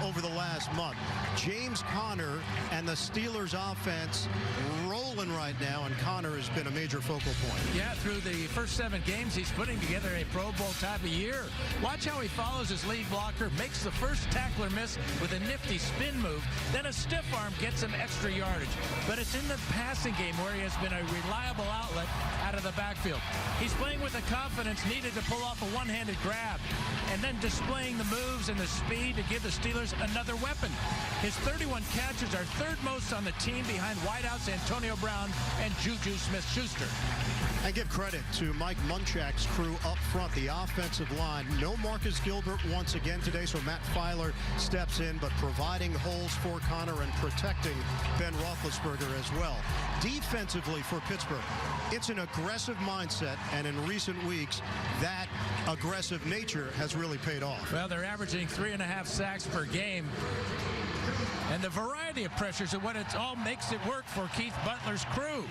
over the last month. James Conner and the Steelers offense rolling right now, and Conner has been a major focal point. Yeah, through the first 7 games, he's putting together a Pro Bowl type of year. Watch how he follows his lead blocker, makes the first tackler miss with a nifty spin move, then a stiff arm gets him extra yardage. But it's in the passing game where he has been a reliable outlet out of the backfield. He's playing with the confidence needed to pull off a one-handed grab, and then displaying the moves and the speed to give the Steelers another weapon. His 31 catches are third most on the team behind wideouts Antonio Brown and Juju Smith-Schuster. I give credit to Mike Munchak's crew up front, the offensive line. No Marcus Gilbert once again today, so Matt Filer steps in, but providing holes for Conner and protecting Ben Roethlisberger as well. Defensively for Pittsburgh, it's an aggressive mindset, and in recent weeks, that aggressive nature has really paid off. Well, they're averaging 3.5 sacks per game. And the variety of pressures are what it all makes it work for Keith Butler's crew.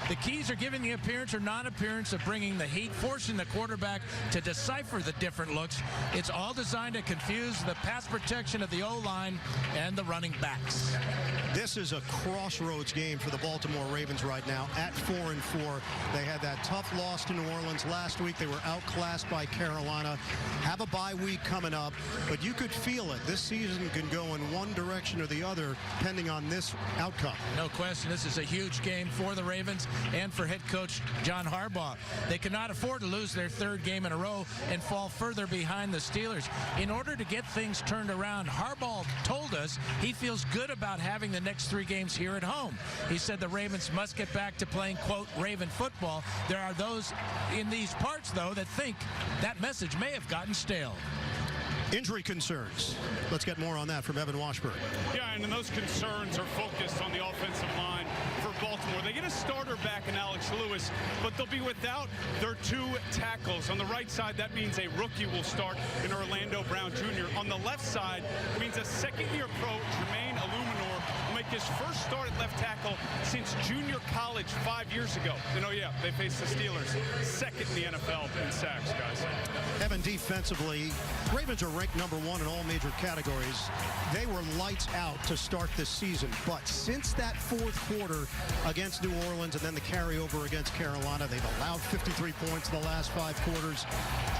The keys are giving the appearance or non-appearance of bringing the heat, forcing the quarterback to decipher the different looks. It's all designed to confuse the pass protection of the O-line and the running backs. This is a crossroads game for the Baltimore Ravens right now at 4-4. They had that tough loss to New Orleans last week. They were outclassed by Carolina. Have a bye week coming up, but you could feel it. This season can go in one direction or the other, depending on this outcome. No question, this is a huge game for the Ravens and for head coach John Harbaugh. They cannot afford to lose their 3rd game in a row and fall further behind the Steelers. In order to get things turned around, Harbaugh told us he feels good about having the next 3 games here at home. He said the Ravens must get back to playing, quote, Raven football. There are those in these parts, though, that think that message may have gotten stale. Injury concerns. Let's get more on that from Evan Washburn. Yeah, and those concerns are focused on the offensive line for Baltimore. They get a starter back in Alex Lewis, but they'll be without their 2 tackles. On the right side, that means a rookie will start in Orlando Brown Jr. On the left side, it means a second-year pro, Jermaine Illuminor, will make his first start at left tackle since junior college 5 years ago. And oh yeah, they face the Steelers, 2nd in the NFL in sacks, guys. Evan, defensively, Ravens are ranked #1 in all major categories. They were lights out to start this season, but since that 4th quarter against New Orleans and then the carryover against Carolina, they've allowed 53 points in the last 5 quarters,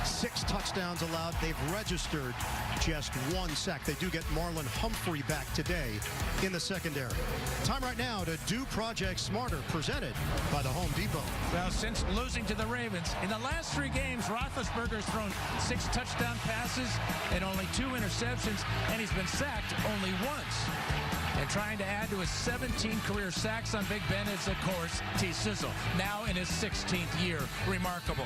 6 touchdowns allowed. They've registered just 1 sack. They do get Marlon Humphrey back today in the secondary. Time right now to do Project Smarter, presented by the Home Depot. Well, since losing to the Ravens, in the last 3 games, Roethlisberger has thrown 6 touchdown passes and only 2 interceptions, and he's been sacked only once. And trying to add to his 17 career sacks on Big Ben is, of course, T. Sizzle, now in his 16th year. Remarkable.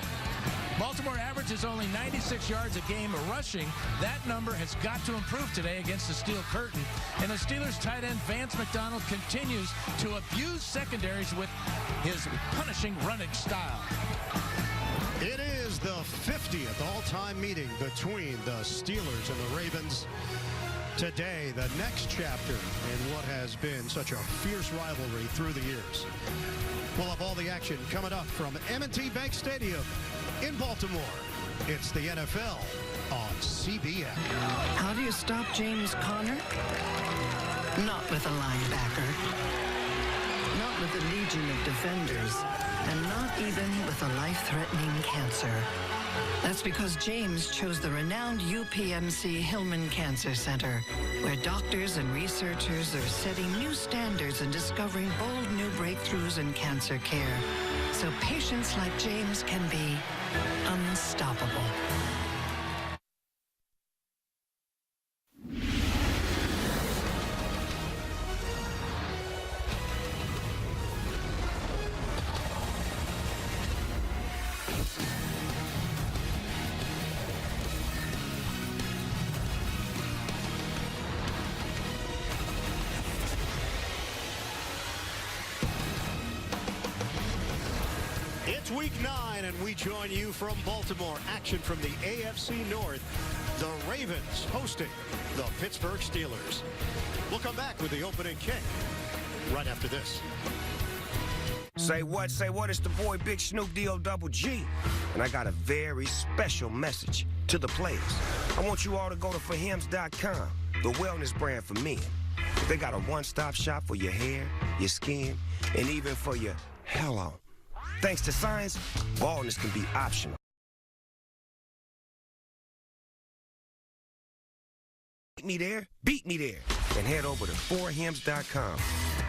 Baltimore averages only 96 yards a game rushing. That number has got to improve today against the Steel Curtain. And the Steelers tight end Vance McDonald continues to abuse secondaries with his punishing running style. It is the 50th all-time meeting between the Steelers and the Ravens. Today, the next chapter in what has been such a fierce rivalry through the years. We'll have all the action coming up from M&T Bank Stadium in Baltimore. It's the NFL on CBS. How do you stop James Conner? Not with a linebacker. Not with a legion of defenders. And not even with a life-threatening cancer. That's because James chose the renowned UPMC Hillman Cancer Center, where doctors and researchers are setting new standards and discovering bold new breakthroughs in cancer care, so patients like James can be unstoppable. It's week 9, and we join you from Baltimore. Action from the AFC North. The Ravens hosting the Pittsburgh Steelers. We'll come back with the opening kick right after this. Say what, it's the boy Big Snoop D-O-double-G. And I got a very special message to the players. I want you all to go to forhims.com the wellness brand for men. They got a one-stop shop for your hair, your skin, and even for your hello. Thanks to science, baldness can be optional. Beat me there, beat me there, and head over to 4hims.com.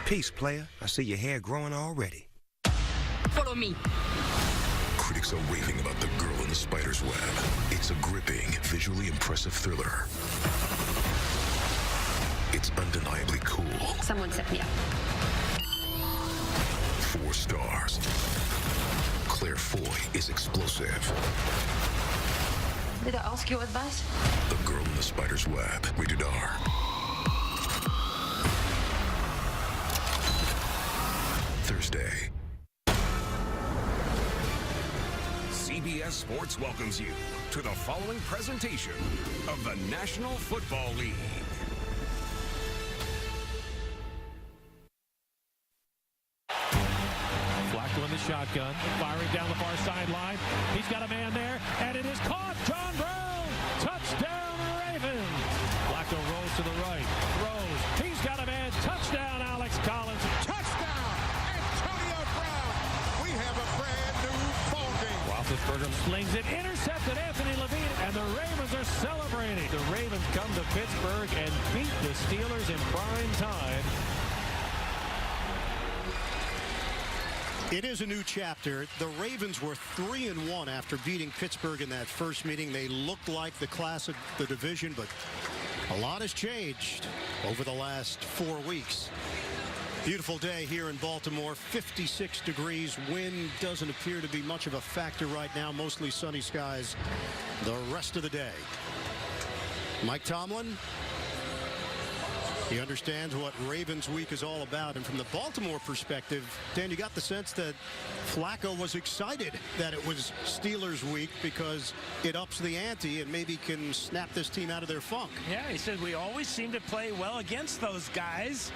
Peace, player. I see your hair growing already. Follow me. Critics are raving about The Girl in the Spider's Web. It's a gripping, visually impressive thriller. It's undeniably cool. Someone set me up. 4 stars. Claire Foy is explosive. Did I ask your advice? The Girl in the Spider's Web. Rated R. Thursday. CBS Sports welcomes you to the following presentation of the National Football League. Flacco in the shotgun, firing down the far sideline. He's got a man there, and it is caught. John Brown, touchdown Ravens. Flacco rolls to the right, throws. He's got a man, touchdown Alex Collins. Touchdown, Antonio Brown. We have a brand new ball game. Roethlisberger slings it, intercepted Anthony Levine, and the Ravens are celebrating. The Ravens come to Pittsburgh and beat the Steelers in prime time. It is a new chapter. The Ravens were 3-1 after beating Pittsburgh in that first meeting. They looked like the class of the division, but a lot has changed over the last 4 weeks. Beautiful day here in Baltimore, 56 degrees. Wind doesn't appear to be much of a factor right now. Mostly sunny skies the rest of the day. Mike Tomlin, he understands what Ravens week is all about. And from the Baltimore perspective, Dan, you got the sense that Flacco was excited that it was Steelers week because it ups the ante and maybe can snap this team out of their funk. Yeah, he said we always seem to play well against those guys.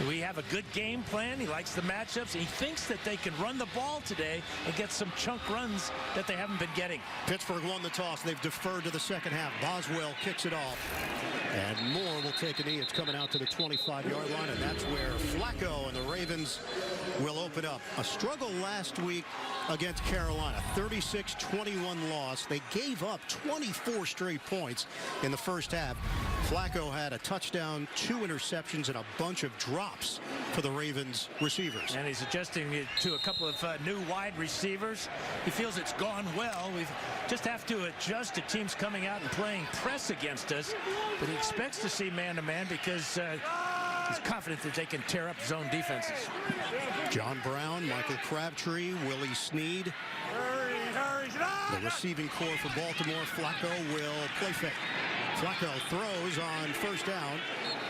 We have a good game plan. He likes the matchups. He thinks that they can run the ball today and get some chunk runs that they haven't been getting. Pittsburgh won the toss. They've deferred to the second half. Boswell kicks it off. And Moore will take a knee. It's coming out to the 25-yard line, and that's where Flacco and the Ravens will open up. A struggle last week against Carolina, 36-21 loss. They gave up 24 straight points in the first half. Flacco had a touchdown, 2 interceptions, and a bunch of drops for the Ravens receivers. And he's adjusting it to a couple of new wide receivers. He feels it's gone well. We just have to adjust to teams coming out and playing press against us. But he expects to see man-to-man because he's confident that they can tear up zone defenses. John Brown, Michael Crabtree, Willie Snead. The receiving core for Baltimore. Flacco will play fake. Flacco throws on first down,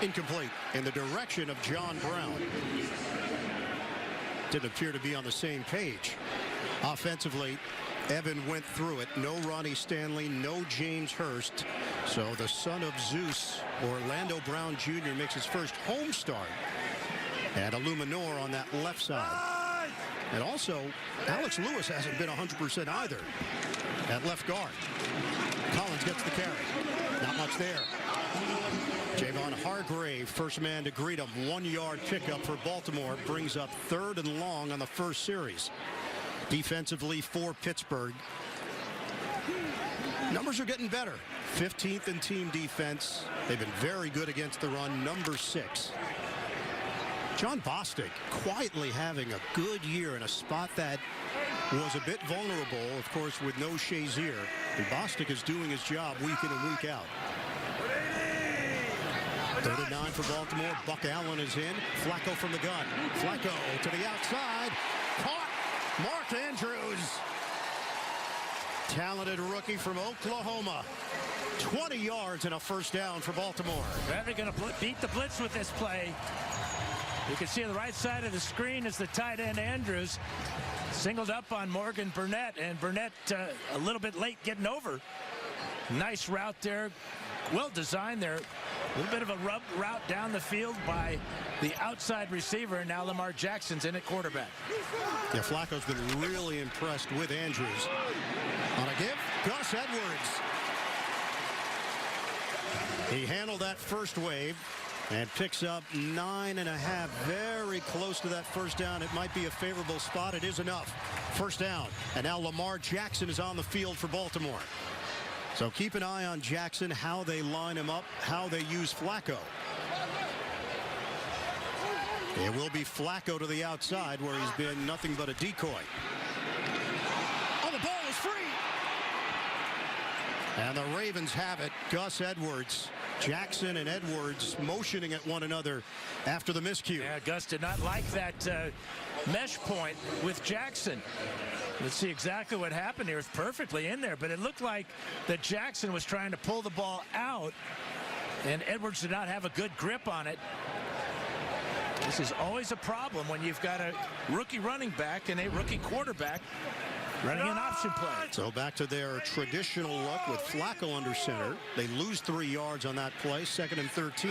incomplete, in the direction of John Brown. Didn't appear to be on the same page. Offensively, Evan went through it. No Ronnie Stanley, no James Hurst. So the son of Zeus, Orlando Brown Jr. makes his first home start. And Illuminor on that left side. And also, Alex Lewis hasn't been 100% either at left guard. Collins gets the carry. Not much there. Javon Hargrave, first man to greet him. 1-yard pickup for Baltimore. Brings up 3rd and long on the first series. Defensively for Pittsburgh, numbers are getting better. 15th in team defense. They've been very good against the run. Number 6. John Bostic quietly having a good year in a spot that was a bit vulnerable, of course, with no Shazier. And Bostic is doing his job week in and week out. 3rd and 9 for Baltimore. Buck Allen is in. Flacco from the gun. Flacco to the outside. Caught. Mark Andrews. Talented rookie from Oklahoma. 20 yards and a first down for Baltimore. They're going to beat the blitz with this play. You can see on the right side of the screen is the tight end Andrews. Singled up on Morgan Burnett, and Burnett a little bit late getting over. Nice route there. Well designed there. A little bit of a rub route down the field by the outside receiver. Now Lamar Jackson's in at quarterback. Yeah, Flacco's been really impressed with Andrews. On a give, Gus Edwards. He handled that first wave and picks up 9.5. Very close to that first down. It might be a favorable spot. It is enough. First down. And now Lamar Jackson is on the field for Baltimore. So keep an eye on Jackson, how they line him up, how they use Flacco. It will be Flacco to the outside where he's been nothing but a decoy. Oh, the ball is free. And the Ravens have it. Gus Edwards, Jackson and Edwards motioning at one another after the miscue. Yeah, Gus did not like that mesh point with Jackson. Let's see exactly what happened here. It's perfectly in there, but it looked like that Jackson was trying to pull the ball out, and Edwards did not have a good grip on it. This is always a problem when you've got a rookie running back and a rookie quarterback running an option play. So back to their traditional look with Flacco under center. They lose 3 yards on that play. 2nd and 13.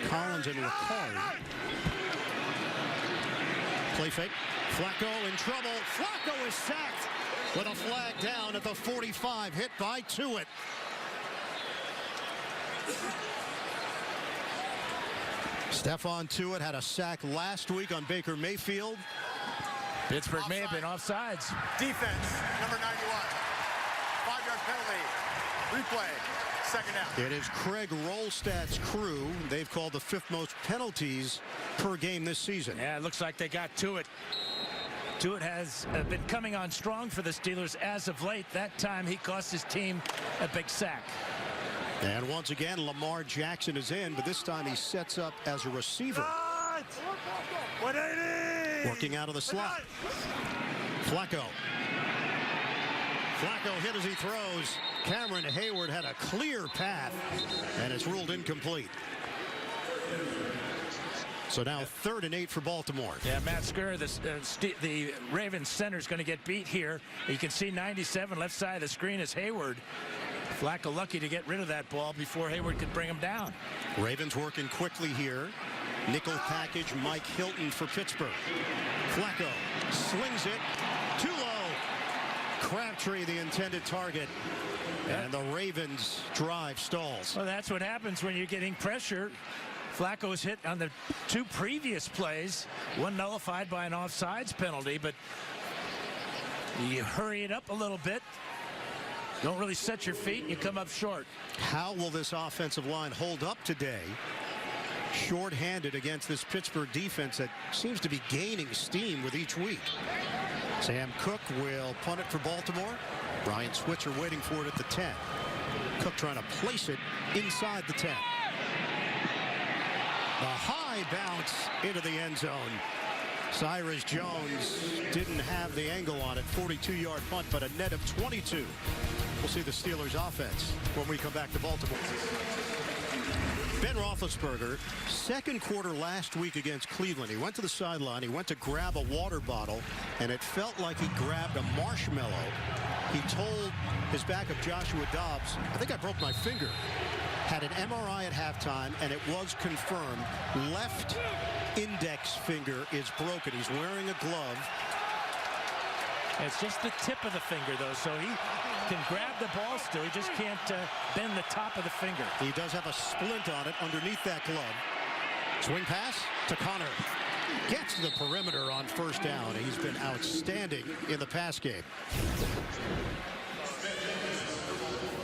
Collins and Ricard. Play fake. Flacco in trouble. Flacco is sacked with a flag down at the 45. Hit by Tuitt. Stephon Tuitt had a sack last week on Baker Mayfield. Pittsburgh may have been offsides. Defense, number 91. 5-yard penalty. Replay. Second down. It is Craig Rolstad's crew. They've called the 5th most penalties per game this season. Yeah, it looks like they got to it. Tuitt has been coming on strong for the Steelers as of late. That time he cost his team a big sack. And once again, Lamar Jackson is in, but this time he sets up as a receiver. Working out of the slot. Flacco. Flacco hit as he throws. Cameron Hayward had a clear path, and it's ruled incomplete. So now 3rd and 8 for Baltimore. Yeah, Matt Skura, the Ravens center, is going to get beat here. You can see 97 left side of the screen is Hayward. Flacco lucky to get rid of that ball before Hayward could bring him down. Ravens working quickly here. Nickel package, Mike Hilton for Pittsburgh. Flacco slings it too low. Crabtree the intended target. And the Ravens drive stalls. Well, that's what happens when you're getting pressure. Flacco was hit on the 2 previous plays. One nullified by an offsides penalty, but you hurry it up a little bit. Don't really set your feet, and you come up short. How will this offensive line hold up today? Short-handed against this Pittsburgh defense that seems to be gaining steam with each week. Sam Cook will punt it for Baltimore. Brian Switzer waiting for it at the 10. Cook trying to place it inside the 10. The high bounce into the end zone. Cyrus Jones didn't have the angle on it. 42-yard punt, but a net of 22. We'll see the Steelers offense when we come back to Baltimore. Ben Roethlisberger, 2nd quarter last week against Cleveland. He went to the sideline. He went to grab a water bottle, and it felt like he grabbed a marshmallow. He told his backup Joshua Dobbs, I think I broke my finger. Had an MRI at halftime, and it was confirmed. Left index finger is broken. He's wearing a glove. It's just the tip of the finger, though, so he can grab the ball still. He just can't bend the top of the finger. He does have a splint on it underneath that glove. Swing pass to Connor. Gets to the perimeter on first down. He's been outstanding in the pass game.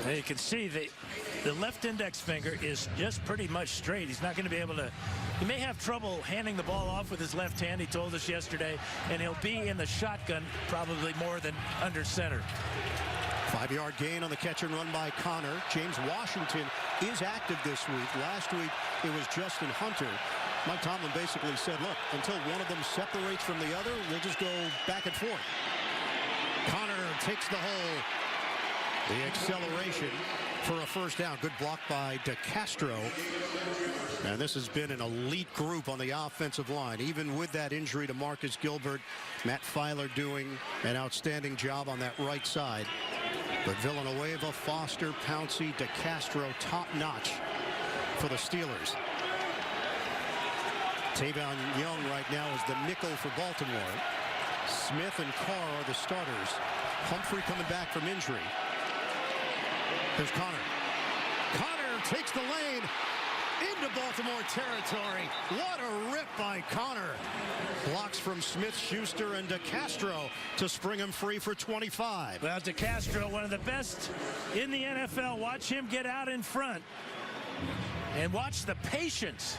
Now you can see the left index finger is just pretty much straight. He's not going to be able to. He may have trouble handing the ball off with his left hand, he told us yesterday, and he'll be in the shotgun probably more than under center. 5-yard gain on the catch and run by Connor. James Washington is active this week. Last week it was Justin Hunter. Mike Tomlin basically said, look, until one of them separates from the other, we'll just go back and forth. Connor takes the hole. The acceleration for a first down. Good block by DeCastro. And this has been an elite group on the offensive line. Even with that injury to Marcus Gilbert, Matt Filer doing an outstanding job on that right side. But Villanueva, Foster, Pouncey, DeCastro, top-notch for the Steelers. Tavon Young right now is the nickel for Baltimore. Smith and Carr are the starters. Humphrey coming back from injury. There's Connor. Connor takes the lane into Baltimore territory. What a rip by Connor. Blocks from Smith-Schuster and DeCastro to spring him free for 25. Well, DeCastro, one of the best in the NFL. Watch him get out in front. And watch the patience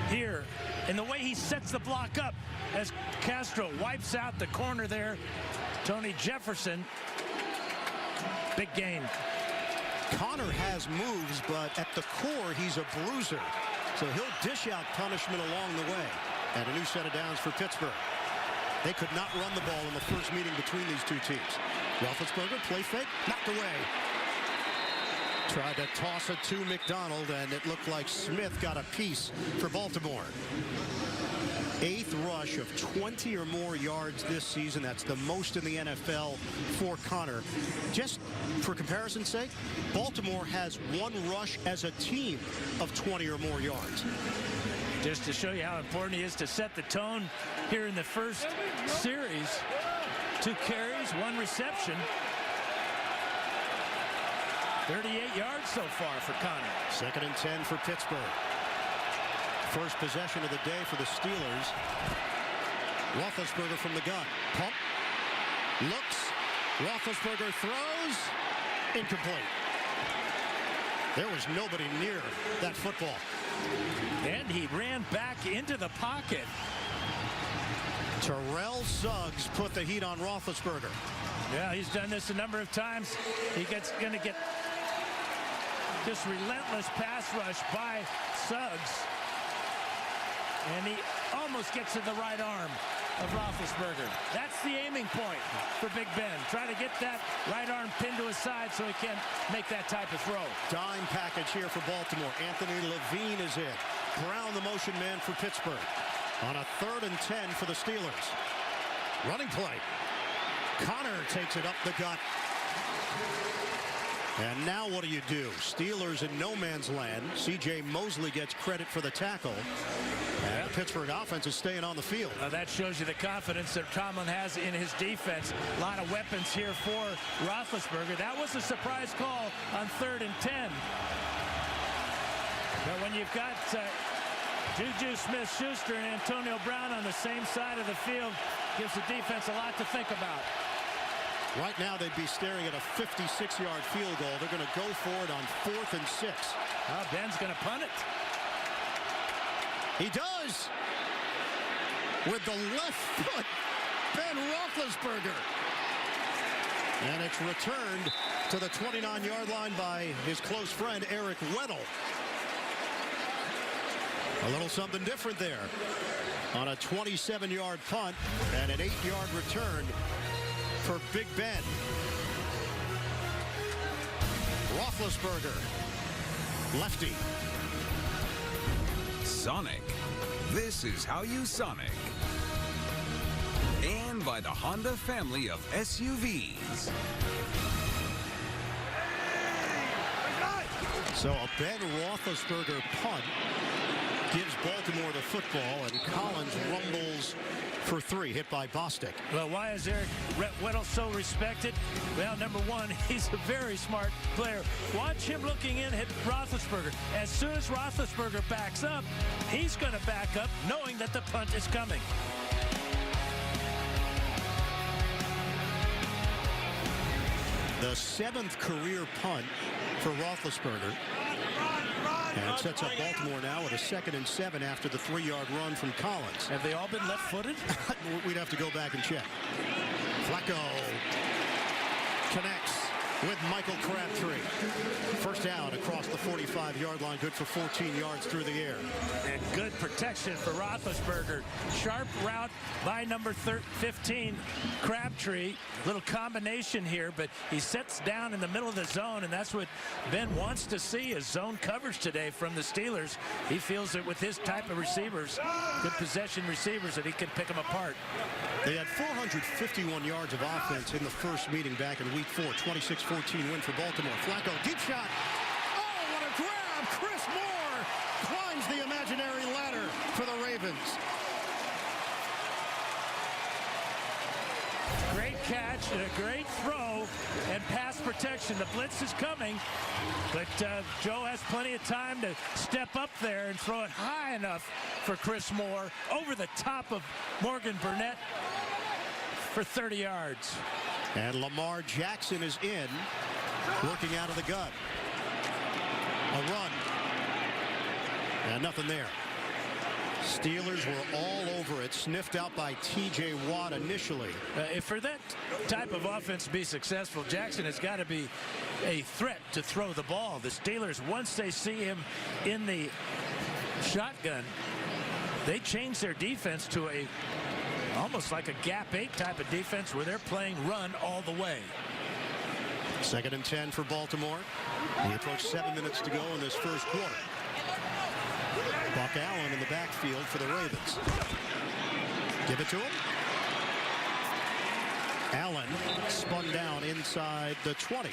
here and the way he sets the block up as Castro wipes out the corner there. Tony Jefferson. Big gain. Connor has moves, but at the core, he's a bruiser. So he'll dish out punishment along the way. And a new set of downs for Pittsburgh. They could not run the ball in the first meeting between these two teams. Roethlisberger, play fake, knocked away. Tried to toss it to McDonald, and it looked like Smith got a piece for Baltimore. 8th rush of 20 or more yards this season. That's the most in the NFL for Connor. Just for comparison's sake, Baltimore has 1 rush as a team of 20 or more yards. Just to show you how important he is to set the tone here in the first series. 2 carries, 1 reception. 38 yards so far for Connor. 2nd and 10 for Pittsburgh. First possession of the day for the Steelers. Roethlisberger from the gun. Pump. Looks. Roethlisberger throws. Incomplete. There was nobody near that football. And he ran back into the pocket. Terrell Suggs put the heat on Roethlisberger. Yeah, he's done this a number of times. He's going to get this relentless pass rush by Suggs. And he almost gets to the right arm of Roethlisberger. That's the aiming point for Big Ben. Try to get that right arm pinned to his side so he can make that type of throw. Dime package here for Baltimore. Anthony Levine is in. Brown, the motion man for Pittsburgh. On a 3rd and 10 for the Steelers. Running play. Connor takes it up the gut. And now what do you do? Steelers in no man's land. C.J. Mosley gets credit for the tackle. And the Pittsburgh offense is staying on the field. That shows you the confidence that Tomlin has in his defense. A lot of weapons here for Roethlisberger. That was a surprise call on 3rd and 10. But when you've got Juju Smith-Schuster and Antonio Brown on the same side of the field, gives the defense a lot to think about. Right now, they'd be staring at a 56-yard field goal. They're going to go for it on 4th and 6. Well, Ben's going to punt it. He does. With the left foot, Ben Roethlisberger. And it's returned to the 29-yard line by his close friend, Eric Weddle. A little something different there. On a 27-yard punt and an 8-yard return for Big Ben. Roethlisberger, lefty. Sonic. This is how you Sonic. And by the Honda family of SUVs. So a Ben Roethlisberger punt gives Baltimore the football, and Collins rumbles for 3, hit by Bostic. Well, why is Eric Weddle so respected? Well, number one, he's a very smart player. Watch him looking in at Roethlisberger. As soon as Roethlisberger backs up, he's going to back up knowing that the punt is coming. The 7th career punt for Roethlisberger. And it sets up Baltimore now with a 2nd and 7 after the 3-yard run from Collins. Have they all been left-footed? We'd have to go back and check. Flacco connects with Michael Crabtree. First down across the 45-yard line, good for 14 yards through the air. And good protection for Roethlisberger. Sharp route by number 15, Crabtree. Little combination here, but he sets down in the middle of the zone, and that's what Ben wants to see, is zone coverage today from the Steelers. He feels that with his type of receivers, good possession receivers, that he can pick them apart. They had 451 yards of offense in the first meeting back in Week 4. 26-14 win for Baltimore. Flacco, deep shot. Oh, what a grab! Chris Moore climbs the imaginary ladder for the Ravens. Great catch and a great throw and pass protection. The blitz is coming, but Joe has plenty of time to step up there and throw it high enough for Chris Moore over the top of Morgan Burnett for 30 yards. And Lamar Jackson is in, working out of the gun. A run. And nothing there. Steelers were all over it, sniffed out by T.J. Watt initially. If for that type of offense to be successful, Jackson has got to be a threat to throw the ball. The Steelers, once they see him in the shotgun, they change their defense to almost like a gap 8 type of defense where they're playing run all the way. 2nd and 10 for Baltimore. We approach 7 minutes to go in this first quarter. Buck Allen in the backfield for the Ravens. Give it to him. Allen spun down inside the 20.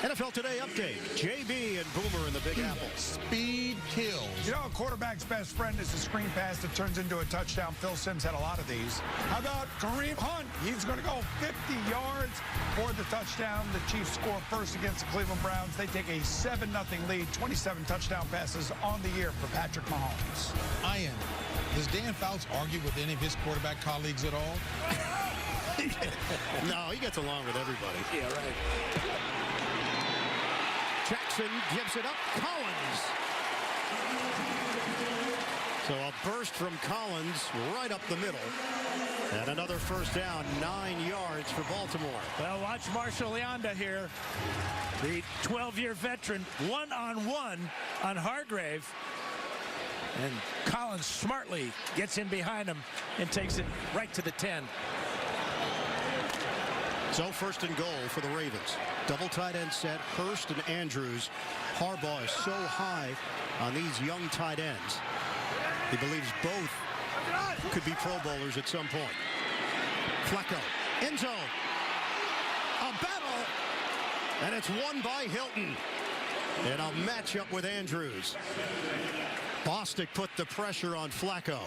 NFL Today update. JB and Boomer in the Big Apple. Speed kills. You know, a quarterback's best friend is a screen pass that turns into a touchdown. Phil Simms had a lot of these. How about Kareem Hunt? He's going to go 50 yards for the touchdown. The Chiefs score first against the Cleveland Browns. They take a 7-0 lead, 27 touchdown passes on the year for Patrick Mahomes. Ian, does Dan Fouts argue with any of his quarterback colleagues at all? No, he gets along with everybody. Yeah, right. Jackson gives it up. Collins. So a burst from Collins right up the middle. And another first down, 9 yards for Baltimore. Well, watch Marshall Leonda here. The 12-year veteran, one-on-one on Hargrave. And Collins smartly gets in behind him and takes it right to the 10. So 1st and goal for the Ravens. Double tight end set, Hurst and Andrews. Harbaugh is so high on these young tight ends. He believes both could be Pro Bowlers at some point. Flacco, end zone. A battle. And it's won by Hilton. And a matchup with Andrews. Bostic put the pressure on Flacco.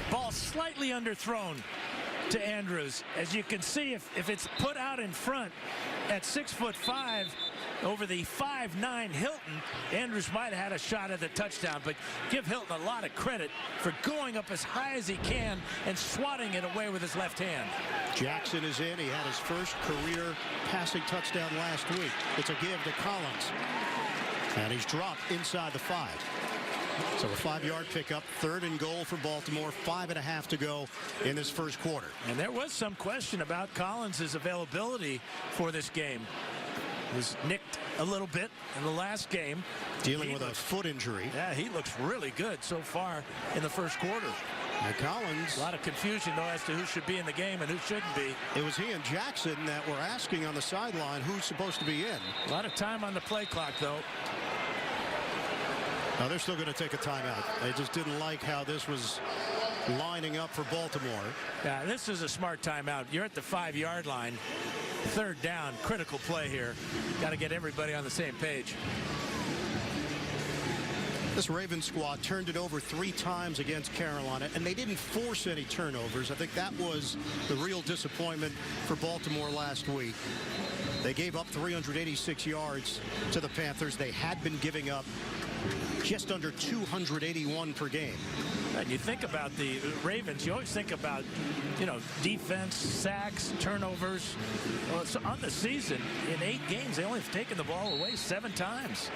Ball slightly underthrown to Andrews. As you can see, if it's put out in front at 6'5" over the 5'9" Hilton, Andrews might have had a shot at the touchdown, but give Hilton a lot of credit for going up as high as he can and swatting it away with his left hand. Jackson is in. He had his first career passing touchdown last week. It's a give to Collins. And he's dropped inside the 5. So a 5-yard pickup, 3rd and goal for Baltimore, 5.5 to go in this first quarter. And there was some question about Collins' availability for this game. He was nicked a little bit in the last game. Dealing with a foot injury. Yeah, he looks really good so far in the first quarter. And Collins. A lot of confusion, though, as to who should be in the game and who shouldn't be. It was he and Jackson that were asking on the sideline who's supposed to be in. A lot of time on the play clock, though. Now they're still going to take a timeout. They just didn't like how this was lining up for Baltimore. Yeah, this is a smart timeout. You're at the 5-yard line. 3rd down, critical play here. Got to get everybody on the same page. This Ravens squad turned it over 3 times against Carolina, and they didn't force any turnovers. I think that was the real disappointment for Baltimore last week. They gave up 386 yards to the Panthers. They had been giving up just under 281 per game. And you think about the Ravens, you always think about, defense, sacks, turnovers. Well, it's on the season, in 8 games, they only have taken the ball away 7 times.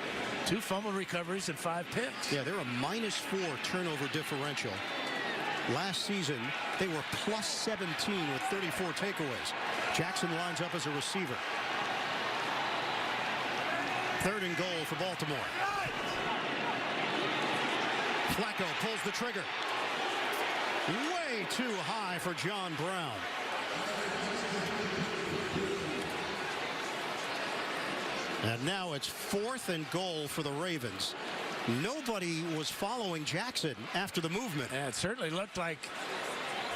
2 fumble recoveries and 5 picks. Yeah, they're a -4 turnover differential. Last season, they were +17 with 34 takeaways. Jackson lines up as a receiver. 3rd and goal for Baltimore. Flacco pulls the trigger. Way too high for John Brown. And now it's 4th and goal for the Ravens. Nobody was following Jackson after the movement. Yeah, it certainly looked like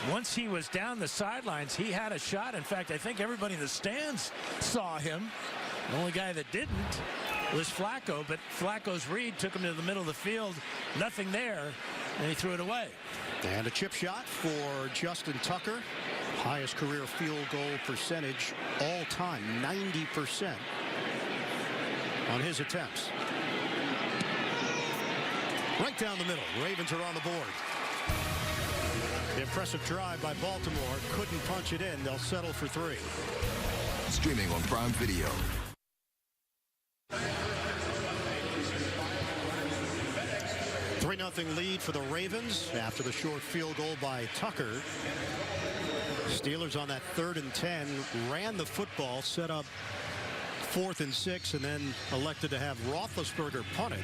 once he was down the sidelines, he had a shot. In fact, I think everybody in the stands saw him. The only guy that didn't was Flacco, but Flacco's read took him to the middle of the field. Nothing there, and he threw it away. And a chip shot for Justin Tucker. Highest career field goal percentage all time, 90% on his attempts. Right down the middle. Ravens are on the board. The impressive drive by Baltimore. Couldn't punch it in. They'll settle for 3. Streaming on Prime Video. 3-0 lead for the Ravens after the short field goal by Tucker. Steelers on that 3rd and 10 ran the football, set up 4th and 6, and then elected to have Roethlisberger punt it.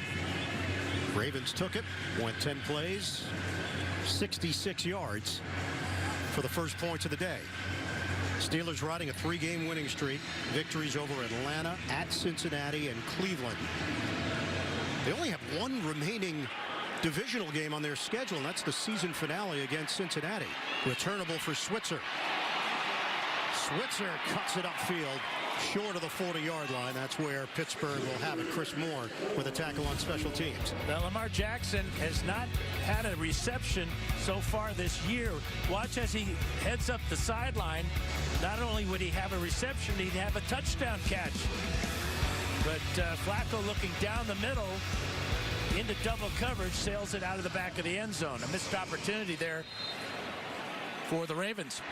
Ravens took it, went 10 plays, 66 yards for the first points of the day. Steelers riding a 3-game winning streak. Victories over Atlanta, at Cincinnati, and Cleveland. They only have one remaining divisional game on their schedule, and that's the season finale against Cincinnati. Returnable for Switzer. Switzer cuts it upfield, short of the 40-yard line. That's where Pittsburgh will have it. Chris Moore with a tackle on special teams. Now, Lamar Jackson has not had a reception so far this year. Watch as he heads up the sideline. Not only would he have a reception, he'd have a touchdown catch. But Flacco looking down the middle into double coverage, sails it out of the back of the end zone. A missed opportunity there for the Ravens.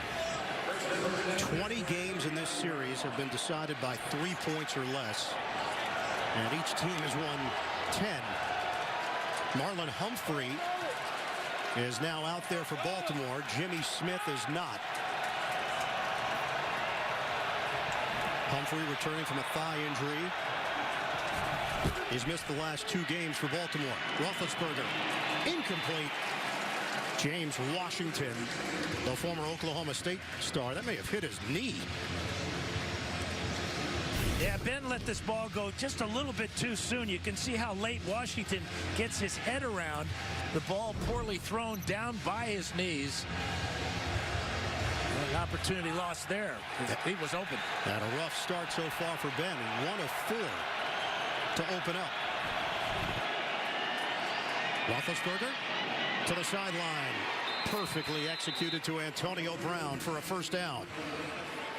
20 games in this series have been decided by 3 points or less, and each team has won 10. Marlon Humphrey is now out there for Baltimore. Jimmy Smith is not. Humphrey returning from a thigh injury. He's missed the last 2 games for Baltimore. Roethlisberger, incomplete. James Washington, the former Oklahoma State star, that may have hit his knee. Yeah, Ben let this ball go just a little bit too soon. You can see how late Washington gets his head around. The ball poorly thrown down by his knees. An opportunity lost there. He was open. And a rough start so far for Ben. 1 of 4 to open up. Roethlisberger to the sideline. Perfectly executed to Antonio Brown for a first down.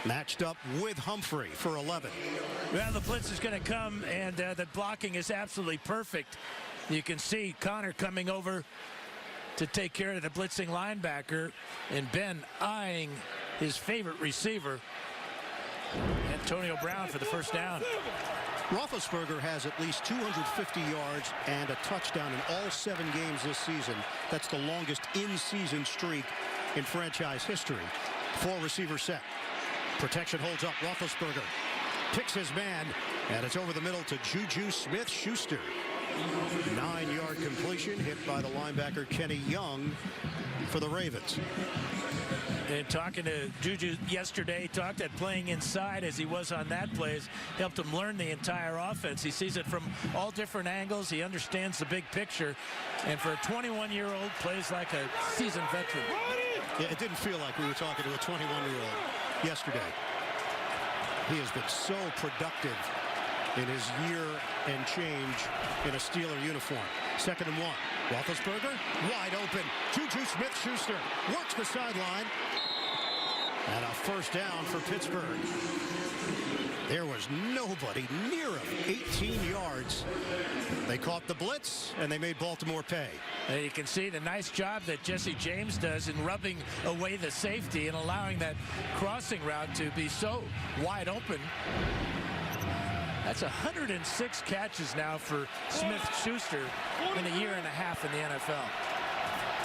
Matched up with Humphrey for 11. Well, the blitz is going to come, and the blocking is absolutely perfect. You can see Connor coming over to take care of the blitzing linebacker, and Ben eyeing his favorite receiver, Antonio Brown, for the first down. Roethlisberger has at least 250 yards and a touchdown in all 7 games this season. That's the longest in-season streak in franchise history. 4 receiver set. Protection holds up. Roethlisberger picks his man, and it's over the middle to Juju Smith-Schuster. 9-yard completion hit by the linebacker Kenny Young for the Ravens. And talking to Juju yesterday, talked that playing inside as he was on that play has helped him learn the entire offense. He sees it from all different angles. He understands the big picture. And for a 21-year-old, plays like a seasoned veteran. Yeah, it didn't feel like we were talking to a 21-year-old yesterday. He has been so productive in his year and change in a Steeler uniform. 2nd and 1. Roethlisberger wide open. Juju Smith-Schuster works the sideline. And a first down for Pittsburgh. There was nobody near him. 18 yards. They caught the blitz, and they made Baltimore pay. And you can see the nice job that Jesse James does in rubbing away the safety and allowing that crossing route to be so wide open. That's 106 catches now for Smith-Schuster in a year and a half in the NFL.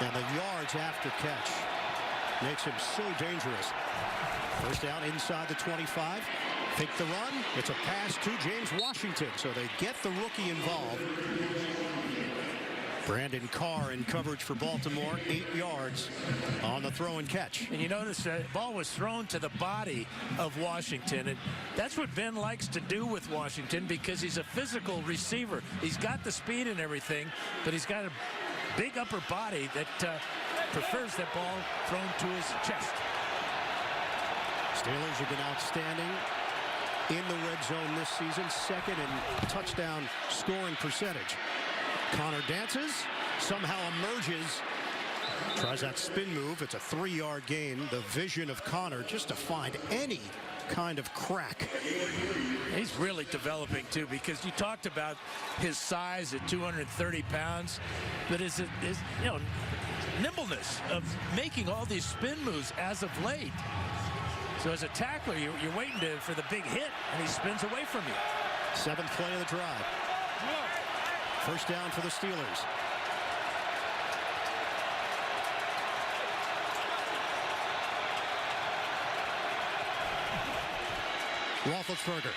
And the yards after catch makes him so dangerous. First down inside the 25. Take the run. It's a pass to James Washington, so they get the rookie involved. Brandon Carr in coverage for Baltimore, 8 yards on the throw and catch. And you notice the ball was thrown to the body of Washington, and that's what Ben likes to do with Washington because he's a physical receiver. He's got the speed and everything, but he's got a big upper body that prefers that ball thrown to his chest. Steelers have been outstanding in the red zone this season, 2nd in touchdown scoring percentage. Connor dances, somehow emerges Tries that spin move. It's a 3-yard gain. The vision of Connor just to find any kind of crack. He's really developing too, because you talked about his size at 230 pounds, but his nimbleness of making all these spin moves as of late. So as a tackler, you're waiting for the big hit, and he spins away from you. 7th play of the drive. First down for the Steelers. Roethlisberger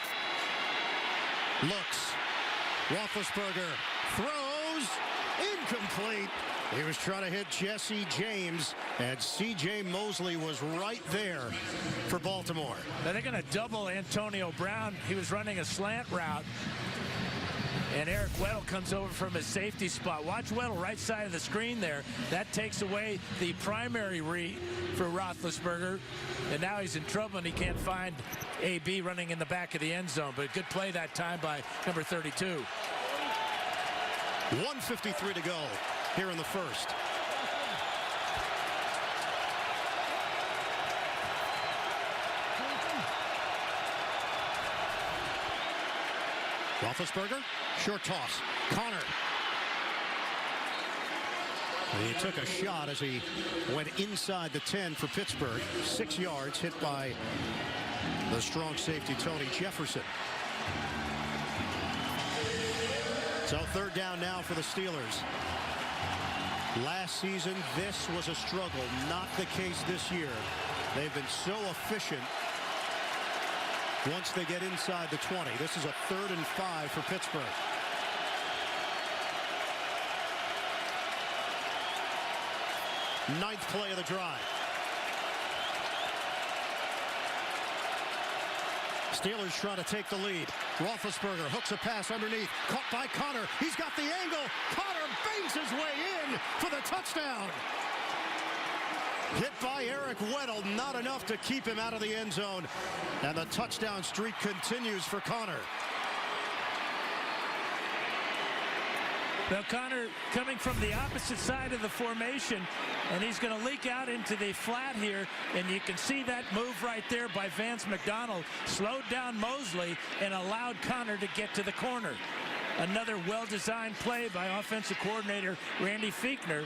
looks. Roethlisberger throws. Incomplete. He was trying to hit Jesse James, and C.J. Mosley was right there for Baltimore. Now they're going to double Antonio Brown. He was running a slant route, and Eric Weddle comes over from his safety spot. Watch Weddle, right side of the screen there. That takes away the primary read for Roethlisberger, and now he's in trouble, and he can't find AB running in the back of the end zone. But a good play that time by number 32. 1:53 to go here in the first. Roethlisberger, short toss. Connor. He took a shot as he went inside the 10 for Pittsburgh. 6 yards, hit by the strong safety Tony Jefferson. So 3rd down now for the Steelers. Last season, this was a struggle. Not the case this year. They've been so efficient once they get inside the 20. This is a 3rd and 5 for Pittsburgh. Ninth play of the drive. Steelers trying to take the lead. Roethlisberger hooks a pass underneath. Caught by Connor. He's got the angle. Connor bangs his way in for the touchdown. Hit by Eric Weddle. Not enough to keep him out of the end zone. And the touchdown streak continues for Connor. Now Connor coming from the opposite side of the formation, and he's going to leak out into the flat here, and you can see that move right there by Vance McDonald. Slowed down Mosley and allowed Connor to get to the corner. Another well-designed play by offensive coordinator Randy Fichtner.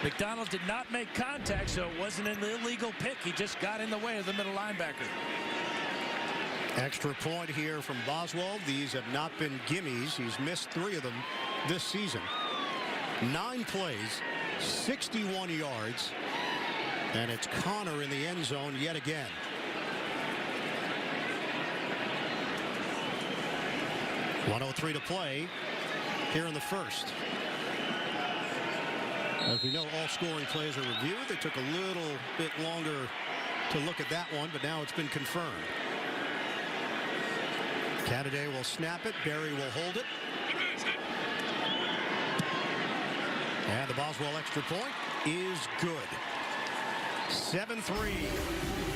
McDonald did not make contact, so it wasn't an illegal pick. He just got in the way of the middle linebacker. Extra point here from Boswell. These have not been gimmies. He's missed 3 of them this season. 9 plays, 61 yards, and it's Connor in the end zone yet again. .103 to play here in the first. As we know, all scoring plays are reviewed. They took a little bit longer to look at that one, but now it's been confirmed. Canada will snap it. Berry will hold it. And the Boswell extra point is good. 7-3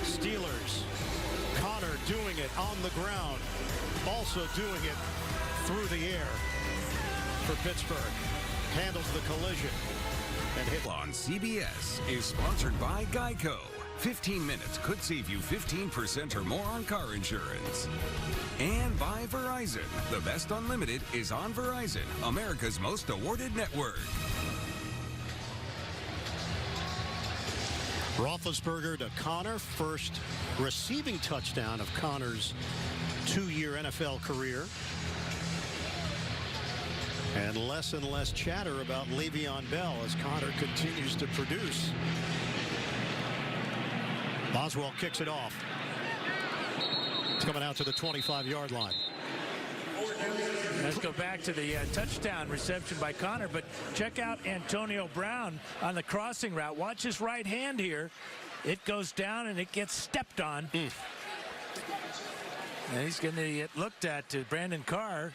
Steelers. Connor doing it on the ground. Also doing it through the air for Pittsburgh. Handles the collision and hit. On CBS is sponsored by Geico. 15 minutes could save you 15% or more on car insurance. And by Verizon. The best unlimited is on Verizon, America's most awarded network. Roethlisberger to Connor. First receiving touchdown of Connor's 2-year NFL career. And less chatter about Le'Veon Bell as Connor continues to produce. Boswell kicks it off. It's coming out to the 25-yard line. Let's go back to the touchdown reception by Connor, but check out Antonio Brown on the crossing route. Watch his right hand here. It goes down and it gets stepped on. And he's going to get looked at to Brandon Carr.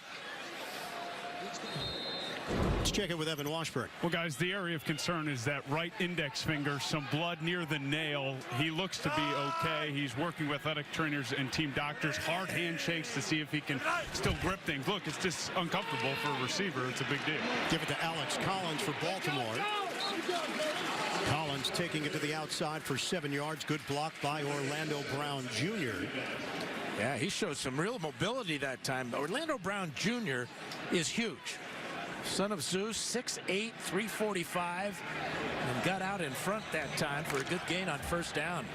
Let's check it with Evan Washburn. Well, guys, the area of concern is that right index finger, some blood near the nail. He looks to be okay. He's working with athletic trainers and team doctors. Hard handshakes to see if he can still grip things. Look, it's just uncomfortable for a receiver. It's a big deal. Give it to Alex Collins for Baltimore. Collins taking it to the outside for 7 yards. Good block by Orlando Brown Jr. Yeah, he showed some real mobility that time. Orlando Brown Jr. is huge. Son of Zeus, 6'8", 345, and got out in front that time for a good gain on first down.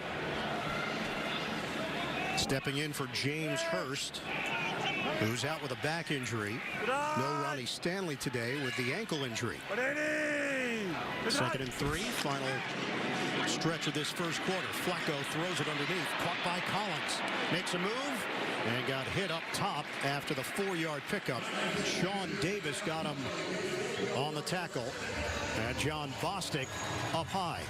Stepping in for James Hurst, who's out with a back injury. No Ronnie Stanley today with the ankle injury. 2nd and 3, final stretch of this first quarter. Flacco throws it underneath, caught by Collins, makes a move, and got hit up top after the 4-yard pickup. Sean Davis got him on the tackle, and John Bostic up high.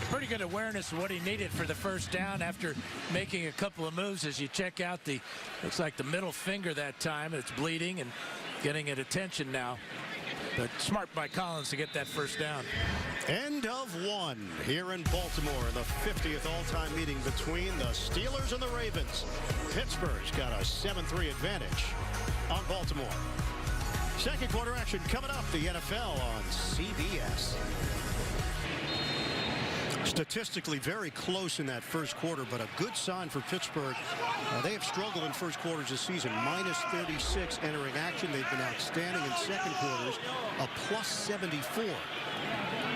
Pretty good awareness of what he needed for the first down after making a couple of moves. As you check out the, looks like the middle finger that time. It's bleeding and getting it attention now. But smart by Collins to get that first down. End of 1 here in Baltimore, the 50th all-time meeting between the Steelers and the Ravens. Pittsburgh's got a 7-3 advantage on Baltimore. Second quarter action coming up, the NFL on CBS. Statistically very close in that first quarter, but a good sign for Pittsburgh. They have struggled in first quarters this season. Minus 36 entering action. They've been outstanding in second quarters. A plus 74.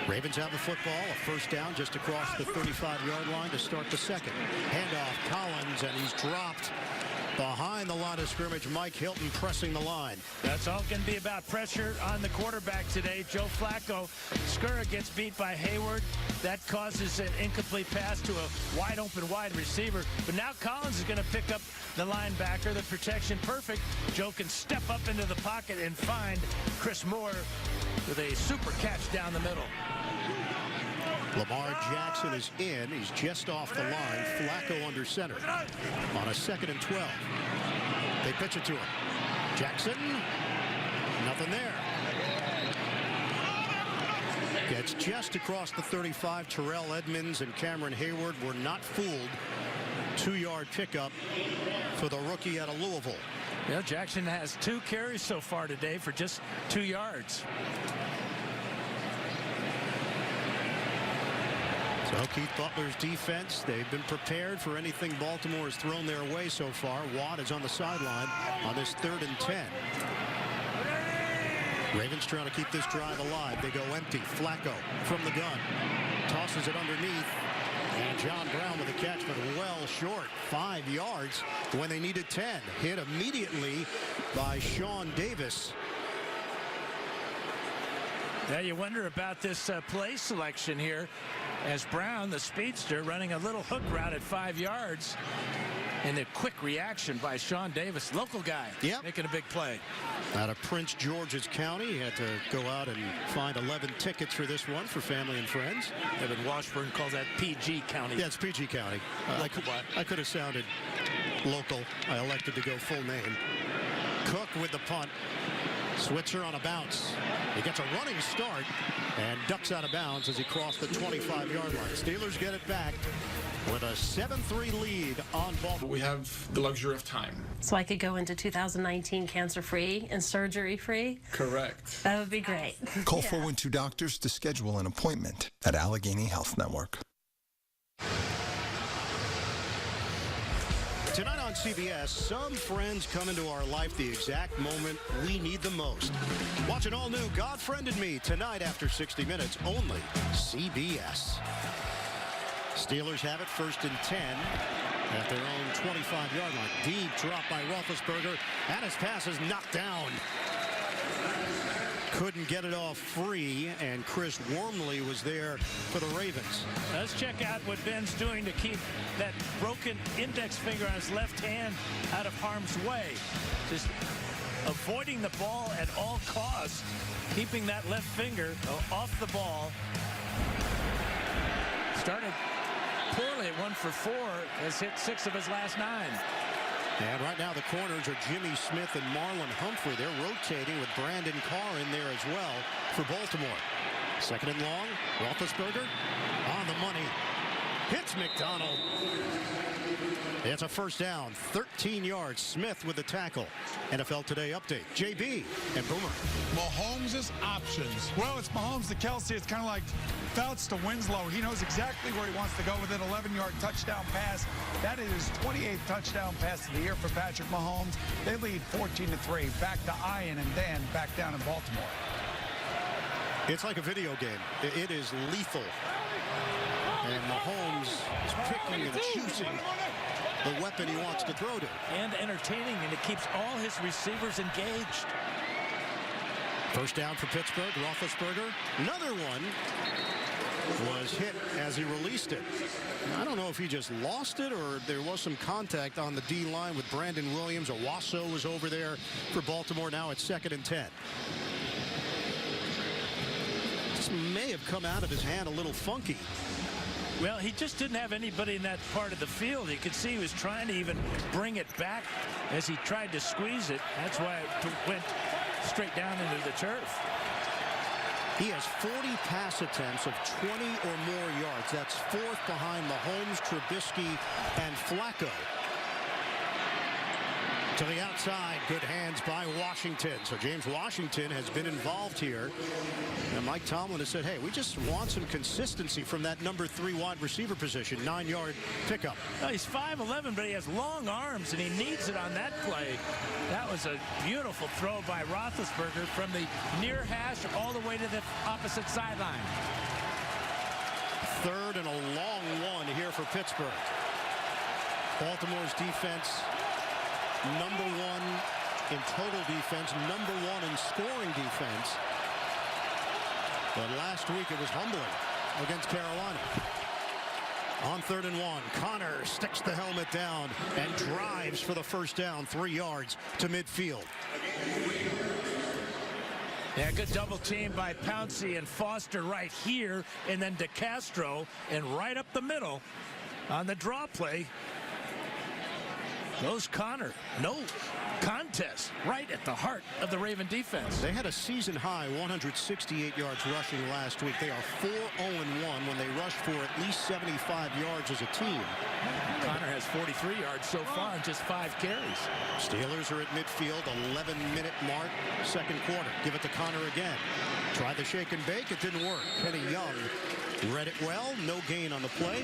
Ravens have the football. A first down just across the 35-yard line to start the second. Handoff Collins, and he's dropped behind the line of scrimmage. Mike Hilton pressing the line. That's all going to be about pressure on the quarterback today. Joe Flacco. Skura gets beat by Hayward. That causes an incomplete pass to a wide open wide receiver. But now Collins is going to pick up the linebacker. The protection perfect. Joe can step up into the pocket and find Chris Moore with a super catch down the middle. Lamar Jackson is in. He's just off the line. Flacco under center on a 2nd and 12. They pitch it to him. Jackson, nothing there. Gets just across the 35. Terrell Edmonds and Cameron Hayward were not fooled. 2-yard pickup for the rookie out of Louisville. Yeah, Jackson has 2 carries so far today for just 2 yards. So Keith Butler's defense, they've been prepared for anything Baltimore has thrown their way so far. Watt is on the sideline on this 3rd and 10. Ravens trying to keep this drive alive. They go empty. Flacco from the gun. Tosses it underneath. And John Brown with a catch, but well short. 5 yards when they needed 10. Hit immediately by Sean Davis. Now you wonder about this play selection here, as Brown, the speedster, running a little hook route at 5 yards. And a quick reaction by Sean Davis, local guy, making a big play. Out of Prince George's County, he had to go out and find 11 tickets for this one for family and friends. Evan Washburn calls that PG County. Yeah, it's PG County. I could have sounded local. I elected to go full name. Cook with the punt. Switzer on a bounce. He gets a running start and ducks out of bounds as he crossed the 25-yard line. Steelers get it back with a 7-3 lead on Baltimore. We have the luxury of time. So I could go into 2019 cancer-free and surgery-free? Correct. That would be great. Call 412 Doctors to schedule an appointment at Allegheny Health Network. Tonight on CBS, some friends come into our life the exact moment we need them most. Watch an all-new God Friended Me tonight after 60 minutes, only CBS. Steelers have it 1st and 10 at their own 25-yard line. Deep drop by Roethlisberger, and his pass is knocked down. Couldn't get it off free, and Chris Wormley was there for the Ravens. Let's check out what Ben's doing to keep that broken index finger on his left hand out of harm's way. Just avoiding the ball at all costs, keeping that left finger off the ball. Started poorly at 1 for 4, has hit 6 of his last 9. And right now the corners are Jimmy Smith and Marlon Humphrey. They're rotating with Brandon Carr in there as well for Baltimore. 2nd and long. Roethlisberger on the money. Hits McDonald. It's a first down, 13 yards. Smith with the tackle. NFL Today update. JB and Boomer. Mahomes' options. Well, it's Mahomes to Kelsey. It's kind of like Fouts to Winslow. He knows exactly where he wants to go with an 11-yard touchdown pass. That is his 28th touchdown pass of the year for Patrick Mahomes. They lead 14-3. Back to Ian and then back down in Baltimore. It's like a video game. It is lethal. And Mahomes is picking and choosing the weapon he wants to throw to. And entertaining, and it keeps all his receivers engaged. First down for Pittsburgh. Roethlisberger. Another one was hit as he released it. I don't know if he just lost it or there was some contact on the D-line with Brandon Williams. Owasso was over there for Baltimore. Now it's 2nd and 10. This may have come out of his hand a little funky. Well, he just didn't have anybody in that part of the field. You could see he was trying to even bring it back as he tried to squeeze it. That's why it went straight down into the turf. He has 40 pass attempts of 20 or more yards. That's 4th behind Mahomes, Trubisky, and Flacco. To the outside, good hands by Washington. So James Washington has been involved here. And Mike Tomlin has said, hey, we just want some consistency from that number 3 wide receiver position. 9-yard pickup. No, he's 5'11", but he has long arms, and he needs it on that play. That was a beautiful throw by Roethlisberger from the near hash all the way to the opposite sideline. 3rd and a long one here for Pittsburgh. Baltimore's defense, number 1 in total defense, number 1 in scoring defense. But last week it was humbling against Carolina. On 3rd and 1, Connor sticks the helmet down and drives for the first down, 3 yards to midfield. Yeah, good double team by Pouncey and Foster right here, and then DeCastro, and right up the middle on the draw play goes Connor. No contest, right at the heart of the Raven defense. They had a season high 168 yards rushing last week. They are 4-0-1 when they rush for at least 75 yards as a team. Connor has 43 yards so far in just 5 carries. Steelers are at midfield, 11-minute mark, 2nd quarter. Give it to Connor again. Try the shake and bake. It didn't work. Kenny Young read it well. No gain on the play.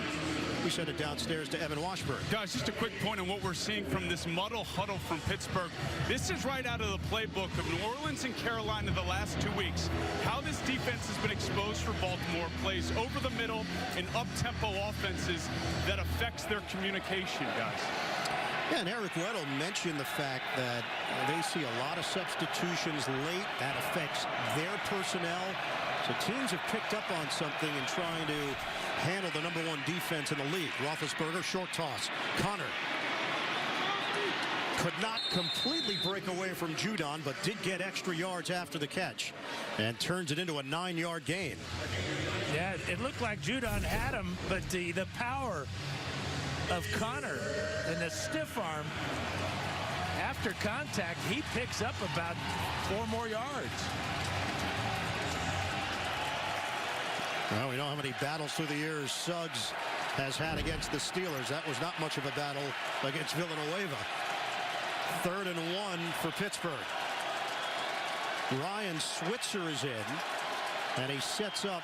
We send it downstairs to Evan Washburn. Guys, just a quick point on what we're seeing from this muddle huddle from Pittsburgh. This is right out of the playbook of New Orleans and Carolina the last 2 weeks. How this defense has been exposed for Baltimore, plays over the middle and up-tempo offenses that affects their communication, guys. Yeah, and Eric Weddle mentioned the fact that they see a lot of substitutions late. That affects their personnel. So teams have picked up on something and trying to handle the number 1 defense in the league. Roethlisberger, short toss. Connor could not completely break away from Judon, but did get extra yards after the catch and turns it into a 9-yard gain. Yeah, it looked like Judon had him, but the power of Connor and the stiff arm after contact, he picks up about 4 more yards. Well, we know how many battles through the years Suggs has had against the Steelers. That was not much of a battle against Villanueva. 3rd and 1 for Pittsburgh. Ryan Switzer is in, and he sets up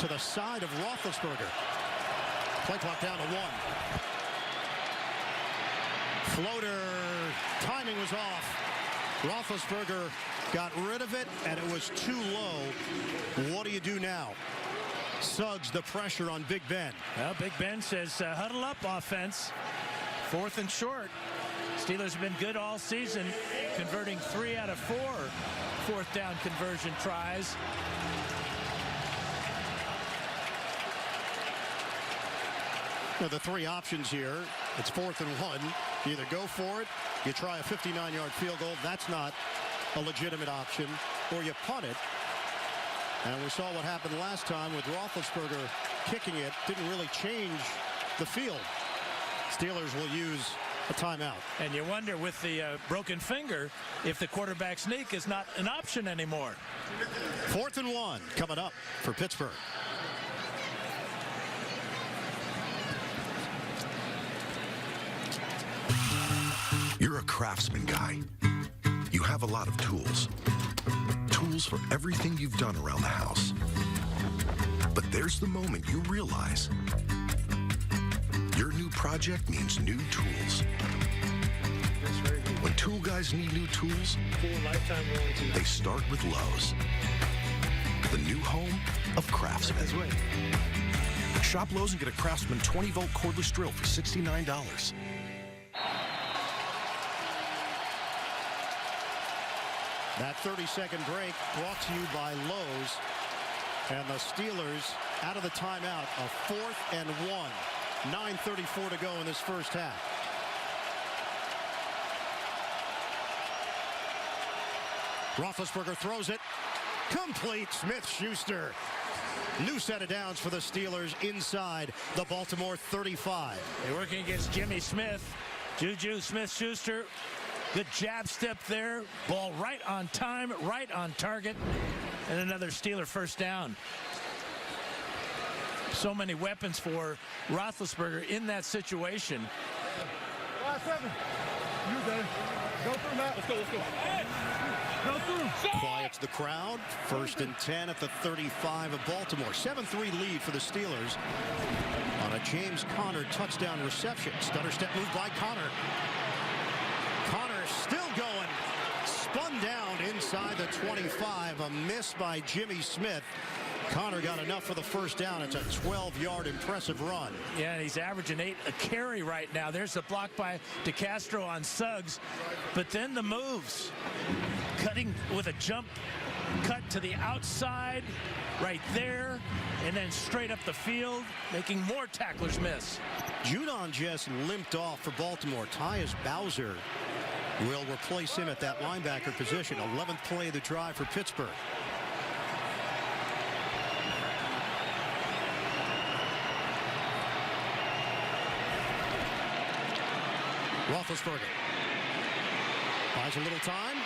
to the side of Roethlisberger. Play clock down to 1. Floater, timing was off. Roethlisberger got rid of it, and it was too low. What do you do now? Suggs, the pressure on Big Ben. Well, Big Ben says, huddle up, offense. 4th and short. Steelers have been good all season, converting 3 out of 4 4th down conversion tries. Now, the 3 options here, it's 4th and 1. You either go for it, you try a 59-yard field goal. That's not a legitimate option. Or you punt it. And we saw what happened last time with Roethlisberger kicking it. Didn't really change the field. Steelers will use a timeout. And you wonder with the broken finger if the quarterback sneak is not an option anymore. 4th and 1 coming up for Pittsburgh. You're a craftsman guy. You have a lot of tools. Tools for everything you've done around the house. But there's the moment you realize your new project means new tools. When tool guys need new tools, they start with Lowe's, the new home of craftsmen. Shop Lowe's and get a Craftsman 20-volt cordless drill for $69. That 30-second break brought to you by Lowe's. And the Steelers out of the timeout, a 4th and 1. 9:34 to go in this first half. Roethlisberger throws it. Complete. Smith-Schuster. New set of downs for the Steelers inside the Baltimore 35. They're working against Jimmy Smith. Juju Smith-Schuster. Good jab step there. Ball right on time, right on target. And another Steeler first down. So many weapons for Roethlisberger in that situation. Last 7. You there. Go through, Matt. Let's go. Go through. Quiets the crowd. 1st and 10 at the 35 of Baltimore. 7-3 lead for the Steelers on a James Conner touchdown reception. Stutter step move by Conner. Conner still going. Spun down inside the 25. A miss by Jimmy Smith. Conner got enough for the first down. It's a 12-yard impressive run. Yeah, he's averaging 8 a carry right now. There's the block by DeCastro on Suggs. But then the moves. Cutting with a jump cut to the outside right there. And then straight up the field, making more tacklers miss. Judon just limped off for Baltimore. Tyus Bowser will replace him at that linebacker position. 11th play of the drive for Pittsburgh. Roethlisberger buys a little time,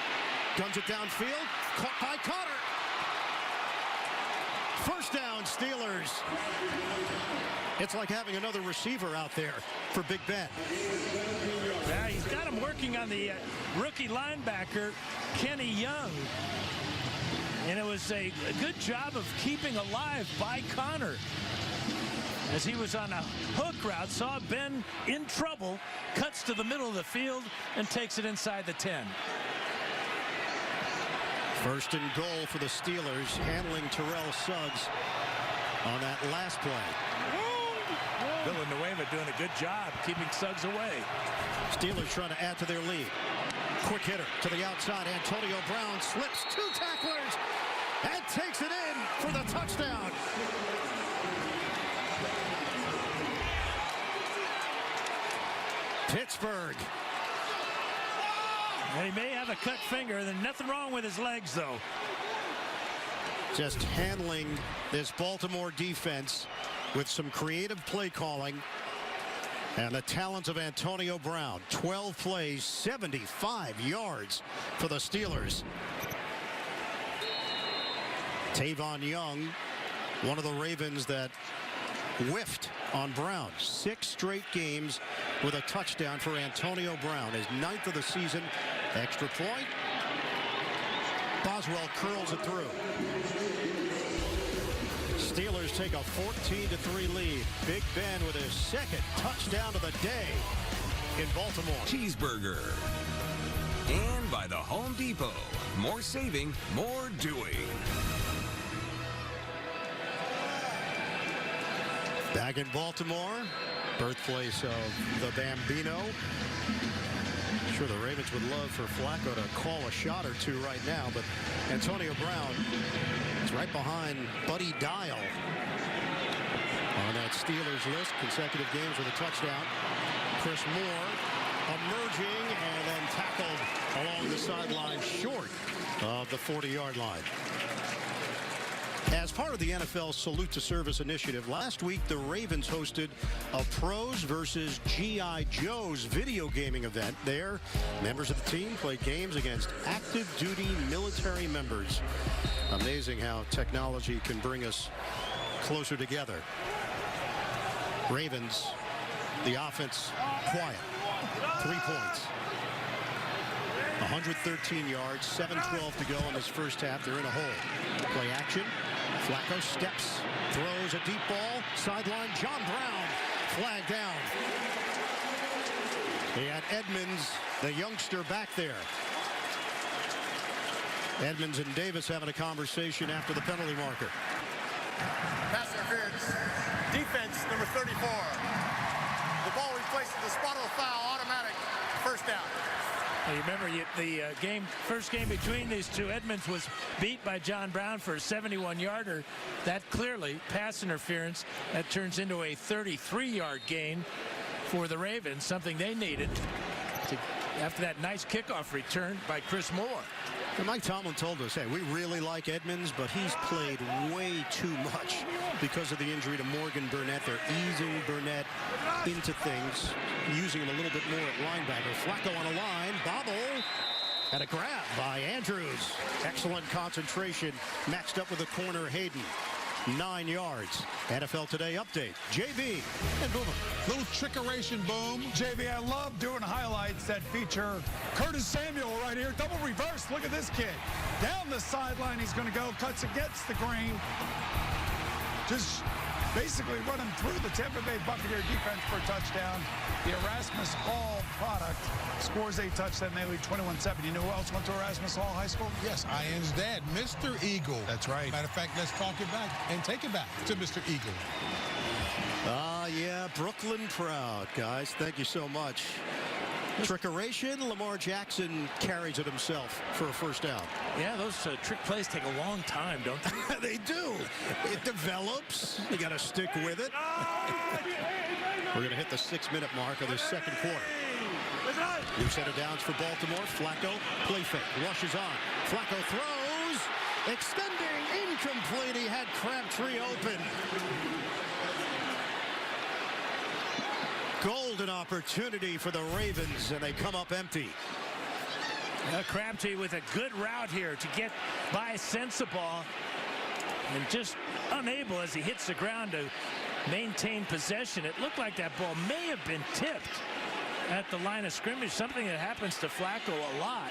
guns it downfield, caught by Conner. First down, Steelers. It's like having another receiver out there for Big Ben. Yeah, he's got him working on the rookie linebacker, Kenny Young. And it was a good job of keeping alive by Conner. As he was on a hook route, saw Ben in trouble, cuts to the middle of the field, and takes it inside the 10. First and goal for the Steelers, handling Terrell Suggs on that last play. Villanueva doing a good job keeping Suggs away. Steelers trying to add to their lead. Quick hitter to the outside. Antonio Brown slips 2 tacklers and takes it in for the touchdown. Pittsburgh. And he may have a cut finger. There's nothing wrong with his legs, though. Just handling this Baltimore defense with some creative play calling and the talent of Antonio Brown. 12 plays, 75 yards for the Steelers. Tavon Young, one of the Ravens that whiffed on Brown. 6 straight games with a touchdown for Antonio Brown. His 9th of the season. Extra point. Boswell curls it through. Steelers take a 14-3 lead. Big Ben with his 2nd touchdown of the day in Baltimore. Cheeseburger. And by the Home Depot. More saving, more doing. Back in Baltimore, birthplace of the Bambino. I'm sure the Ravens would love for Flacco to call a shot or 2 right now, but Antonio Brown is right behind Buddy Dial on that Steelers list. Consecutive games with a touchdown. Chris Moore emerging and then tackled along the sideline short of the 40-yard line. As part of the NFL Salute to Service initiative, last week the Ravens hosted a Pros versus G.I. Joe's video gaming event. There, members of the team played games against active duty military members. Amazing how technology can bring us closer together. Ravens, the offense quiet. 3 points. 113 yards, 7:12 to go in this first half. They're in a hole. Play action. Flacco steps, throws a deep ball. Sideline, John Brown. Flag down. He had Edmonds, the youngster, back there. Edmonds and Davis having a conversation after the penalty marker. Pass interference. Defense, number 34. The ball replaced at the spot of the foul. Automatic first down. You remember the first game between these two, Edmonds was beat by John Brown for a 71-yarder. That clearly pass interference. That turns into a 33-yard gain for the Ravens, something they needed after that nice kickoff return by Chris Moore. And Mike Tomlin told us, hey, we really like Edmonds, but he's played way too much because of the injury to Morgan Burnett. They're easing Burnett into things, using him a little bit more at linebacker. Flacco on a line, bobble, and a grab by Andrews. Excellent concentration, matched up with the corner Hayden. 9 yards. NFL Today update. JB and Boomer. Little trickeration, Boom. JB, I love doing highlights that feature Curtis Samuel right here. Double reverse. Look at this kid. Down the sideline he's going to go. Cuts against the grain. Just basically running through the Tampa Bay Buccaneer defense for a touchdown. The Erasmus Hall product scores a touchdown. They lead 21-7. You know who else went to Erasmus Hall High School? Yes, Ian's dad, Mr. Eagle. That's right. Matter of fact, let's talk it back and take it back to Mr. Eagle. Yeah, Brooklyn proud, guys. Thank you so much. Trickeration, Lamar Jackson carries it himself for a first down. Yeah, those trick plays take a long time, don't they? They do. It develops. You got to stick with it. We're going to hit the 6-minute mark of the second quarter. New set of downs for Baltimore. Flacco, play fake, rushes on. Flacco throws, extending, incomplete. He had Crabtree open. Golden opportunity for the Ravens, and they come up empty. Crabtree with a good route here to get by Sensabaugh, and just unable as he hits the ground to maintain possession. It looked like that ball may have been tipped at the line of scrimmage, something that happens to Flacco a lot.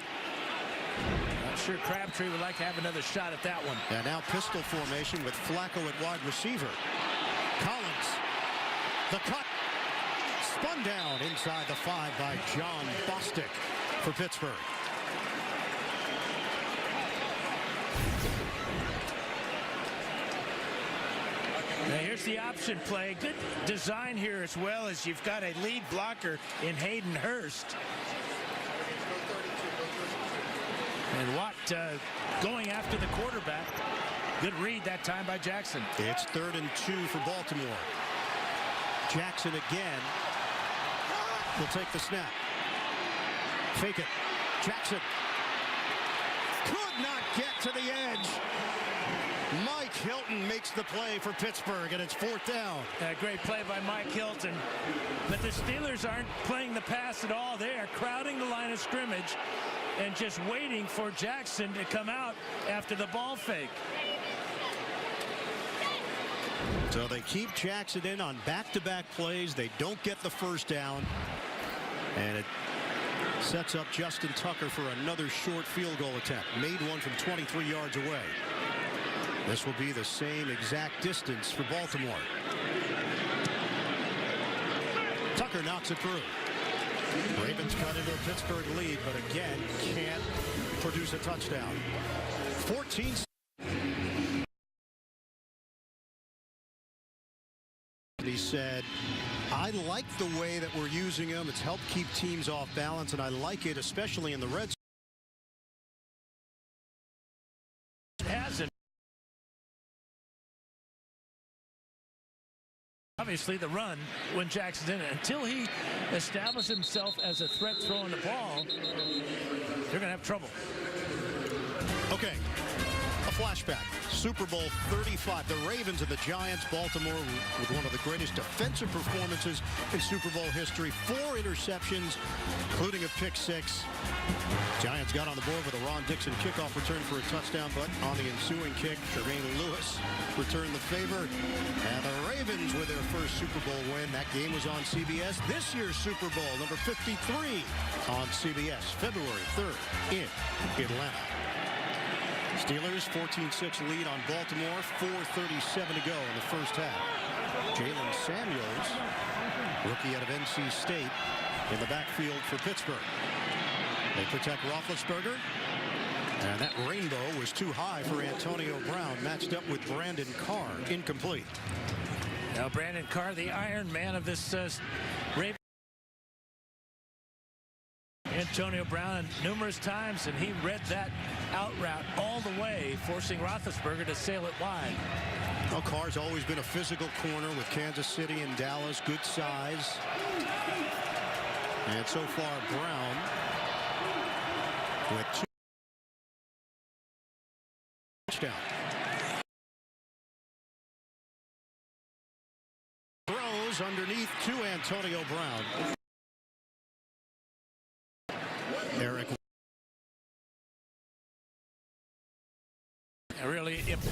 I'm sure Crabtree would like to have another shot at that one. And now pistol formation with Flacco at wide receiver. Collins, the cut, spun down inside the 5 by John Bostic for Pittsburgh. Now here's the option play. Good design here as well, as you've got a lead blocker in Hayden Hurst. And Watt going after the quarterback. Good read that time by Jackson. It's 3rd and 2 for Baltimore. Jackson again will take the snap. Fake it. Jackson could not get to the edge. Mike Hilton makes the play for Pittsburgh, and it's 4th down. Great play by Mike Hilton. But the Steelers aren't playing the pass at all. They are crowding the line of scrimmage and just waiting for Jackson to come out after the ball fake. So they keep Jackson in on back-to-back plays. They don't get the first down. And it sets up Justin Tucker for another short field goal attempt. Made one from 23 yards away. This will be the same exact distance for Baltimore. Tucker knocks it through. Ravens cut into a Pittsburgh lead, but again can't produce a touchdown. 14. He said, I like the way that we're using him. It's helped keep teams off balance, and I like it, especially in the red zone. Hasn't. Obviously the run when Jackson's in it. Until he establishes himself as a threat throwing the ball, they're going to have trouble. Okay. A flashback. Super Bowl 35. The Ravens and the Giants. Baltimore with one of the greatest defensive performances in Super Bowl history. 4 interceptions, including a pick 6. Giants got on the board with a Ron Dixon kickoff return for a touchdown, but on the ensuing kick, Jermaine Lewis returned the favor. And the Ravens with their first Super Bowl win. That game was on CBS. This year's Super Bowl, number 53, on CBS, February 3rd in Atlanta. Steelers 14-6 lead on Baltimore. 4:37 to go in the first half. Jalen Samuels, rookie out of NC State, in the backfield for Pittsburgh. They protect Roethlisberger. And that rainbow was too high for Antonio Brown, matched up with Brandon Carr. Incomplete. Now Brandon Carr, the Iron Man of this Ravens. Antonio Brown numerous times, and he read that out route all the way, forcing Roethlisberger to sail it wide. Well, Carr's always been a physical corner with Kansas City and Dallas. Good size. And so far, Brown with 2 touchdowns. Throws underneath to Antonio Brown. Eric. Really Antonio.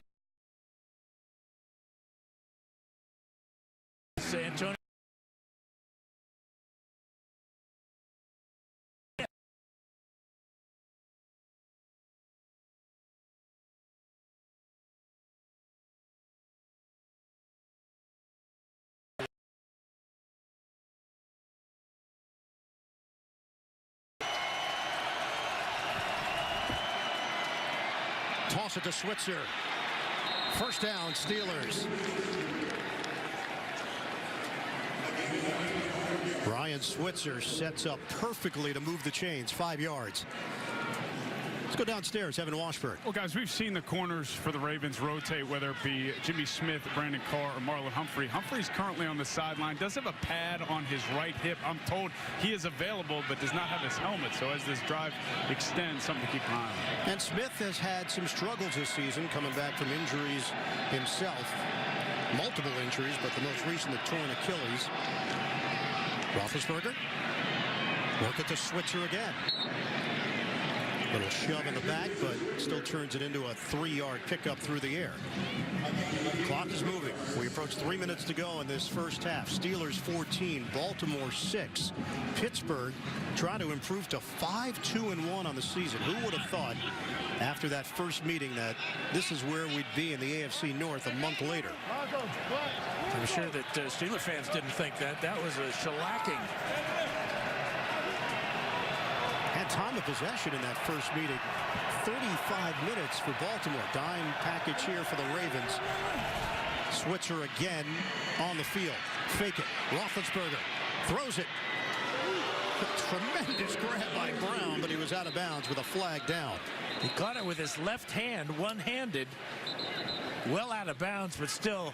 Toss it to Switzer. First down, Steelers. Ryan Switzer sets up perfectly to move the chains. 5 yards. Let's go downstairs. Evan Washburn. Well, guys, we've seen the corners for the Ravens rotate, whether it be Jimmy Smith, Brandon Carr, or Marlon Humphrey. Humphrey's currently on the sideline. Does have a pad on his right hip. I'm told he is available, but does not have his helmet. So as this drive extends, something to keep an eye on. And Smith has had some struggles this season, coming back from injuries himself. Multiple injuries, but the most recent, the torn Achilles. Roethlisberger. Work it to Switzer again. Little shove in the back, but still turns it into a 3-yard pickup through the air. Clock is moving. We approach 3 minutes to go in this first half. Steelers 14, Baltimore 6. Pittsburgh trying to improve to 5-2-1 on the season. Who would have thought after that first meeting that this is where we'd be in the AFC North a month later? I'm sure that Steeler fans didn't think that. That was a shellacking. And time of possession in that first meeting, 35 minutes for Baltimore. Dime package here for the Ravens. Switzer again on the field. Fake it. Roethlisberger throws it. Tremendous grab by Brown, but he was out of bounds with a flag down. He caught it with his left hand, one-handed. Well out of bounds, but still,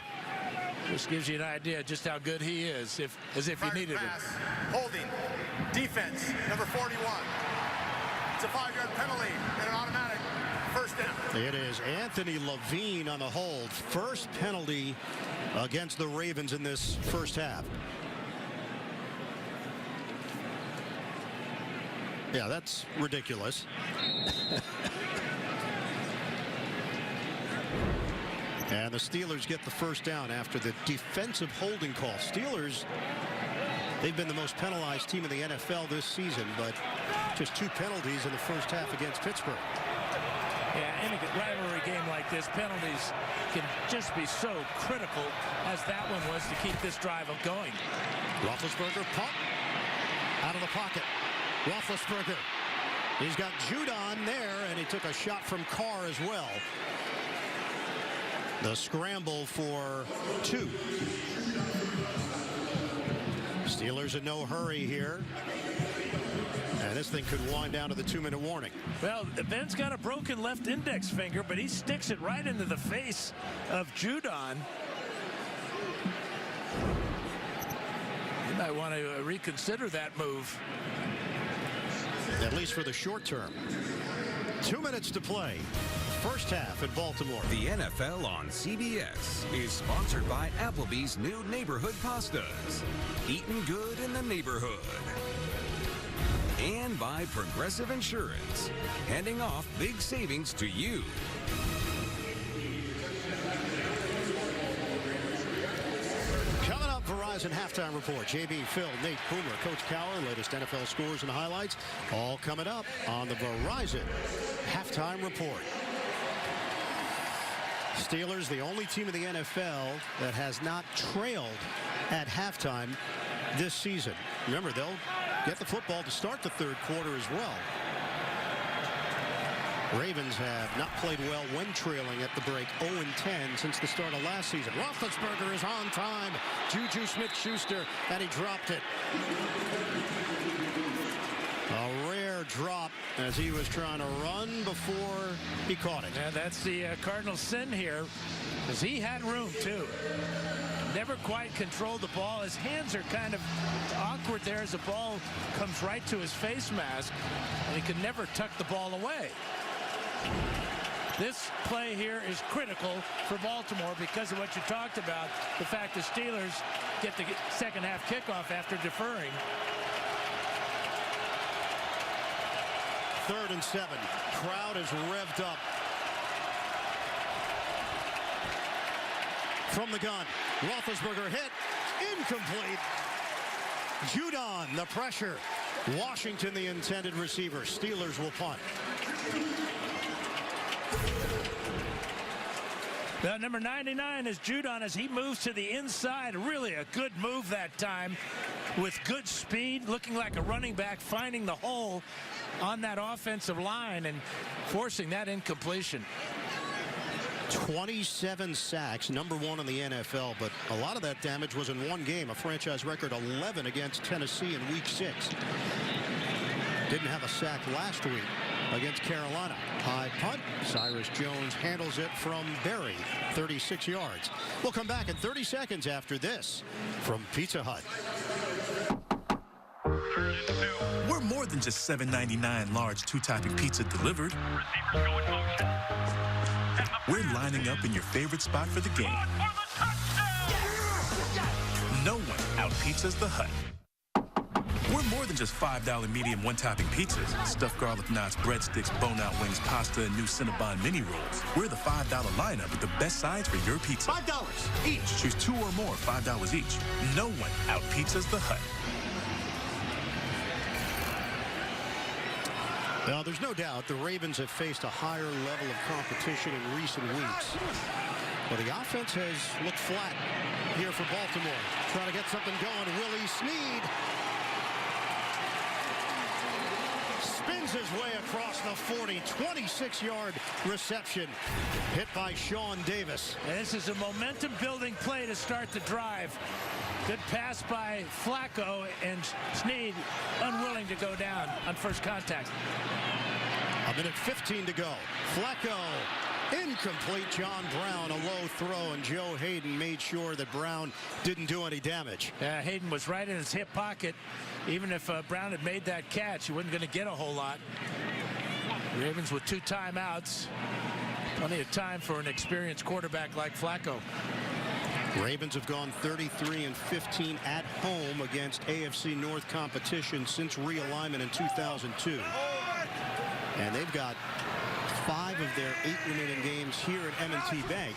this gives you an idea just how good he is, as if you needed him. Holding. Defense, number 41. It's a 5-yard penalty and an automatic first down. It is Anthony Levine on the hold. First penalty against the Ravens in this first half. Yeah, that's ridiculous. And the Steelers get the first down after the defensive holding call. Steelers, they've been the most penalized team in the NFL this season, but just 2 penalties in the first half against Pittsburgh. Yeah, in a rivalry game like this, penalties can just be so critical, as that one was to keep this drive going. Roethlisberger pump out of the pocket. Roethlisberger. He's got Judon there, and he took a shot from Carr as well. The scramble for 2. Steelers in no hurry here. And this thing could wind down to the 2-minute warning. Well, Ben's got a broken left index finger, but he sticks it right into the face of Judon. You might want to reconsider that move. At least for the short term. 2 minutes to play. first half in Baltimore. The NFL on CBS is sponsored by Applebee's new neighborhood pastas. Eating good in the neighborhood. And by Progressive Insurance, handing off big savings to you. Coming up, Verizon halftime report. JB, Phil, Nate, Boomer, Coach Cower, latest NFL scores and highlights. All coming up on the Verizon halftime report. Steelers, the only team in the NFL that has not trailed at halftime this season. Remember, they'll get the football to start the third quarter as well. Ravens have not played well when trailing at the break, 0-10 since the start of last season. Roethlisberger is on time. Juju Smith-Schuster, and he dropped it. A rare drop as he was trying to run before he caught it. Yeah, that's the Cardinals' sin here, because he had room, too. Never quite controlled the ball. His hands are kind of awkward there as the ball comes right to his face mask, and he could never tuck the ball away. This play here is critical for Baltimore because of what you talked about, the fact the Steelers get the second half kickoff after deferring. 3rd and 7. Crowd is revved up. From the gun, Roethlisberger hit, incomplete. Judon, the pressure. Washington, the intended receiver. Steelers will punt. Number 99 is Judon as he moves to the inside. Really a good move that time with good speed, looking like a running back, finding the hole on that offensive line and forcing that incompletion. 27 sacks, number 1 in the NFL, but a lot of that damage was in one game, a franchise record 11 against Tennessee in Week 6. Didn't have a sack last week against Carolina. High punt. Cyrus Jones handles it from Berry, 36 yards. We'll come back in 30 seconds after this from Pizza Hut. We're more than just $7.99 large 2-topping pizza delivered. We're lining up in your favorite spot for the game. No one out-pizzas the Hut. We're more than just $5 medium one-topping pizzas, stuffed garlic knots, breadsticks, bone-out wings, pasta, and new Cinnabon mini rolls. We're the $5 lineup with the best sides for your pizza. $5 each. Choose 2 or more, $5 each. No one out-pizzas the Hut. Now, there's no doubt the Ravens have faced a higher level of competition in recent weeks. But the offense has looked flat here for Baltimore. Trying to get something going. Willie Snead spins his way across the 40. 26-yard reception. Hit by Sean Davis. And this is a momentum-building play to start the drive. Good pass by Flacco, and Snead unwilling to go down on first contact. A minute 15 to go. Flacco, incomplete. John Brown, a low throw, and Joe Hayden made sure that Brown didn't do any damage. Yeah, Hayden was right in his hip pocket. Even if Brown had made that catch, he wasn't going to get a whole lot. Ravens with 2 timeouts. Plenty of time for an experienced quarterback like Flacco. Ravens have gone 33-15 at home against AFC North competition since realignment in 2002. And they've got 5 of their 8 remaining games here at M&T Bank.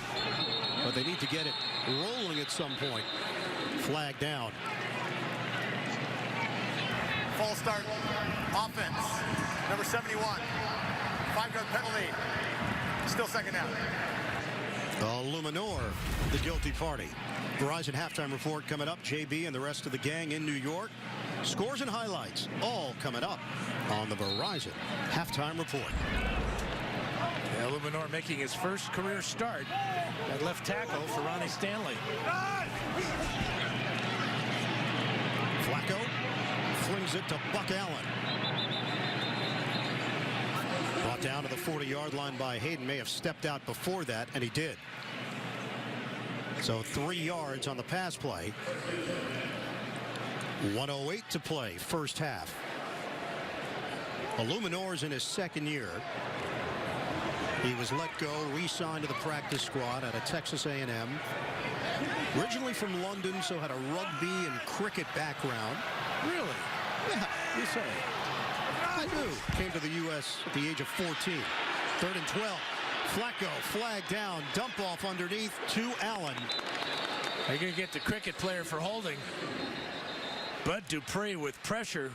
But they need to get it rolling at some point. Flag down. False start. Offense. Number 71. 5-yard penalty. Still second down. Luminor, the guilty party. Verizon halftime report coming up. JB and the rest of the gang in New York. Scores and highlights all coming up on the Verizon halftime report. Yeah, Luminor making his first career start at left tackle for Ronnie Stanley. Flacco flings it to Buck Allen. Brought down to the 40-yard line by Hayden. May have stepped out before that, and he did. So 3 yards on the pass play. 1:08 to play, first half. Luminor's in his second year. He was let go, re-signed to the practice squad out of Texas A&M. Originally from London, so had a rugby and cricket background. Really? Yeah, you say. I do. Came to the U.S. at the age of 14. 3rd and 12. Flacco, flag down, dump off underneath to Allen. They're going to get the cricket player for holding. Bud Dupree with pressure.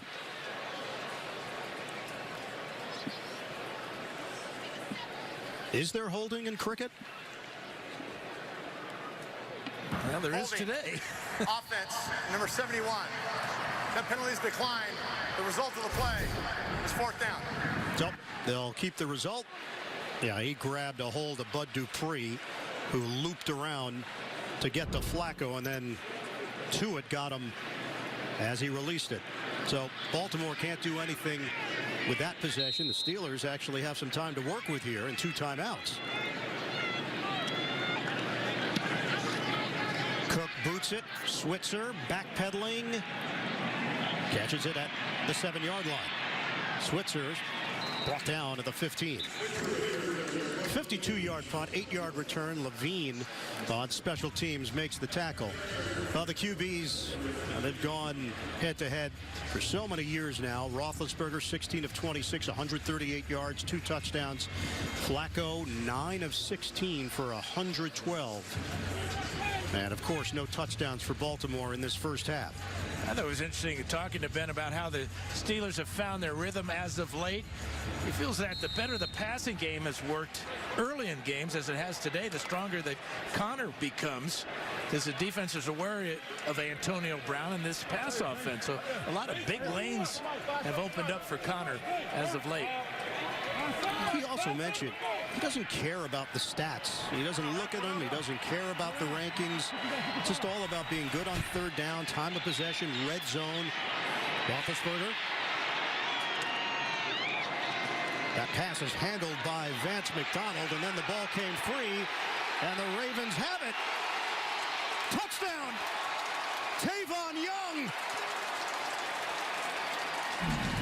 Is there holding in cricket? Well, there is today. Offense, number 71. That penalties decline. The result of the play is 4th down. So they'll keep the result. Yeah, he grabbed a hold of Bud Dupree, who looped around to get to Flacco, and then Tuitt got him as he released it. So Baltimore can't do anything with that possession. The Steelers actually have some time to work with here and 2 timeouts. Cook boots it. Switzer backpedaling. Catches it at the 7-yard line. Switzer brought down at the 15. 52-yard punt, 8-yard return. Levine on special teams makes the tackle. The QBs, they've gone head-to-head for so many years now. Roethlisberger, 16 of 26, 138 yards, 2 touchdowns. Flacco, 9 of 16 for 112. And, of course, no touchdowns for Baltimore in this first half. I thought it was interesting talking to Ben about how the Steelers have found their rhythm as of late. He feels that the better the passing game has worked early in games as it has today, the stronger that Connor becomes, because the defense is aware of Antonio Brown in this pass offense. So a lot of big lanes have opened up for Connor as of late. He also mentioned he doesn't care about the stats. He doesn't look at them. He doesn't care about the rankings. It's just all about being good on 3rd down, time of possession, red zone. Roethlisberger. That pass is handled by Vance McDonald, and then the ball came free, and the Ravens have it. Touchdown! Tavon Young!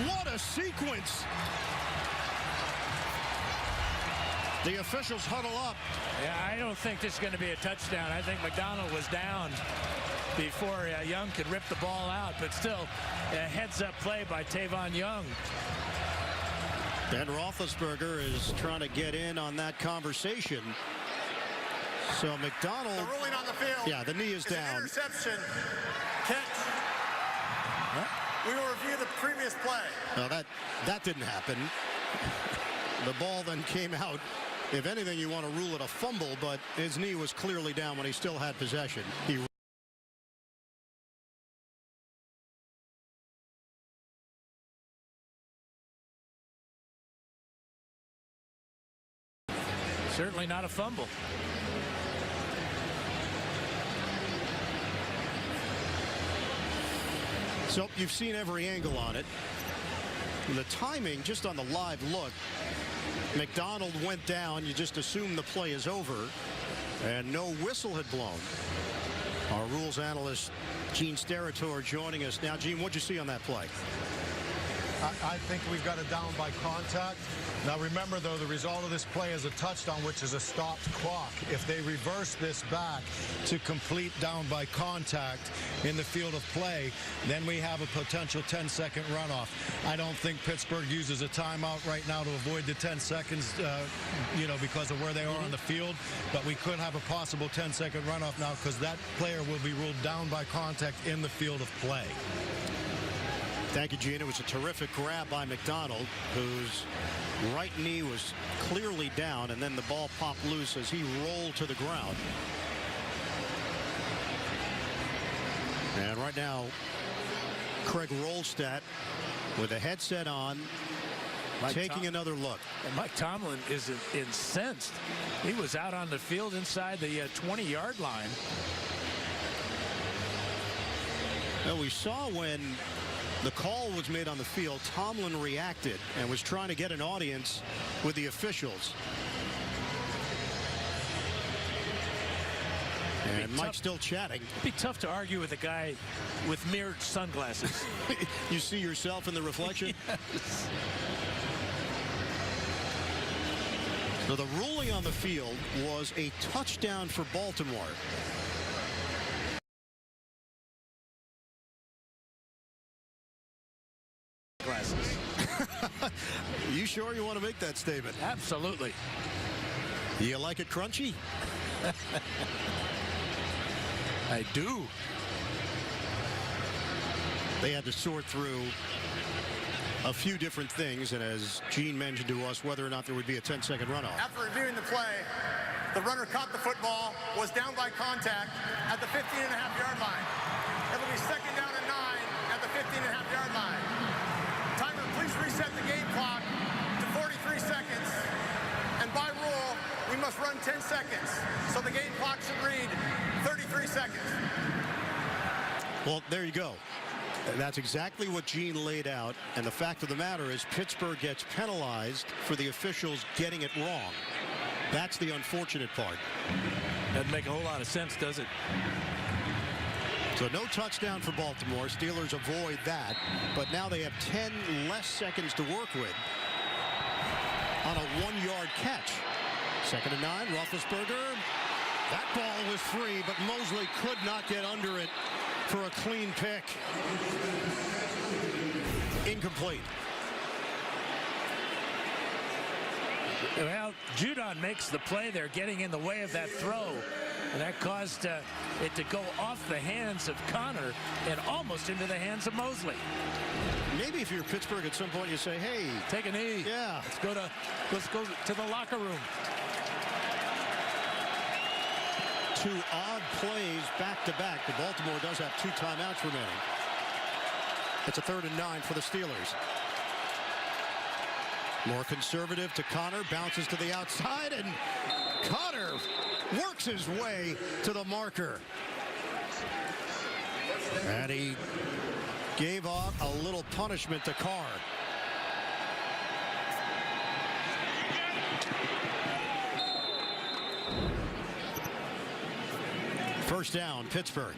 What a sequence! The officials huddle up. Yeah, I don't think this is going to be a touchdown. I think McDonald was down before Young could rip the ball out, but still a heads-up play by Tavon Young. Ben Roethlisberger is trying to get in on that conversation. So McDonald. The ruling on the field. Yeah, the knee is down. An interception. Catch. We will review the previous play. No, that didn't happen. The ball then came out. If anything, you want to rule it a fumble, but his knee was clearly down when he still had possession. Certainly not a fumble. So you've seen every angle on it. The timing, just on the live look, McDonald went down. You just assume the play is over, and no whistle had blown. Our rules analyst, Gene Steratore, joining us now. Gene, what'd you see on that play? I think we've got it down by contact. Now remember, though, the result of this play is a touchdown, which is a stopped clock. If they reverse this back to complete down by contact in the field of play, then we have a potential 10-second runoff. I don't think Pittsburgh uses a timeout right now to avoid the 10 seconds, because of where they are on the field. But we could have a possible 10-second runoff now because that player will be ruled down by contact in the field of play. Thank you, Gene. It was a terrific grab by McDonald, whose right knee was clearly down, and then the ball popped loose as he rolled to the ground. And right now, Craig Rolstadt with a headset on, taking another look. And Mike Tomlin is incensed. He was out on the field inside the 20-yard line. Well, we saw when the call was made on the field, Tomlin reacted and was trying to get an audience with the officials. And Mike's still chatting. It'd be tough to argue with a guy with mirrored sunglasses. You see yourself in the reflection? Yes. So the ruling on the field was a touchdown for Baltimore. Glasses. You sure you want to make that statement? Absolutely. You like it crunchy? I do. They had to sort through a few different things, and as Gene mentioned to us, whether or not there would be a 10-second runoff. After reviewing the play, the runner caught the football, was down by contact at the 15.5-yard line. It'll be second down and 9 at the 15.5-yard line. Timer, please reset the game clock to 43 seconds. And by rule, we must run 10 seconds. So the game clock should read 33 seconds. Well, there you go. That's exactly what Gene laid out. And the fact of the matter is Pittsburgh gets penalized for the officials getting it wrong. That's the unfortunate part. Doesn't make a whole lot of sense, does it? So no touchdown for Baltimore. Steelers avoid that. But now they have 10 less seconds to work with on a 1-yard catch. Second and 9, Roethlisberger. That ball was free, but Mosley could not get under it for a clean pick. Incomplete. Well, Judon makes the play there, getting in the way of that throw. And that caused it to go off the hands of Connor and almost into the hands of Mosley. Maybe if you're Pittsburgh at some point, you say, hey, take a knee. Yeah. Let's go to the locker room. Two odd plays back-to-back. The Baltimore does have 2 timeouts remaining. It's a 3rd and 9 for the Steelers. More conservative to Connor, bounces to the outside, and Connor works his way to the marker. And he gave out a little punishment to Carr. First down, Pittsburgh.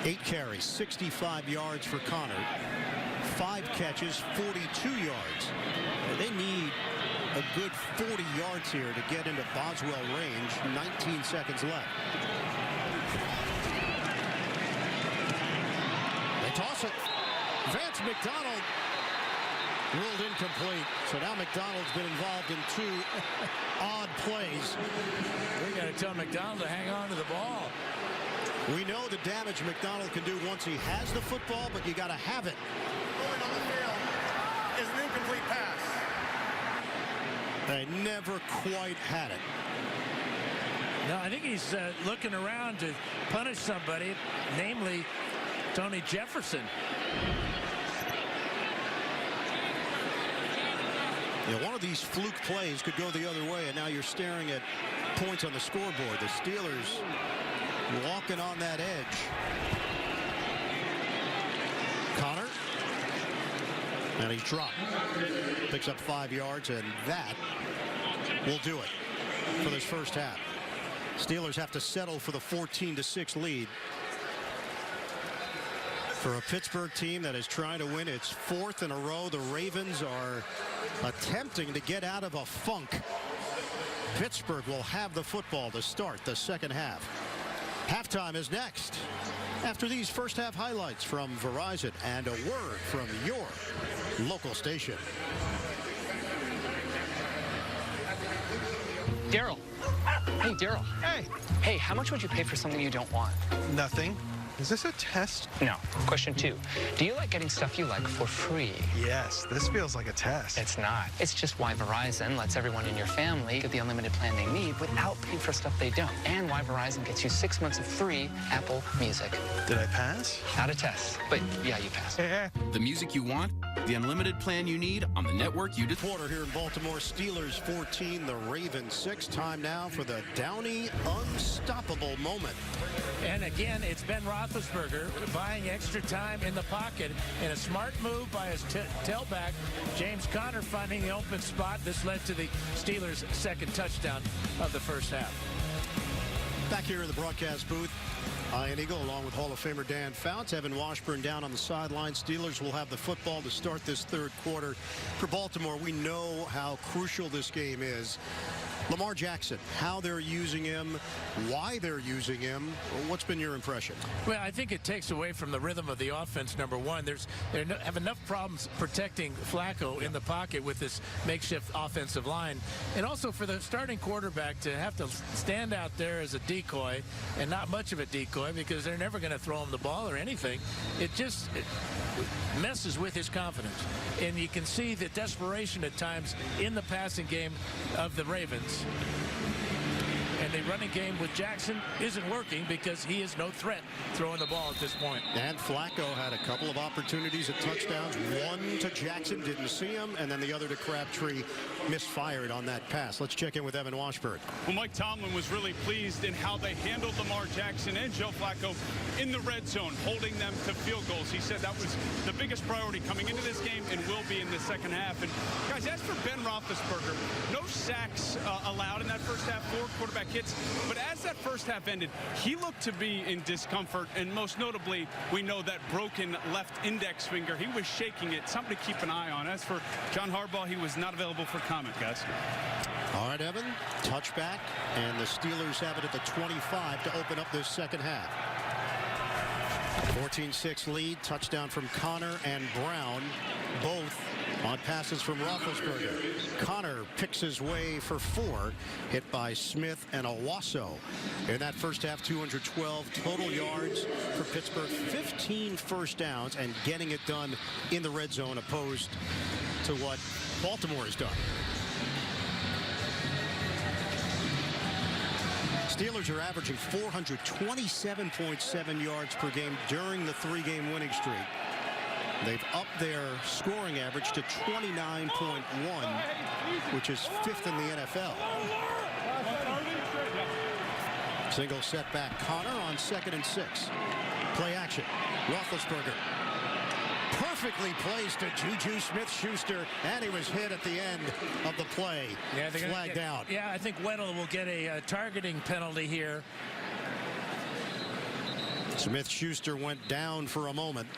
8 carries, 65 yards for Connor. 5 catches, 42 yards. They need a good 40 yards here to get into Boswell range. 19 seconds left. They toss it. Vance McDonald ruled incomplete. So now McDonald's been involved in 2 odd plays. We got to tell McDonald to hang on to the ball. We know the damage McDonald can do once he has the football, but you got to have it. Rolling on the field is an incomplete pass. They never quite had it. No, I think he's looking around to punish somebody, namely Tony Jefferson. You know, one of these fluke plays could go the other way, and now you're staring at points on the scoreboard. The Steelers walking on that edge. Connor. And he's dropped. Picks up 5 yards, and that will do it for this first half. Steelers have to settle for the 14-6 lead. For a Pittsburgh team that is trying to win its 4th in a row, the Ravens are attempting to get out of a funk. Pittsburgh will have the football to start the second half. Halftime is next after these first half highlights from Verizon and a word from your local station. Daryl. Hey, Daryl. Hey. Hey, how much would you pay for something you don't want? Nothing. Is this a test? No. Question 2. Do you like getting stuff you like for free? Yes, this feels like a test. It's not. It's just why Verizon lets everyone in your family get the unlimited plan they need without paying for stuff they don't. And why Verizon gets you 6 months of free Apple Music. Did I pass? Not a test, but yeah, you passed. The music you want, the unlimited plan you need on the network you just... Quarter here in Baltimore. Steelers 14, the Ravens 6. Time now for the Downey unstoppable moment. And again, it's Ben Roethlisberger buying extra time in the pocket, and a smart move by his tailback, James Conner, finding the open spot. This led to the Steelers' second touchdown of the first half. Back here in the broadcast booth, Ian Eagle along with Hall of Famer Dan Fouts. Evan Washburn down on the sideline. Steelers will have the football to start this third quarter. For Baltimore, we know how crucial this game is. Lamar Jackson, how they're using him, why they're using him. What's been your impression? Well, I think it takes away from the rhythm of the offense, number one. They have enough problems protecting Flacco in the pocket with this makeshift offensive line. And also for the starting quarterback to have to stand out there as a decoy, and not much of a decoy because they're never going to throw him the ball or anything. It messes with his confidence. And you can see the desperation at times in the passing game of the Ravens. And the running game with Jackson isn't working because he is no threat throwing the ball at this point. And Flacco had a couple of opportunities at touchdowns. One to Jackson, didn't see him, and then the other to Crabtree, misfired on that pass. Let's check in with Evan Washburn. Well, Mike Tomlin was really pleased in how they handled Lamar Jackson and Joe Flacco in the red zone, holding them to field goals. He said that was the biggest priority coming into this game and will be in the second half. And guys, as for Ben Roethlisberger, no sacks allowed in that first half, 4 quarterback hits. But as that first half ended, he looked to be in discomfort, and most notably, we know that broken left index finger. He was shaking it. Something to keep an eye on. As for John Harbaugh, he was not available for comment, guys. All right, Evan, touchback, and the Steelers have it at the 25 to open up this second half. 14-6 lead, touchdown from Connor and Brown, both on passes from Roethlisberger. Connor picks his way for 4, hit by Smith and Owasso. In that first half, 212 total yards for Pittsburgh, 15 first downs, and getting it done in the red zone opposed to what Baltimore has done. Steelers are averaging 427.7 yards per game during the 3-game winning streak. They've upped their scoring average to 29.1, which is 5th in the NFL. Single setback. Connor on 2nd and 6. Play action. Roethlisberger. Perfectly placed to Juju Smith-Schuster, and he was hit at the end of the play. Yeah, flagged out. Yeah, I think Weddle will get a targeting penalty here. Smith-Schuster went down for a moment.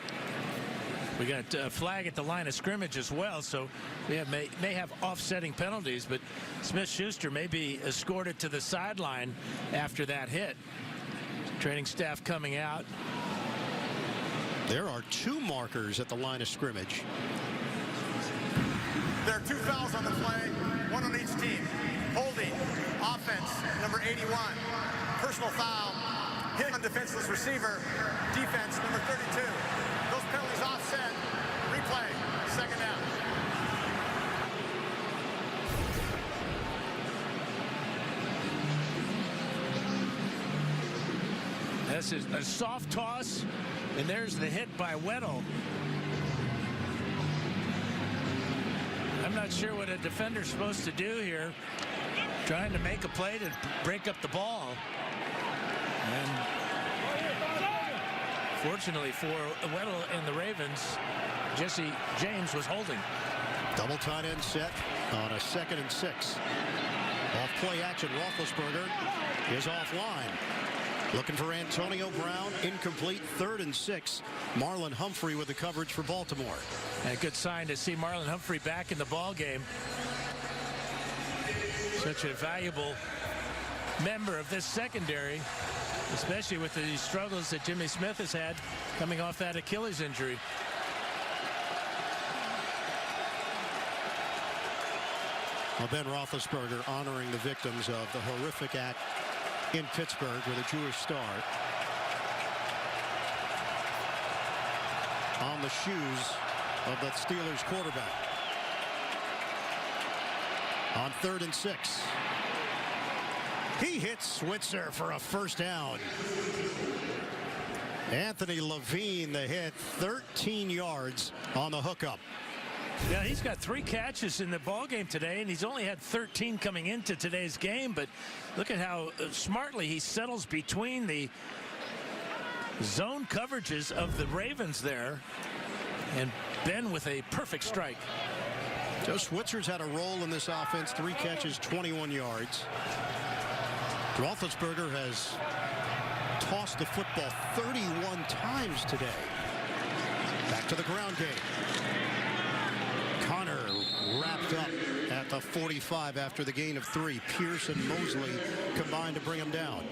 We got a flag at the line of scrimmage as well, so we may have offsetting penalties, but Smith-Schuster may be escorted to the sideline after that hit. Training staff coming out. There are 2 markers at the line of scrimmage. There are 2 fouls on the play, 1 on each team. Holding, offense, number 81. Personal foul, hit on defenseless receiver, defense, number 32. Those penalties offset. Replay, second down. This is a soft toss, and there's the hit by Weddle. I'm not sure what a defender's supposed to do here, trying to make a play to break up the ball. And fortunately for Weddle and the Ravens, Jesse James was holding. Double tight end set on a 2nd and 6. Off play action, Roethlisberger is offline. Looking for Antonio Brown, incomplete, 3rd and 6. Marlon Humphrey with the coverage for Baltimore. And a good sign to see Marlon Humphrey back in the ball game. Such a valuable member of this secondary, especially with the struggles that Jimmy Smith has had coming off that Achilles injury. Well, Ben Roethlisberger honoring the victims of the horrific act in Pittsburgh with a Jewish star on the shoes of the Steelers quarterback. On 3rd and 6. He hits Switzer for a first down. Anthony Levine, the hit, 13 yards on the hookup. Yeah, he's got 3 catches in the ball game today, and he's only had 13 coming into today's game. But look at how smartly he settles between the zone coverages of the Ravens there, and Ben with a perfect strike. Joe Switzer's had a role in this offense. 3 catches, 21 yards. Roethlisberger has tossed the football 31 times today. Back to the ground game. Connor wrapped up at the 45 after the gain of 3. Pierce and Mosley combined to bring him down.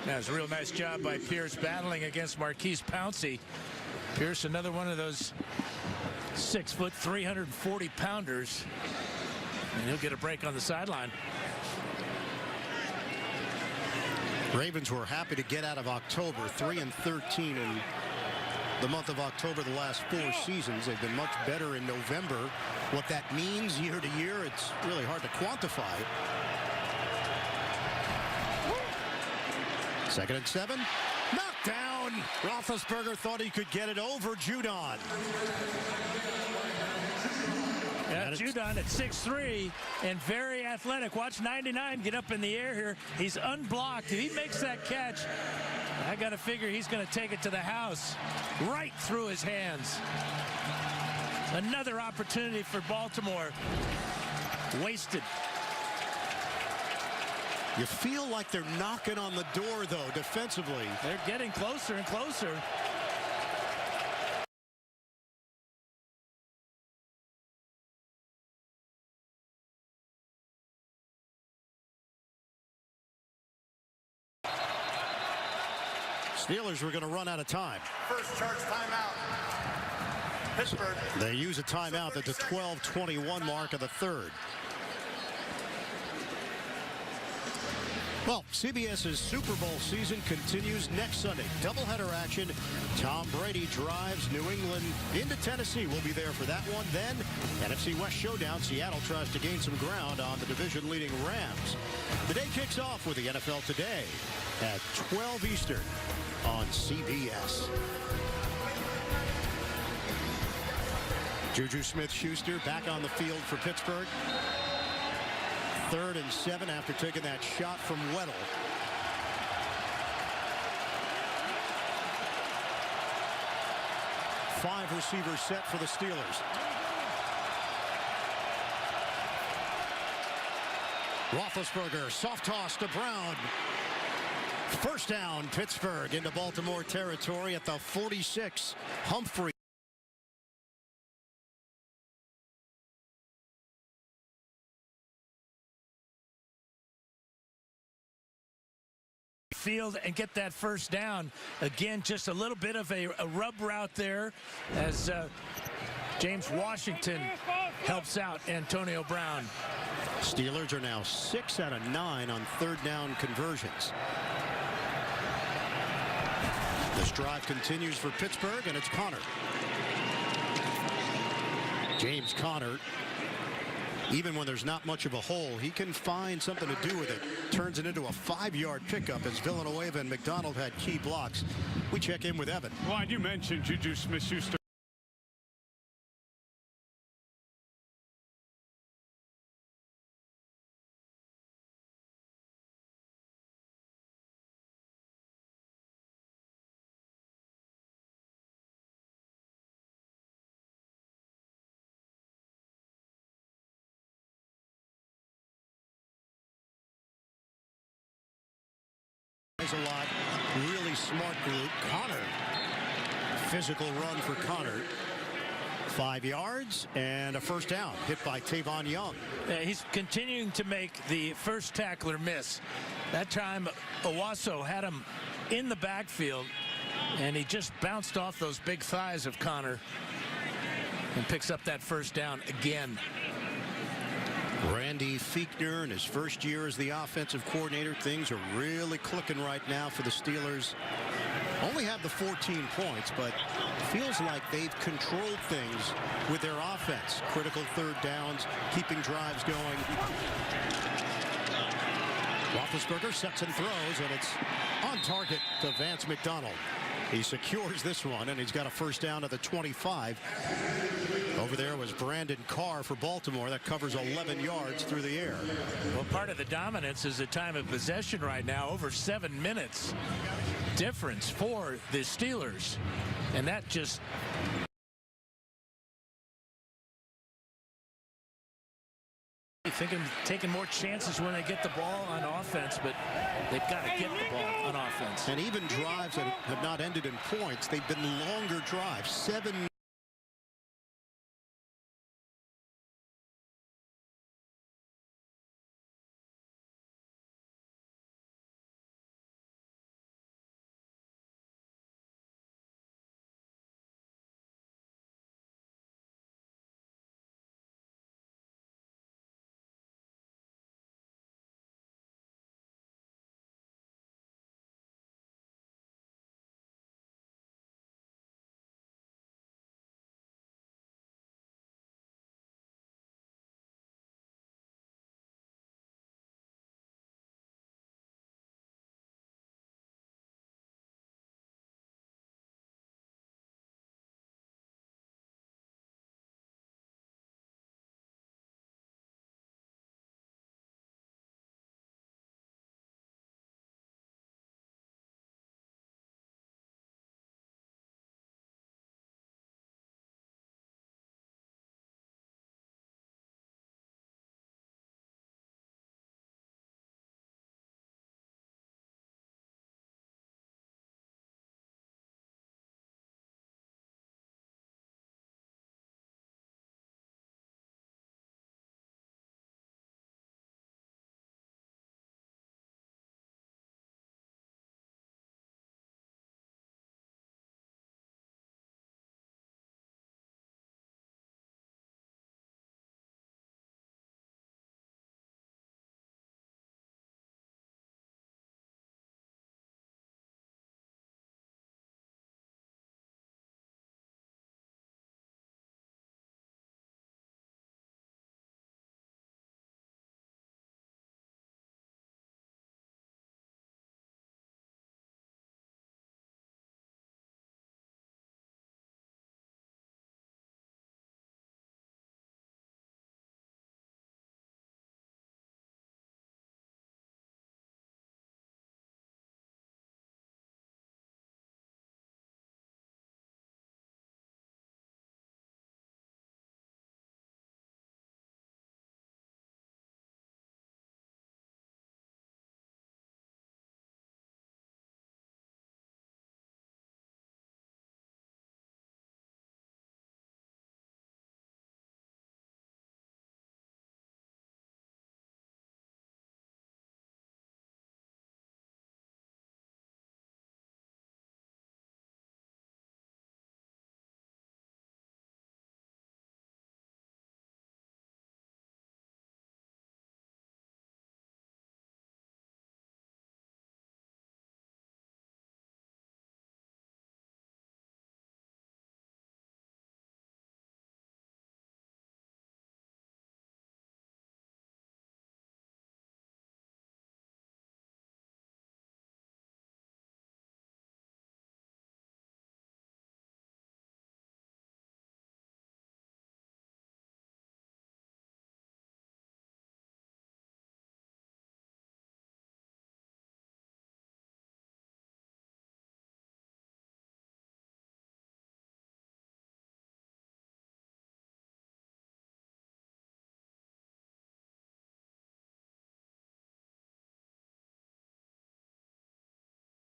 That was a real nice job by Pierce battling against Marquise Pouncey. Pierce, another one of those 6-foot, 340-pounders. And he'll get a break on the sideline. Ravens were happy to get out of October, 3-13 in the month of October the last 4 seasons. They've been much better in November. What that means year to year, it's really hard to quantify. 2nd and 7. Knocked down. Roethlisberger thought he could get it over Judon. Yeah, Judon at 6'3" and very athletic. Watch 99 get up in the air here. He's unblocked. If he makes that catch, I got to figure he's going to take it to the house right through his hands. Another opportunity for Baltimore. Wasted. You feel like they're knocking on the door, though, defensively. They're getting closer and closer. Steelers were going to run out of time. First charge timeout. Pittsburgh. They use a timeout at the 12:21 mark of the 3rd. Well, CBS's Super Bowl season continues next Sunday. Doubleheader action. Tom Brady drives New England into Tennessee. We'll be there for that one. Then, NFC West showdown. Seattle tries to gain some ground on the division-leading Rams. The day kicks off with the NFL Today at 12 Eastern on CBS. Juju Smith-Schuster back on the field for Pittsburgh. 3rd and 7 after taking that shot from Weddle. Five receivers set for the Steelers. Roethlisberger, soft toss to Brown. First down, Pittsburgh into Baltimore territory at the 46. Humphrey. Field and get that first down. Again, just a little bit of a rub route there as James Washington helps out Antonio Brown. Steelers are now 6 out of 9 on 3rd down conversions. This drive continues for Pittsburgh, and it's Connor. James Conner, even when there's not much of a hole, he can find something to do with it. Turns it into a 5-yard pickup as Villanueva and McDonald had key blocks. We check in with Evan. Well, you mentioned Juju Smith-Schuster. A lot. Really smart group. Connor. Physical run for Connor. 5 yards and a first down. Hit by Tavon Young. He's continuing to make the first tackler miss. That time, Owasso had him in the backfield, and he just bounced off those big thighs of Connor and picks up that first down again. Randy Fichtner in his first year as the offensive coordinator. Things are really clicking right now for the Steelers. Only have the 14 points, but feels like they've controlled things with their offense. Critical 3rd downs, keeping drives going. Roethlisberger sets and throws, and it's on target to Vance McDonald. He secures this one, and he's got a first down at the 25. Over there was Brandon Carr for Baltimore. That covers 11 yards through the air. Well, part of the dominance is the time of possession right now, over 7 minutes difference for the Steelers. And that just... thinking taking more chances when they get the ball on offense, but they've got to get the ball on offense. And even drives that have not ended in points, they've been longer drives. 7.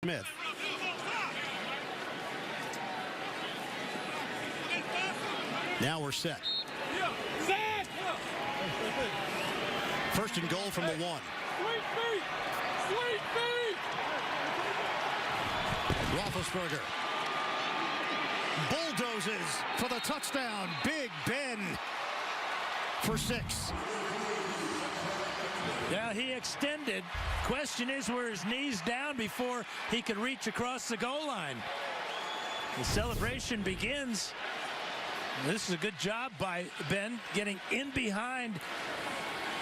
Smith. Now we're set. First and goal from the 1. Roethlisberger bulldozes for the touchdown. Big Ben for 6. Yeah, he extended. Question is, were his knees down before he could reach across the goal line? The celebration begins. This is a good job by Ben getting in behind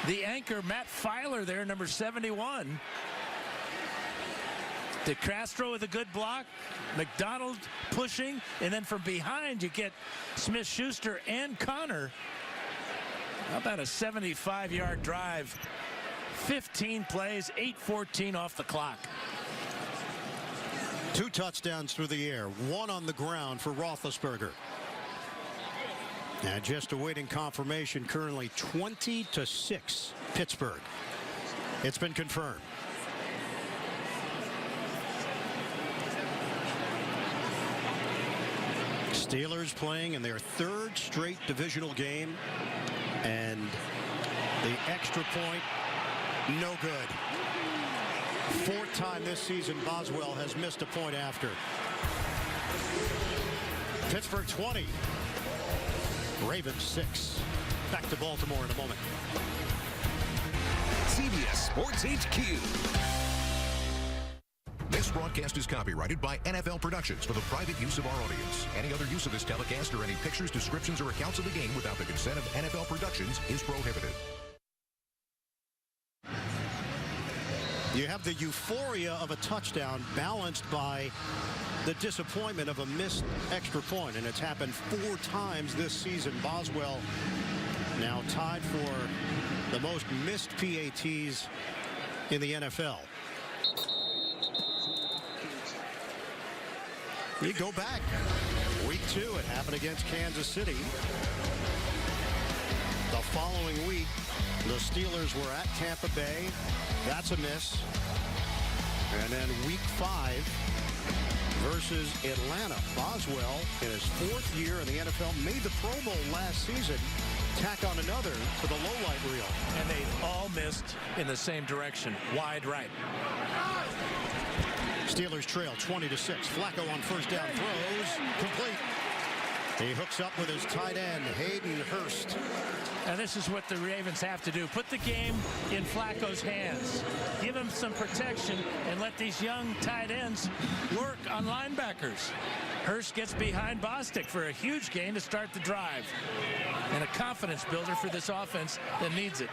the anchor, Matt Filer there, number 71. DeCastro with a good block. McDonald pushing. And then from behind, you get Smith-Schuster and Connor. How about a 75-yard drive? 15 plays, 8:14 off the clock. 2 touchdowns through the air, 1 on the ground for Roethlisberger. And just awaiting confirmation, currently 20-6 Pittsburgh. It's been confirmed. Steelers playing in their third straight divisional game, and the extra point, no good. Fourth time this season Boswell has missed a point after. Pittsburgh 20, Ravens 6. Back to Baltimore in a moment. CBS Sports HQ. This broadcast is copyrighted by NFL Productions for the private use of our audience. Any other use of this telecast or any pictures, descriptions, or accounts of the game without the consent of NFL Productions is prohibited. You have the euphoria of a touchdown balanced by the disappointment of a missed extra point, and it's happened 4 times this season. Boswell now tied for the most missed PATs in the NFL. You go back. Week 2, it happened against Kansas City. The following week, the Steelers were at Tampa Bay. That's a miss. And then week 5 versus Atlanta. Boswell, in his 4th year in the NFL, made the Pro Bowl last season. Tack on another to the low-light reel. And they all missed in the same direction, wide right. Steelers trail 20-6. Flacco on first down throws. Complete. He hooks up with his tight end, Hayden Hurst. And this is what the Ravens have to do. Put the game in Flacco's hands. Give him some protection and let these young tight ends work on linebackers. Hurst gets behind Bostic for a huge gain to start the drive. And a confidence builder for this offense that needs it.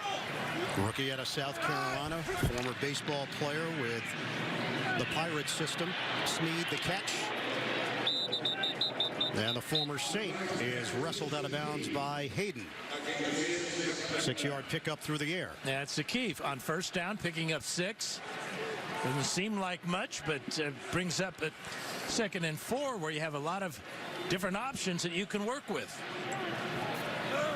Rookie out of South Carolina, former baseball player with the Pirates system. Snead the catch. And the former Saint is wrestled out of bounds by Hayden. 6-yard pickup through the air. That's the key. On first down, picking up 6. Doesn't seem like much, but brings up at 2nd and 4, where you have a lot of different options that you can work with.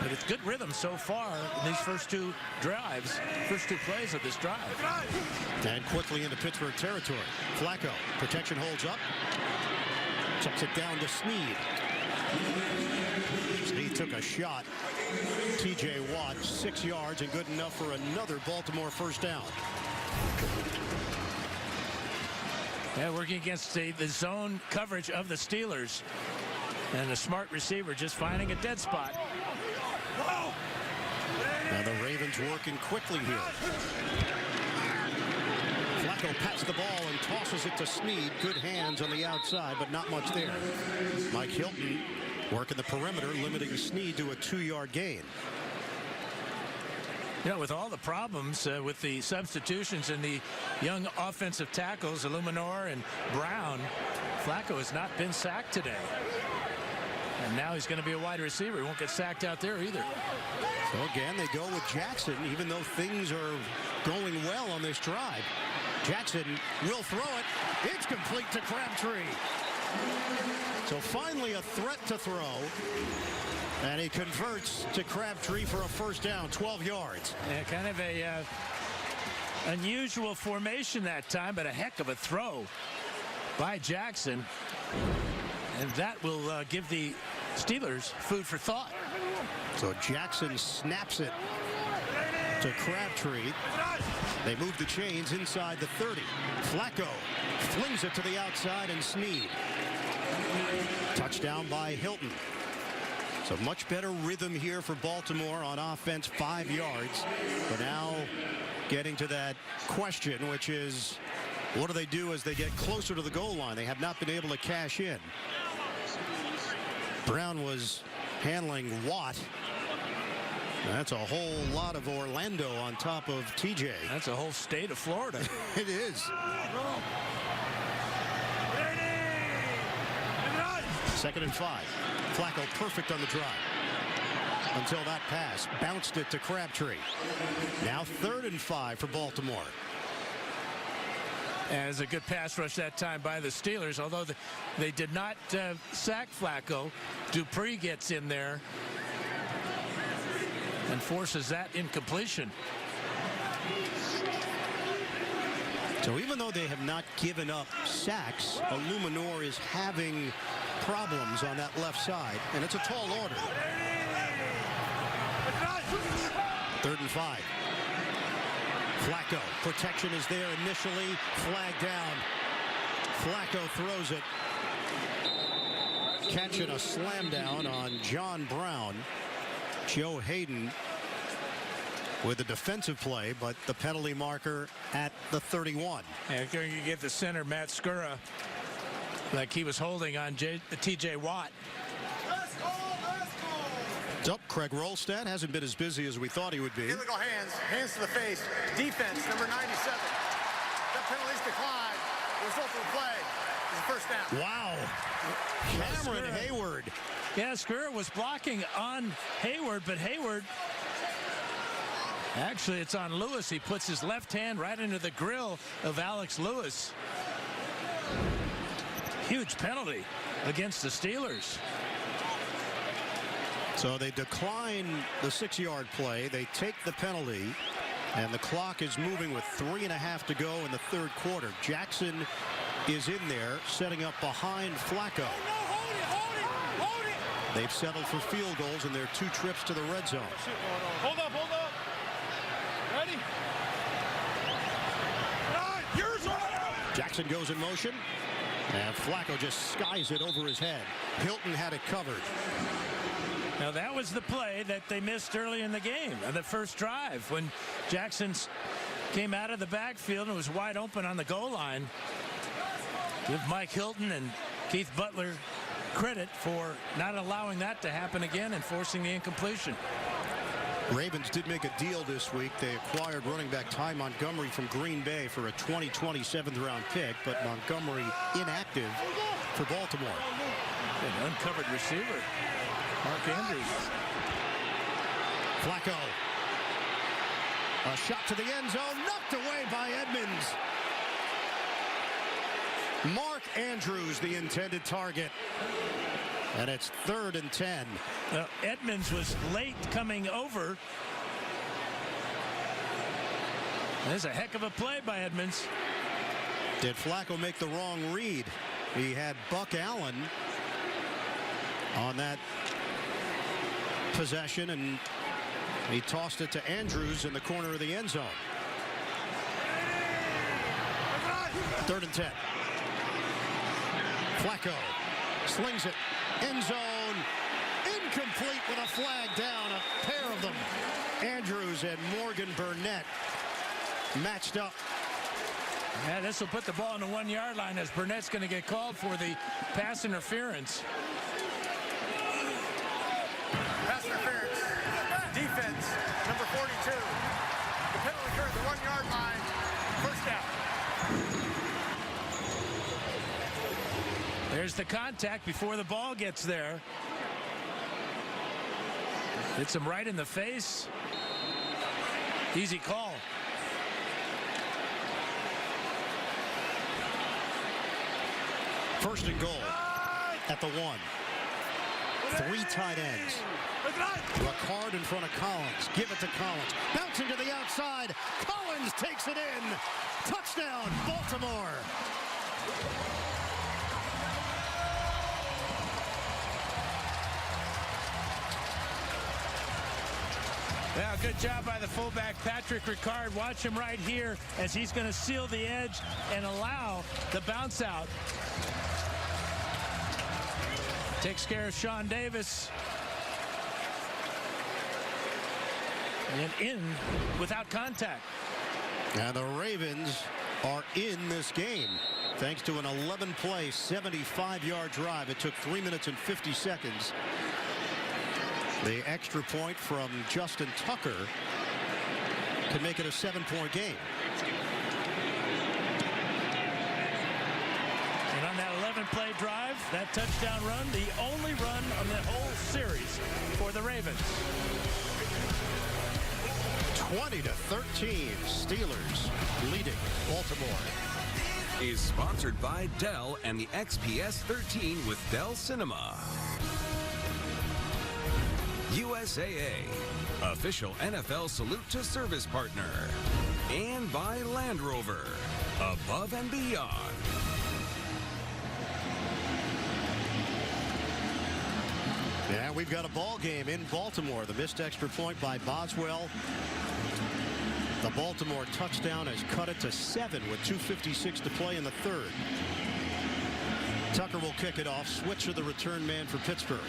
But it's good rhythm so far in these first 2 drives, first 2 plays of this drive. And quickly into Pittsburgh territory. Flacco, protection holds up. Chucks it down to Snead. Snead took a shot. T.J. Watt, 6 yards and good enough for another Baltimore first down. Yeah, working against the zone coverage of the Steelers. And a smart receiver just finding a dead spot. Now the Ravens working quickly here. Flacco pats the ball and tosses it to Snead. Good hands on the outside, but not much there. Mike Hilton working the perimeter, limiting Snead to a 2-yard gain. You know, with all the problems with the substitutions and the young offensive tackles, Illuminor and Brown, Flacco has not been sacked today. And now he's going to be a wide receiver. He won't get sacked out there either. So again, they go with Jackson, even though things are going well on this drive. Jackson will throw it. It's complete to Crabtree. So finally a threat to throw. And he converts to Crabtree for a first down, 12 yards. Yeah, kind of a unusual formation that time, but a heck of a throw by Jackson. And that will give the Steelers food for thought. So Jackson snaps it to Crabtree. They move the chains inside the 30. Flacco flings it to the outside and Snead. Touchdown by Hilton. So much better rhythm here for Baltimore on offense, 5 yards. But now getting to that question, which is what do they do as they get closer to the goal line? They have not been able to cash in. Brown was handling Watt. That's a whole lot of Orlando on top of TJ. That's a whole state of Florida. It is. 2nd and 5. Flacco perfect on the drive. Until that pass. Bounced it to Crabtree. Now 3rd and 5 for Baltimore. As a good pass rush that time by the Steelers, although they did not sack Flacco. Dupree gets in there and forces that incompletion. So even though they have not given up sacks, Illuminor is having problems on that left side, and it's a tall order. 3rd and 5. Flacco, protection is there initially, flag down. Flacco throws it. Catching a slam down on John Brown. Joe Hayden with the defensive play, but the penalty marker at the 31. And going to get the center, Matt Skura, like he was holding on TJ Watt. Up, Craig Rolstad hasn't been as busy as we thought he would be. Illegal hands to the face. Defense, number 97. That penalties decline. The result of the play is a first down. Wow. Cameron Hayward. Yeah, Skura was blocking on Hayward, but Hayward, actually it's on Lewis. He puts his left hand right into the grill of Alex Lewis. Huge penalty against the Steelers. So they decline the 6-yard play. They take the penalty, and the clock is moving with 3.5 to go in the 3rd quarter. Jackson is in there, setting up behind Flacco. They've settled for field goals in their 2 trips to the red zone. Hold up. Ready? Jackson goes in motion, and Flacco just skies it over his head. Hilton had it covered. Now that was the play that they missed early in the game, on the first drive, when Jackson came out of the backfield and was wide open on the goal line. Give Mike Hilton and Keith Butler credit for not allowing that to happen again and forcing the incompletion. Ravens did make a deal this week. They acquired running back Ty Montgomery from Green Bay for a 2020 7th-round pick, but Montgomery inactive for Baltimore. An uncovered receiver. Mark Andrews. Flacco. A shot to the end zone, knocked away by Edmonds. Mark Andrews, the intended target. And it's 3rd and 10. Edmonds was late coming over. There's a heck of a play by Edmonds. Did Flacco make the wrong read? He had Buck Allen on that possession, and he tossed it to Andrews in the corner of the end zone. 3rd and 10. Flacco slings it, end zone, incomplete with a flag down, a pair of them. Andrews and Morgan Burnett matched up. Yeah, this will put the ball on the 1-yard line as Burnett's going to get called for the pass interference. Pass interference. Defense, number 42. The penalty occurred at the 1-yard line. First down. There's the contact before the ball gets there. Hits him right in the face. Easy call. First and goal at the 1. 3 tight ends. Ricard in front of Collins. Give it to Collins. Bouncing to the outside. Collins takes it in. Touchdown, Baltimore. Yeah, good job by the fullback, Patrick Ricard. Watch him right here as he's going to seal the edge and allow the bounce out. Takes care of Sean Davis. And in without contact. And the Ravens are in this game thanks to an 11-play, 75-yard drive. It took 3 minutes and 50 seconds. The extra point from Justin Tucker can make it a 7-point game. And on that 11-play drive, that touchdown run, the only run on the whole series for the Ravens. 20-13, Steelers leading Baltimore. Is sponsored by Dell and the XPS 13 with Dell Cinema. USAA, official NFL salute to service partner. And by Land Rover, above and beyond. Yeah, we've got a ball game in Baltimore. The missed extra point by Boswell. The Baltimore touchdown has cut it to 7 with 2:56 to play in the third. Tucker will kick it off. Switcher, the return man for Pittsburgh.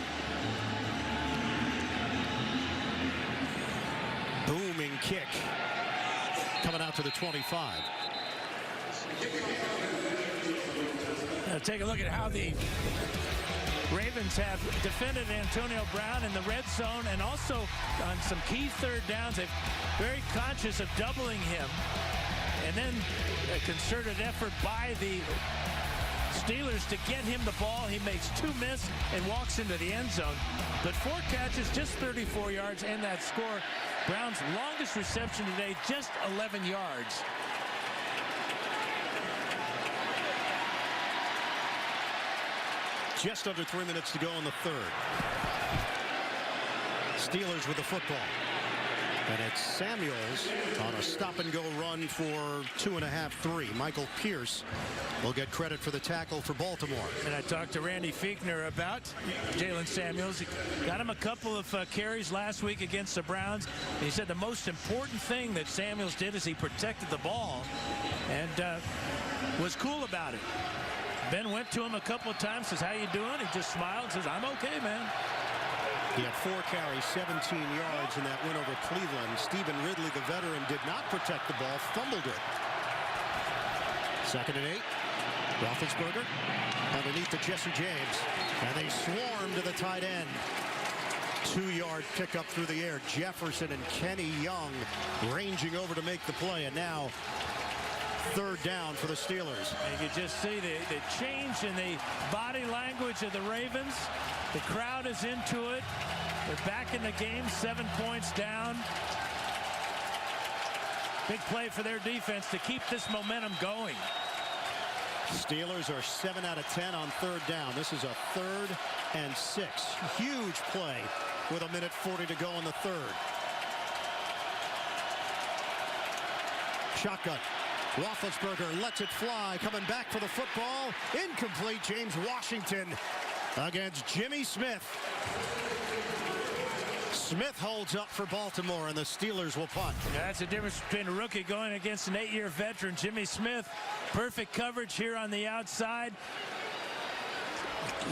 Booming kick. Coming out to the 25. Now take a look at how the Ravens have defended Antonio Brown in the red zone and also on some key third downs. They're very conscious of doubling him. And then a concerted effort by the Steelers to get him the ball. He makes 2 miss and walks into the end zone. But 4 catches, just 34 yards, and that score. Brown's longest reception today, just 11 yards. Just under 3 minutes to go in the third. Steelers with the football. And it's Samuels on a stop-and-go run for 2.5-3. Michael Pierce will get credit for the tackle for Baltimore. And I talked to Randy Fiechner about Jalen Samuels. He got him a couple of carries last week against the Browns. And he said the most important thing that Samuels did is he protected the ball and was cool about it. Ben went to him a couple of times, says, "How you doing?" He just smiled and says, "I'm okay, man." He had 4 carries, 17 yards in that win over Cleveland. Stephen Ridley, the veteran, did not protect the ball, fumbled it. 2nd and 8. Roethlisberger underneath to Jesse James. And they swarm to the tight end. 2-yard pickup through the air. Jefferson and Kenny Young ranging over to make the play. And now 3rd down for the Steelers. And you just see the change in the body language of the Ravens. The crowd is into it. They're back in the game, 7 points down. Big play for their defense to keep this momentum going. Steelers are 7 out of 10 on 3rd down. This is a 3rd and 6. Huge play with 1:40 to go in the 3rd. Shotgun. Roethlisberger lets it fly. Coming back for the football. Incomplete. James Washington against Jimmy Smith. Smith holds up for Baltimore, and the Steelers will punt. That's the difference between a rookie going against an 8-year veteran. Jimmy Smith, perfect coverage here on the outside.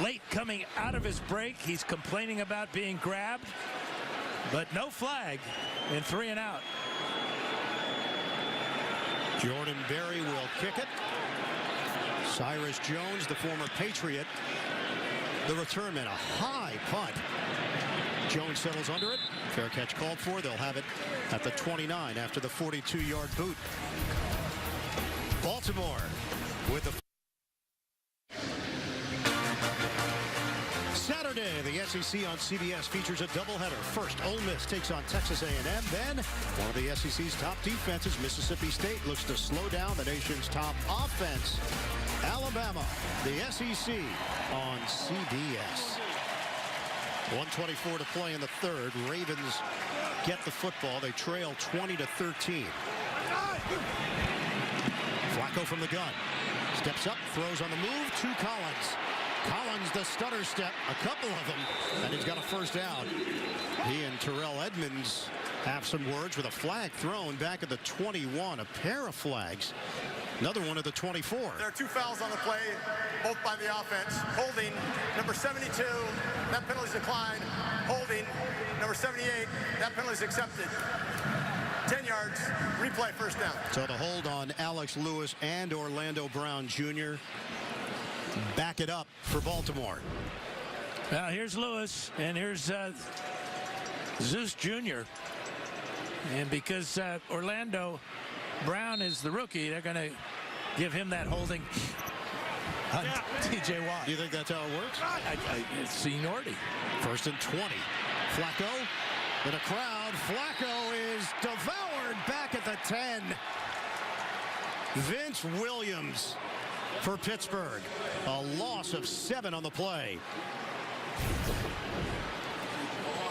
Late coming out of his break. He's complaining about being grabbed, but no flag, and 3 and out. Jordan Berry will kick it. Cyrus Jones, the former Patriot, the return man. A high punt. Jones settles under it. Fair catch called for. They'll have it at the 29 after the 42-yard boot. Baltimore with the Saturday, the SEC on CBS features a doubleheader. First, Ole Miss takes on Texas A&M. Then, one of the SEC's top defenses, Mississippi State, looks to slow down the nation's top offense. Alabama, the SEC on CBS. 1:24 to play in the third. Ravens get the football. They trail 20-13. Flacco from the gun. Steps up, throws on the move to Collins. Collins, the stutter step, a couple of them, and he's got a first down. He and Terrell Edmonds have some words with a flag thrown back at the 21. A pair of flags. Another one at the 24. There are 2 fouls on the play, both by the offense. Holding, number 72, that penalty is declined. Holding, number 78, that penalty is accepted. 10 yards, replay, first down. So the hold on Alex Lewis and Orlando Brown Jr. Back it up for Baltimore. Now here's Lewis, and here's Zeus Jr. And because Orlando Brown is the rookie, they're going to give him that holding on TJ Watt. Do you think that's how it works? It's seniority. 1st and 20. Flacco in a crowd. Flacco is devoured back at the 10. Vince Williams for Pittsburgh. A loss of 7 on the play.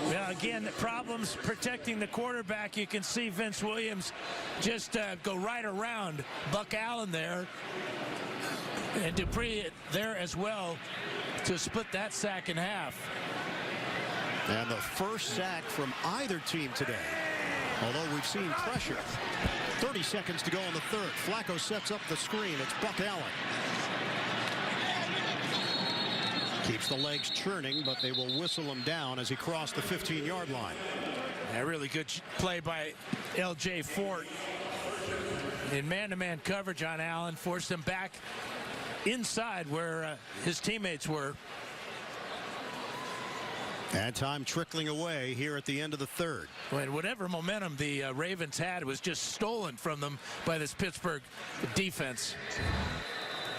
Well, again, problems protecting the quarterback. You can see Vince Williams just go right around Buck Allen there. And Dupree there as well to split that sack in half. And the first sack from either team today. Although we've seen pressure. 30 seconds to go in the third. Flacco sets up the screen. It's Buck Allen. Keeps the legs churning, but they will whistle him down as he crossed the 15-yard line. A really good play by L.J. Fort. In man-to-man coverage on Allen, forced him back inside where his teammates were. And time trickling away here at the end of the third. When whatever momentum the Ravens had was just stolen from them by this Pittsburgh defense.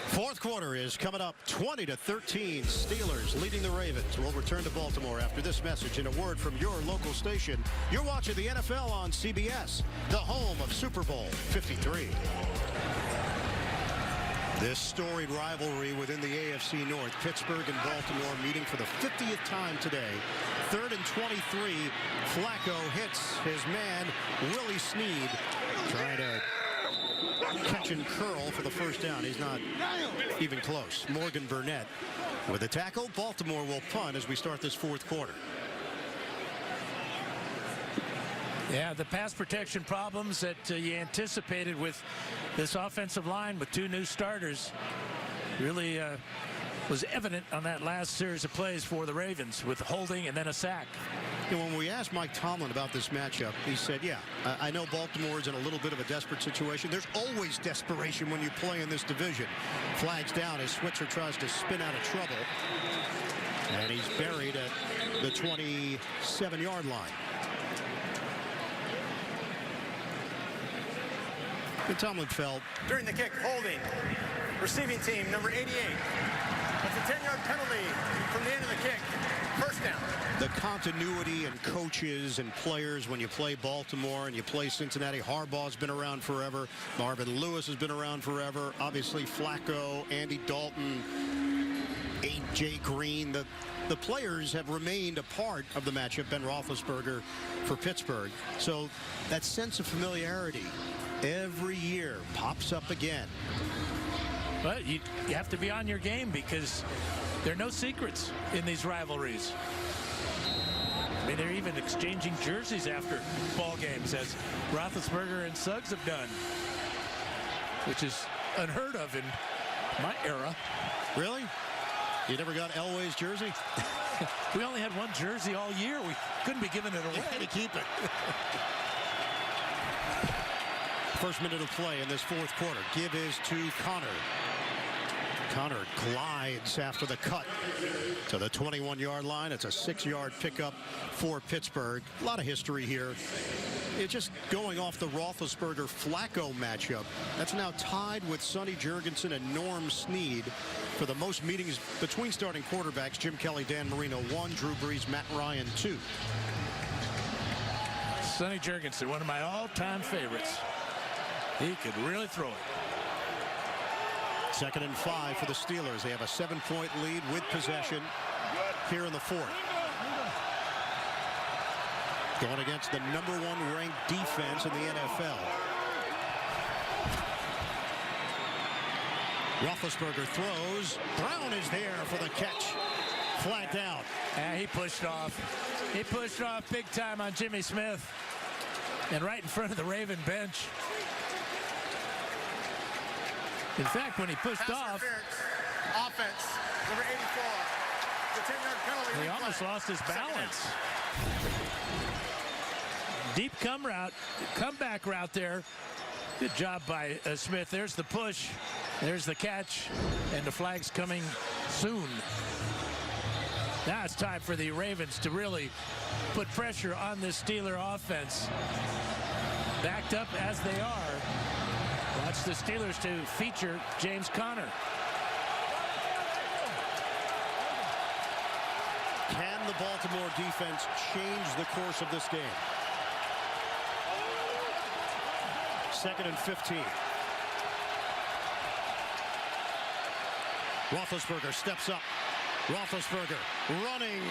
Fourth quarter is coming up. 20-13. Steelers leading the Ravens. We'll return to Baltimore after this message and a word from your local station. You're watching the NFL on CBS, the home of Super Bowl 53. This storied rivalry within the AFC North. Pittsburgh and Baltimore meeting for the 50th time today. 3rd and 23. Flacco hits his man, Willie Snead, trying to catch and curl for the first down. He's not even close. Morgan Burnett with the tackle. Baltimore will punt as we start this fourth quarter. Yeah, the pass protection problems that you anticipated with this offensive line with two new starters really was evident on that last series of plays for the Ravens with holding and then a sack. You know, when we asked Mike Tomlin about this matchup, he said, yeah, I know Baltimore is in a little bit of a desperate situation. There's always desperation when you play in this division. Flags down as Switzer tries to spin out of trouble. And he's buried at the 27-yard line. And Tomlin felt. During the kick, holding. Receiving team, number 88. That's a 10-yard penalty from the end of the kick. First down. The continuity and coaches and players when you play Baltimore and you play Cincinnati. Harbaugh's been around forever. Marvin Lewis has been around forever. Obviously, Flacco, Andy Dalton, A.J. Green. The players have remained a part of the matchup. Ben Roethlisberger for Pittsburgh. So that sense of familiarity every year pops up again. But you have to be on your game because there are no secrets in these rivalries. I mean, they're even exchanging jerseys after ball games, as Roethlisberger and Suggs have done, which is unheard of in my era. Really? You never got Elway's jersey? We only had one jersey all year. We couldn't be giving it away. You had to keep it. First minute of play in this fourth quarter. Give is to Connor. Connor glides after the cut to the 21-yard line. It's a 6-yard pickup for Pittsburgh. A lot of history here. It's just going off the Roethlisberger-Flacco matchup. That's now tied with Sonny Jurgensen and Norm Snead for the most meetings between starting quarterbacks. Jim Kelly, Dan Marino 1, Drew Brees, Matt Ryan 2. Sonny Jurgensen, one of my all-time favorites. He could really throw it. 2nd and 5 for the Steelers. They have a 7-point lead with possession here in the fourth. Going against the #1 ranked defense in the NFL. Roethlisberger throws. Brown is there for the catch. Flag down. Yeah, he pushed off. He pushed off big time on Jimmy Smith. And right in front of the Raven bench. In fact, when he pushed off, offense, number 84, the 10-yard penalty. He almost lost his balance. Deep comeback route there. Good job by Smith. There's the push. There's the catch. And the flag's coming soon. Now it's time for the Ravens to really put pressure on this Steeler offense. Backed up as they are. Watch the Steelers to feature James Conner. Can the Baltimore defense change the course of this game? 2nd and 15. Roethlisberger steps up. Roethlisberger running.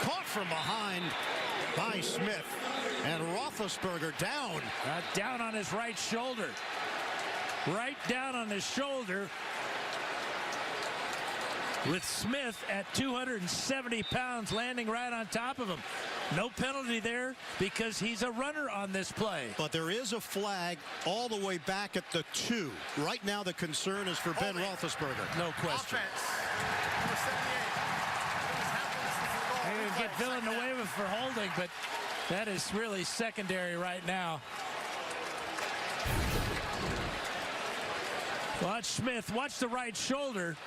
Caught from behind by Smith. And Roethlisberger down. Down on his right shoulder. Right down on his shoulder. With Smith at 270 pounds landing right on top of him. No penalty there because he's a runner on this play. But there is a flag all the way back at the 2. Right now the concern is for Ben Roethlisberger. No question. They didn't get Villanueva for holding, but that is really secondary right now. Watch Smith. Watch the right shoulder.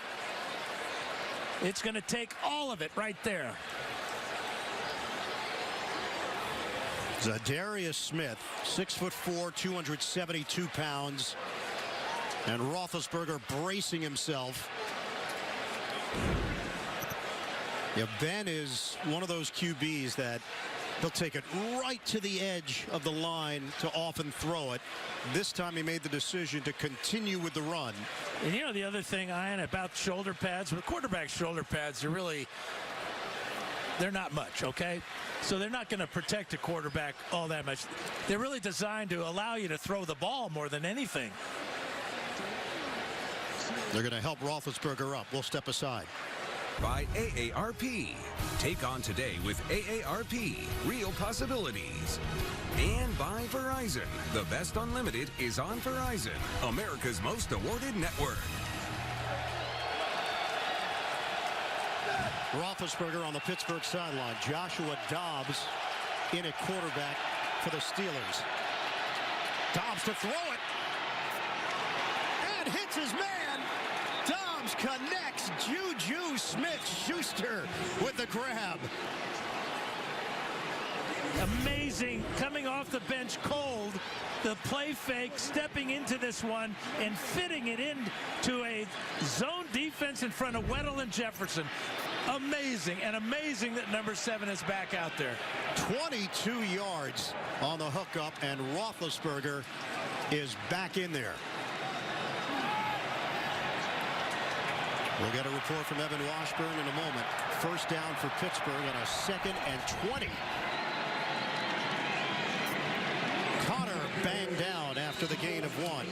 It's going to take all of it right there. Zadarius Smith, 6'4", 272 pounds. And Roethlisberger bracing himself. Yeah, Ben is one of those QBs that he'll take it right to the edge of the line to often throw it. This time he made the decision to continue with the run. And you know the other thing, Ian, about shoulder pads, with quarterback shoulder pads, they're not much, okay? So they're not going to protect a quarterback all that much. They're really designed to allow you to throw the ball more than anything. They're going to help Roethlisberger up. We'll step aside. By AARP. Take on today with AARP. Real possibilities. And by Verizon. The best unlimited is on Verizon, America's most awarded network. Roethlisberger on the Pittsburgh sideline. Joshua Dobbs in at quarterback for the Steelers. Dobbs to throw it. And hits his man. Dobbs connects. Juju Smith-Schuster with the grab. Amazing, coming off the bench cold, the play fake, stepping into this one and fitting it into a zone defense in front of Weddle and Jefferson. Amazing, and amazing that number 7 is back out there. 22 yards on the hookup, and Roethlisberger is back in there. We'll get a report from Evan Washburn in a moment. First down for Pittsburgh on a 2nd and 20. Connor banged down after the gain of 1.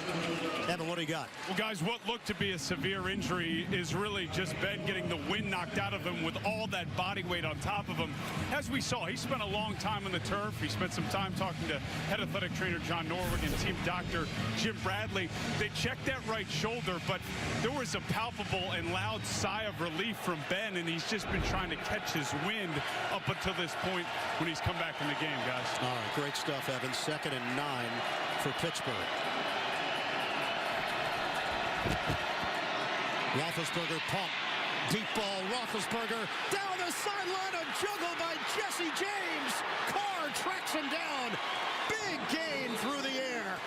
Evan, what do you got? Well, guys, what looked to be a severe injury is really just Ben getting the wind knocked out of him with all that body weight on top of him. As we saw, he spent a long time on the turf. He spent some time talking to head athletic trainer John Norwick and team doctor Jim Bradley. They checked that right shoulder, but there was a palpable and loud sigh of relief from Ben, and he's just been trying to catch his wind up until this point when he's come back in the game, guys. All right, great stuff, Evan. 2nd and 9 for Pittsburgh. Roethlisberger pump. Deep ball. Roethlisberger down the sideline. A juggle by Jesse James. Carr tracks him down. Big gain through the air.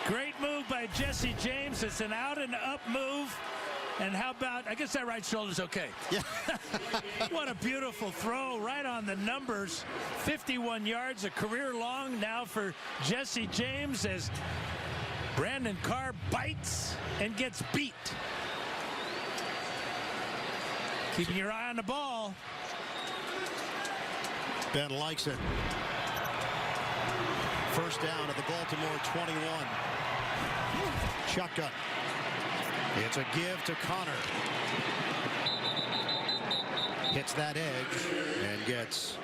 Great move by Jesse James. It's an out and up move. And how about, I guess that right shoulder's okay. Yeah. What a beautiful throw right on the numbers. 51 yards, a career long now for Jesse James as Brandon Carr bites and gets beat. Keeping your eye on the ball. Ben likes it. First down at the Baltimore 21. Shotgun. It's a give to Connor. Hits that edge and gets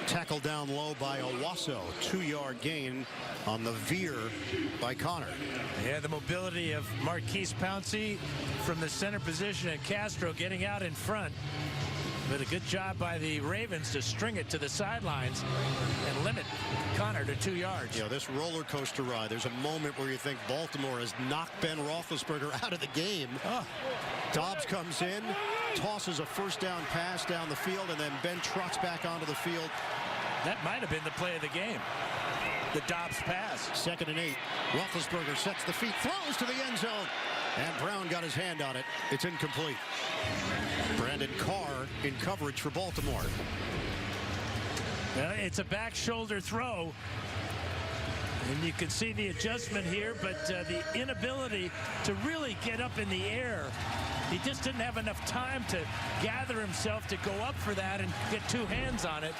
tackled down low by Owasso. 2-yard gain on the veer by Connor. Yeah, the mobility of Marquise Pouncey from the center position and Castro getting out in front. But a good job by the Ravens to string it to the sidelines and limit Connor to 2 yards. You know, this roller coaster ride, there's a moment where you think Baltimore has knocked Ben Roethlisberger out of the game. Dobbs comes in, tosses a first down pass down the field, and then Ben trots back onto the field. That might have been the play of the game. The Dobbs pass. 2nd and 8. Roethlisberger sets the feet, throws to the end zone. And Brown got his hand on it. It's incomplete. Brandon Carr in coverage for Baltimore. It's a back shoulder throw. And you can see the adjustment here, but the inability to really get up in the air He just didn't have enough time to gather himself to go up for that and get two hands on it.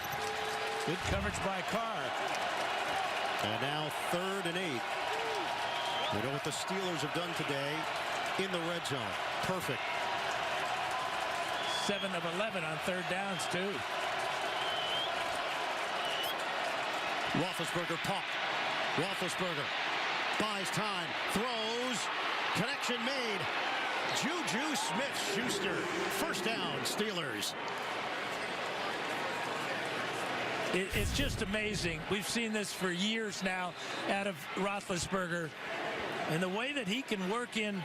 Good coverage by Carr. And now 3rd and 8. We know what the Steelers have done today in the red zone. Perfect. 7 of 11 on 3rd downs, too. Roethlisberger pump. Roethlisberger buys time, throws, connection made. Juju Smith-Schuster, first down, Steelers. It's just amazing. We've seen this for years now out of Roethlisberger. And the way that he can work in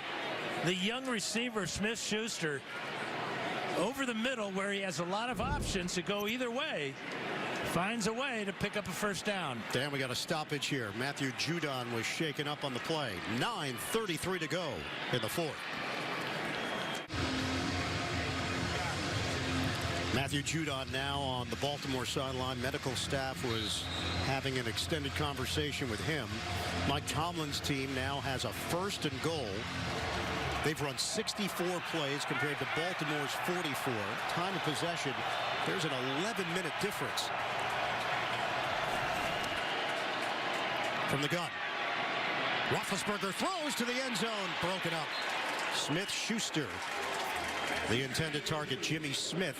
the young receiver, Smith-Schuster, over the middle where he has a lot of options to go either way, finds a way to pick up a first down. Dan, we got a stoppage here. Matthew Judon was shaken up on the play. 9:33 to go in the 4th. Matthew Judon now on the Baltimore sideline. Medical staff was having an extended conversation with him. Mike Tomlin's team now has a 1st and goal. They've run 64 plays compared to Baltimore's 44. Time of possession, there's an 11-minute difference. From the gun. Roethlisberger throws to the end zone. Broken up. Smith-Schuster, the intended target. Jimmy Smith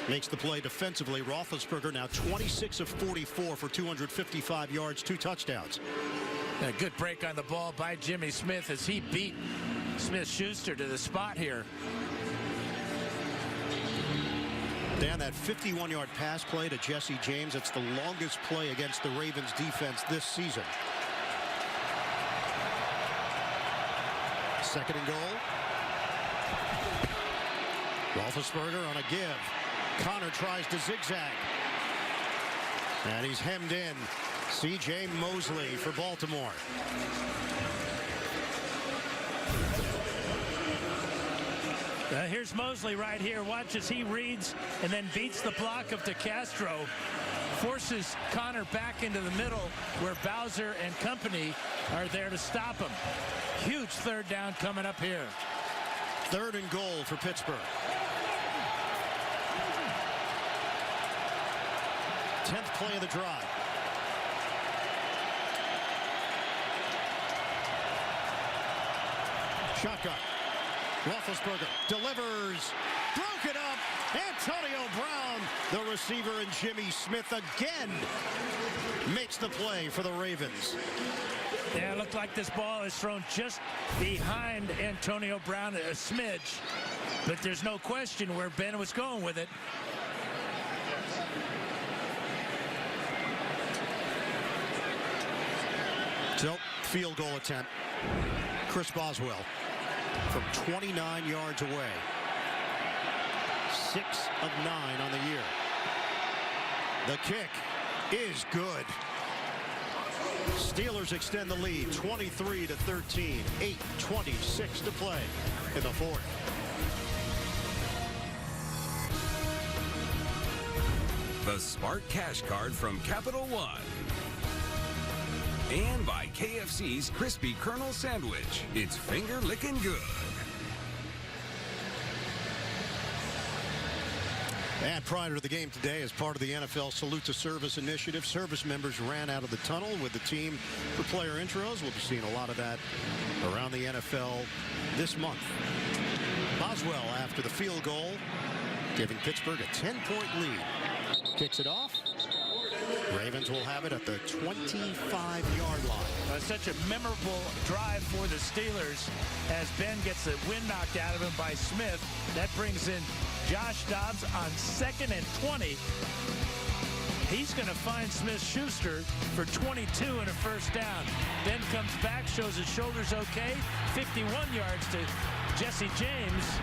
makes the play defensively. Roethlisberger now 26 of 44 for 255 yards, 2 touchdowns. A good break on the ball by Jimmy Smith as he beat Smith-Schuster to the spot here. Dan, that 51-yard pass play to Jesse James, it's the longest play against the Ravens defense this season. 2nd and goal. Roethlisberger on a give. Connor tries to zigzag. And he's hemmed in. C.J. Mosley for Baltimore. Here's Mosley right here. Watch as he reads and then beats the block of DeCastro. Forces Connor back into the middle where Bowser and company are there to stop him. Huge 3rd down coming up here. 3rd and goal for Pittsburgh. 10th play of the drive. Shotgun. Roethlisberger delivers. Broken up. Antonio Brown, the receiver, and Jimmy Smith again makes the play for the Ravens. Yeah, it looked like this ball is thrown just behind Antonio Brown a smidge. But there's no question where Ben was going with it. So, field goal attempt. Chris Boswell from 29 yards away. 6 of 9 on the year. The kick is good. Steelers extend the lead 23-13. 8:26 to play in the 4th. The Smart Cash Card from Capital One. And by KFC's Crispy Kernel Sandwich. It's finger licking good. And prior to the game today, as part of the NFL Salute to Service initiative, service members ran out of the tunnel with the team for player intros. We'll be seeing a lot of that around the NFL this month. Boswell after the field goal, giving Pittsburgh a 10-point lead. Kicks it off. Ravens will have it at the 25-yard line. Such a memorable drive for the Steelers as Ben gets the wind knocked out of him by Smith. That brings in Josh Dobbs on 2nd and 20. He's going to find Smith-Schuster for 22 and a first down. Ben comes back, shows his shoulders okay. 51 yards to Jesse James.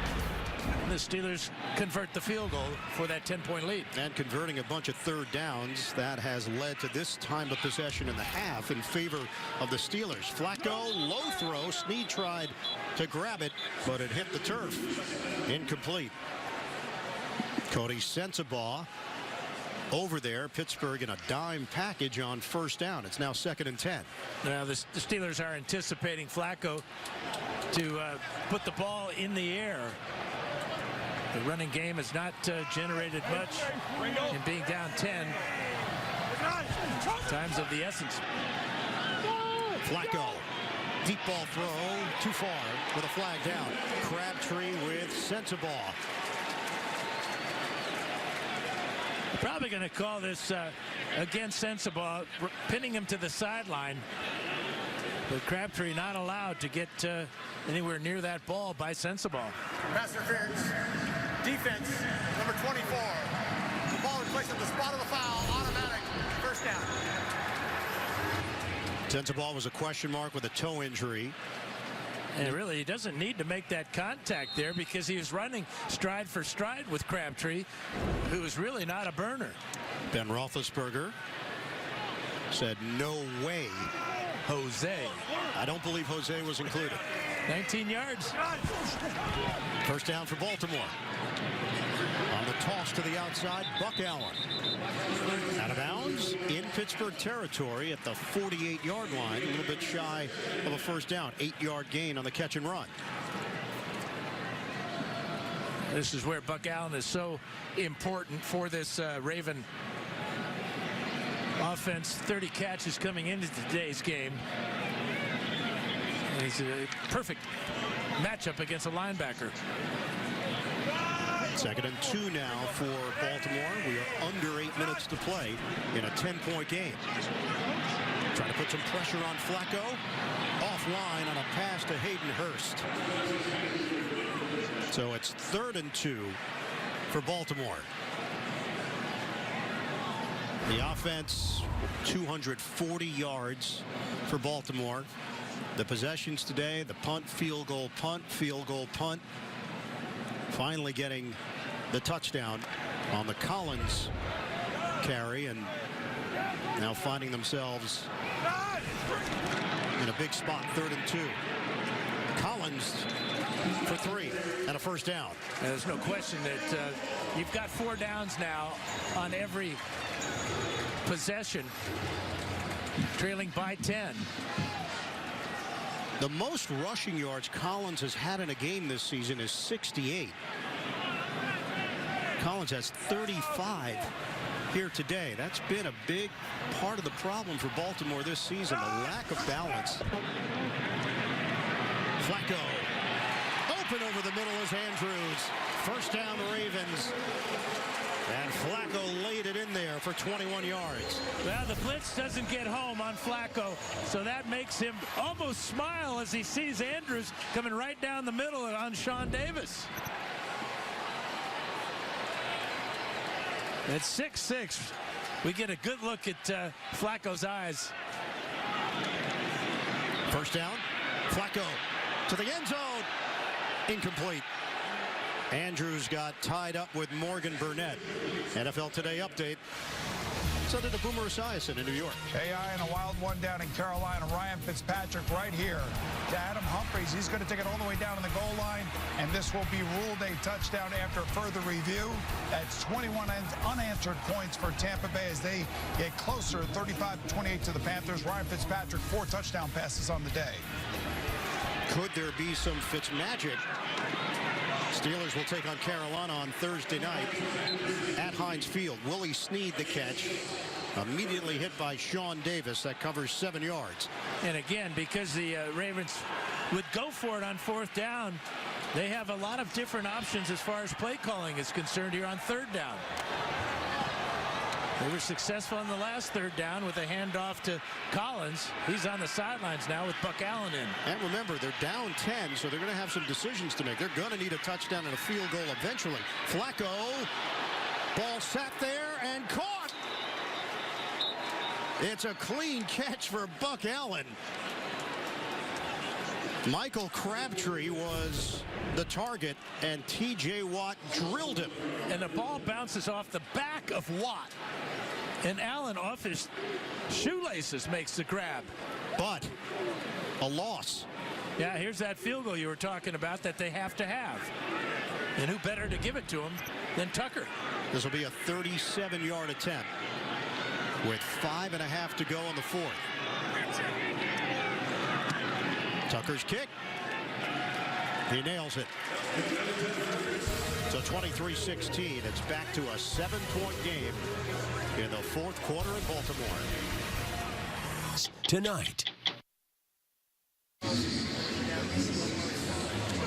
The Steelers convert the field goal for that 10-point lead. And converting a bunch of 3rd downs, that has led to this time of possession in the half in favor of the Steelers. Flacco, low throw. Snead tried to grab it, but it hit the turf. Incomplete. Cody Sensabaugh over there. Pittsburgh in a dime package on first down. It's now 2nd and 10. Now the Steelers are anticipating Flacco to put the ball in the air. The running game has not generated much, and being down 10, time's of the essence. Flacco, deep ball throw, too far with a flag down. Crabtree with sensible. Probably going to call this again sensible, pinning him to the sideline. But Crabtree not allowed to get anywhere near that ball by sensible. Pass interference. Defense, number 24. The ball is placed at the spot of the foul. Automatic. First down. Sensible was a question mark with a toe injury. And really, he doesn't need to make that contact there because he was running stride for stride with Crabtree, who is really not a burner. Ben Roethlisberger said, "No way, Jose." I don't believe Jose was included. 19 yards. First down for Baltimore. On the toss to the outside, Buck Allen. Out of bounds in Pittsburgh territory at the 48-yard line. A little bit shy of a first down. 8-yard gain on the catch and run. This is where Buck Allen is so important for this Raven offense. 30 catches coming into today's game. And he's a perfect matchup against a linebacker. 2nd and 2 now for Baltimore. We are under 8 minutes to play in a 10-point game. Trying to put some pressure on Flacco. Offline on a pass to Hayden Hurst. So it's 3rd and 2 for Baltimore. The offense, 240 yards for Baltimore. The possessions today, the punt, field goal, punt, field goal, punt. Finally getting the touchdown on the Collins carry, and now finding themselves in a big spot, 3rd and 2. Collins for 3 and a first down. There's no question that you've got 4 downs now on every possession, trailing by 10. The most rushing yards Collins has had in a game this season is 68. Collins has 35 here today. That's been a big part of the problem for Baltimore this season, the lack of balance. Flacco. Open over the middle is Andrews. First down Ravens. And Flacco laid it in there for 21 yards. Well, the blitz doesn't get home on Flacco, so that makes him almost smile as he sees Andrews coming right down the middle on Sean Davis. At 6'6", we get a good look at Flacco's eyes. First down, Flacco to the end zone. Incomplete. Andrews got tied up with Morgan Burnett. NFL Today update. So did Boomer Esiason in New York. AI and a wild one down in Carolina. Ryan Fitzpatrick right here to Adam Humphries. He's going to take it all the way down to the goal line, and this will be ruled a touchdown after further review. That's 21 unanswered points for Tampa Bay as they get closer, 35-28 to the Panthers. Ryan Fitzpatrick, 4 touchdown passes on the day. Could there be some Fitzmagic? Steelers will take on Carolina on Thursday night at Heinz Field. Willie Snead the catch. Immediately hit by Sean Davis. That covers 7 yards. And again, because the Ravens would go for it on 4th down, they have a lot of different options as far as play calling is concerned here on 3rd down. They were successful on the last 3rd down with a handoff to Collins. He's on the sidelines now with Buck Allen in. And remember, they're down 10, so they're going to have some decisions to make. They're going to need a touchdown and a field goal eventually. Flacco, ball sat there and caught. It's a clean catch for Buck Allen. Michael Crabtree was the target, and T.J. Watt drilled him. And the ball bounces off the back of Watt. And Allen, off his shoelaces, makes the grab. But a loss Yeah, here's that field goal you were talking about that they have to have. And who better to give it to him than Tucker? This will be a 37-yard attempt with 5.5 to go in the fourth. Tucker's kick. He nails it. So 23-16. It's back to a 7-point game in the fourth quarter in Baltimore. Tonight.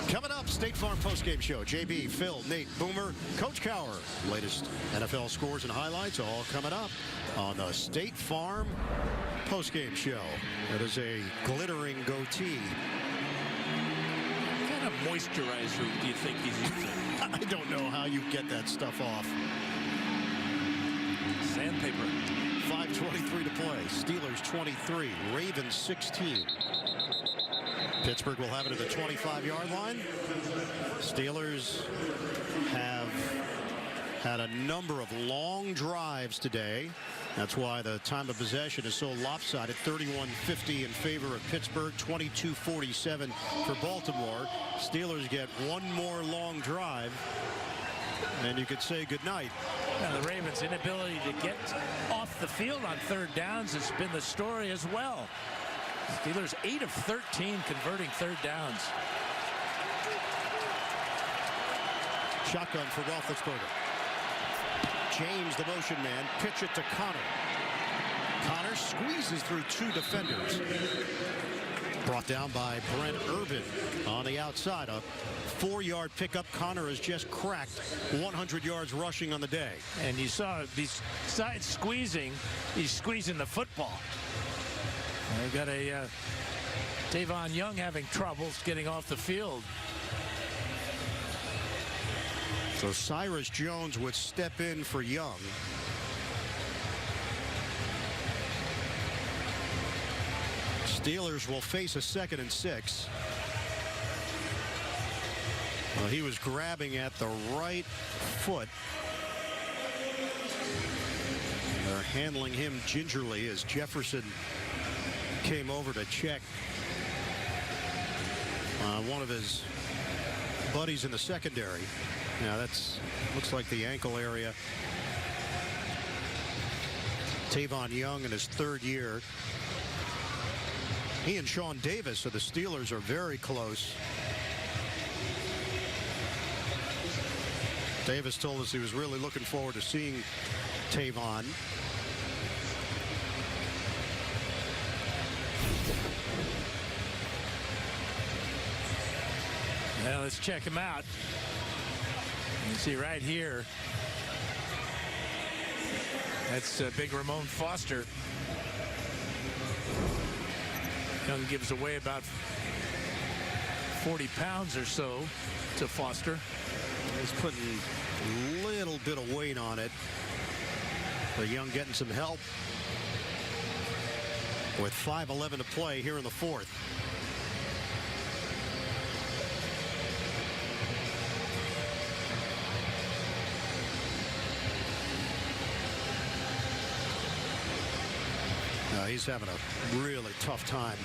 Coming up, State Farm postgame show. JB, Phil, Nate, Boomer, Coach Cower. Latest NFL scores and highlights all coming up on the State Farm postgame show. That is a glittering goatee. What kind of moisturizer do you think he's using? I don't know how you get that stuff off. Sandpaper. 5:23 to play. Steelers 23, Ravens 16. Pittsburgh will have it at the 25-yard line. Steelers have had a number of long drives today. That's why the time of possession is so lopsided. 31-50 in favor of Pittsburgh, 22-47 for Baltimore. Steelers get one more long drive, and you could say goodnight. Now, the Ravens' inability to get off the field on third downs has been the story as well. Steelers 8 of 13 converting third downs. Shotgun for Roethlisberger. James, the motion man, pitch it to Connor. Connor squeezes through two defenders. Brought down by Brent Urban on the outside. A 4-yard pickup. Connor has just cracked 100 yards rushing on the day. And you saw, besides squeezing, he's squeezing the football. They've got a Tavon Young having troubles getting off the field. So Cyrus Jones would step in for Young. Steelers will face a 2nd and 6. Well, he was grabbing at the right foot. They're handling him gingerly as Jefferson came over to check one of his buddies in the secondary. Now that's looks like the ankle area. Tavon Young in his 3rd year. He and Sean Davis of the Steelers are very close. Davis told us he was really looking forward to seeing Tavon. Well, let's check him out. You see right here. That's big Ramon Foster. Young gives away about 40 pounds or so to Foster. He's putting a little bit of weight on it. But Young getting some help with 5:11 to play here in the fourth. He's having a really tough time.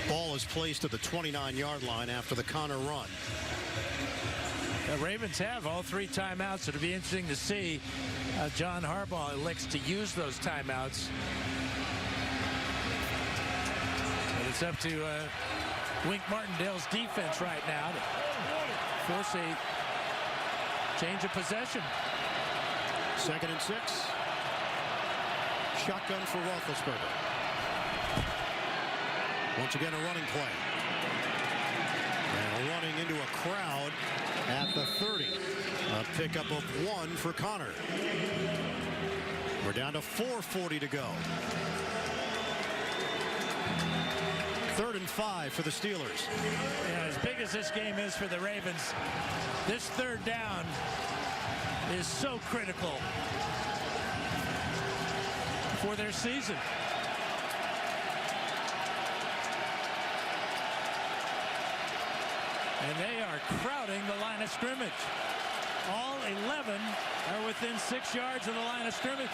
Ball is placed at the 29-yard line after the Connor run. The Ravens have all 3 timeouts. It'll be interesting to see how John Harbaugh elects to use those timeouts. But it's up to Wink Martindale's defense right now to force a change of possession. 2nd and 6. Shotgun for Roethlisberger. Once again, a running play. And running into a crowd at the 30. A pickup of 1 for Connor. We're down to 4:40 to go. 3rd and 5 for the Steelers. Yeah, as big as this game is for the Ravens, this 3rd down is so critical for their season. And they are crowding the line of scrimmage. All 11 are within 6 yards of the line of scrimmage.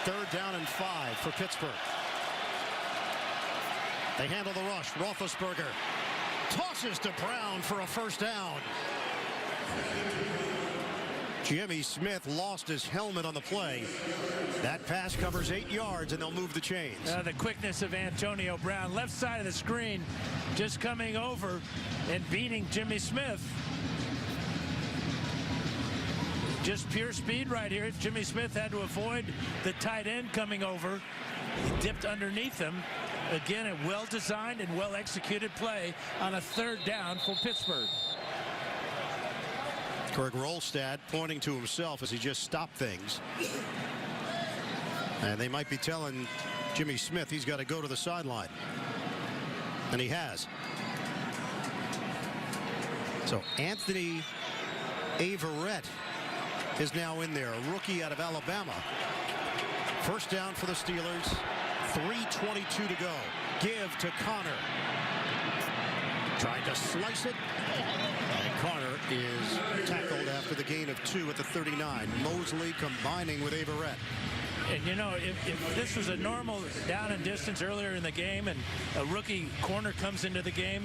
3rd down and 5 for Pittsburgh. They handle the rush. Roethlisberger tosses to Brown for a 1st down. Jimmy Smith lost his helmet on the play. That pass covers 8 yards, and they'll move the chains. The quickness of Antonio Brown, left side of the screen, just coming over and beating Jimmy Smith. Just pure speed right here. Jimmy Smith had to avoid the tight end coming over. He dipped underneath him. Again, a well-designed and well-executed play on a 3rd down for Pittsburgh. Greg Rolstad pointing to himself as he just stopped things. And they might be telling Jimmy Smith he's got to go to the sideline. And he has. So Anthony Averett is now in there, a rookie out of Alabama. 1st down for the Steelers. 3:22 to go. Give to Connor. Trying to slice it. And Connor is tackled after the gain of 2 at the 39. Mosley combining with Averett. And you know, if this was a normal down and distance earlier in the game and a rookie corner comes into the game,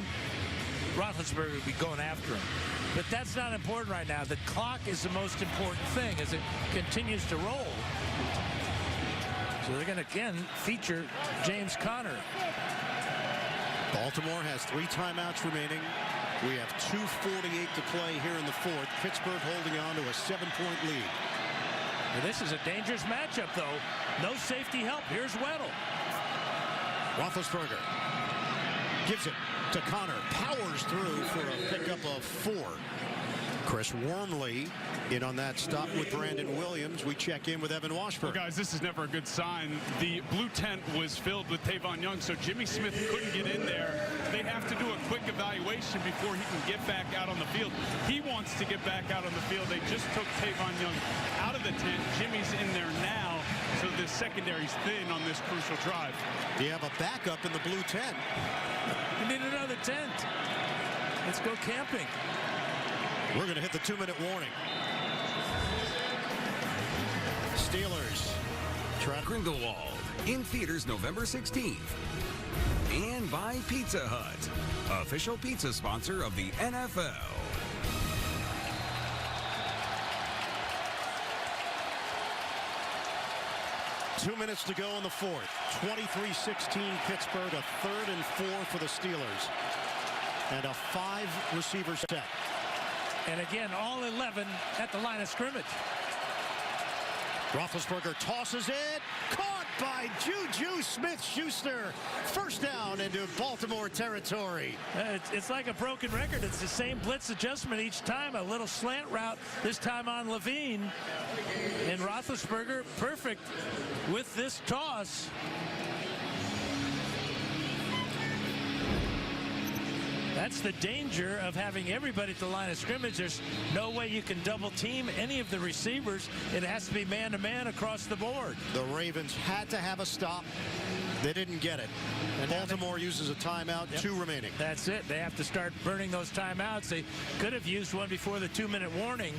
Roethlisberger would be going after him. But that's not important right now. The clock is the most important thing as it continues to roll. So they're going to again feature James Conner. Baltimore has 3 timeouts remaining. We have 2:48 to play here in the 4th. Pittsburgh holding on to a 7-point lead. And this is a dangerous matchup, though. No safety help. Here's Weddle. Roethlisberger gives it to Connor. Powers through for a pickup of 4. Chris Wormley in on that stop with Brandon Williams. We check in with Evan Washburn. Well, guys, this is never a good sign. The blue tent was filled with Tavon Young, so Jimmy Smith couldn't get in there. They have to do a quick evaluation before he can get back out on the field. He wants to get back out on the field. They just took Tavon Young out of the tent. Jimmy's in there now, so the secondary's thin on this crucial drive. You have a backup in the blue tent. You need another tent. Let's go camping. We're going to hit the 2-minute warning. Steelers. Grindelwald in theaters November 16th. And by Pizza Hut, official pizza sponsor of the NFL. Two minutes to go in the 4th. 23-16 Pittsburgh. A 3rd and 4 for the Steelers. And a 5-receiver set. And again, all 11 at the line of scrimmage. Roethlisberger tosses it. Caught by Juju Smith-Schuster. 1st down into Baltimore territory. It's like a broken record. It's the same blitz adjustment each time. A little slant route, this time on Levine. And Roethlisberger, perfect with this toss. That's the danger of having everybody at the line of scrimmage. There's no way you can double team any of the receivers. It has to be man-to-man across the board. The Ravens had to have a stop. They didn't get it. And Baltimore uses a timeout. Yep. 2 remaining. That's it. They have to start burning those timeouts. They could have used one before the 2-minute warning,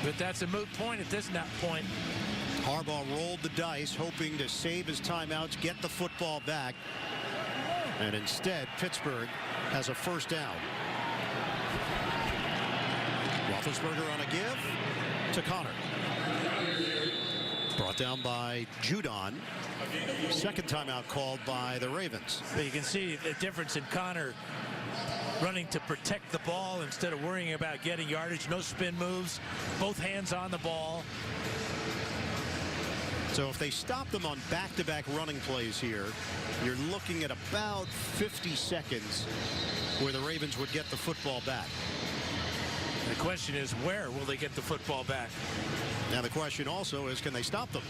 but that's a moot point at this point. Harbaugh rolled the dice, hoping to save his timeouts, get the football back. And instead, Pittsburgh has a 1st down. Roethlisberger on a give to Connor. Brought down by Judon. 2nd timeout called by the Ravens. But you can see the difference in Connor running to protect the ball instead of worrying about getting yardage. No spin moves. Both hands on the ball. So if they stop them on back-to-back running plays here, you're looking at about 50 seconds where the Ravens would get the football back. The question is, where will they get the football back? Now the question also is, can they stop them?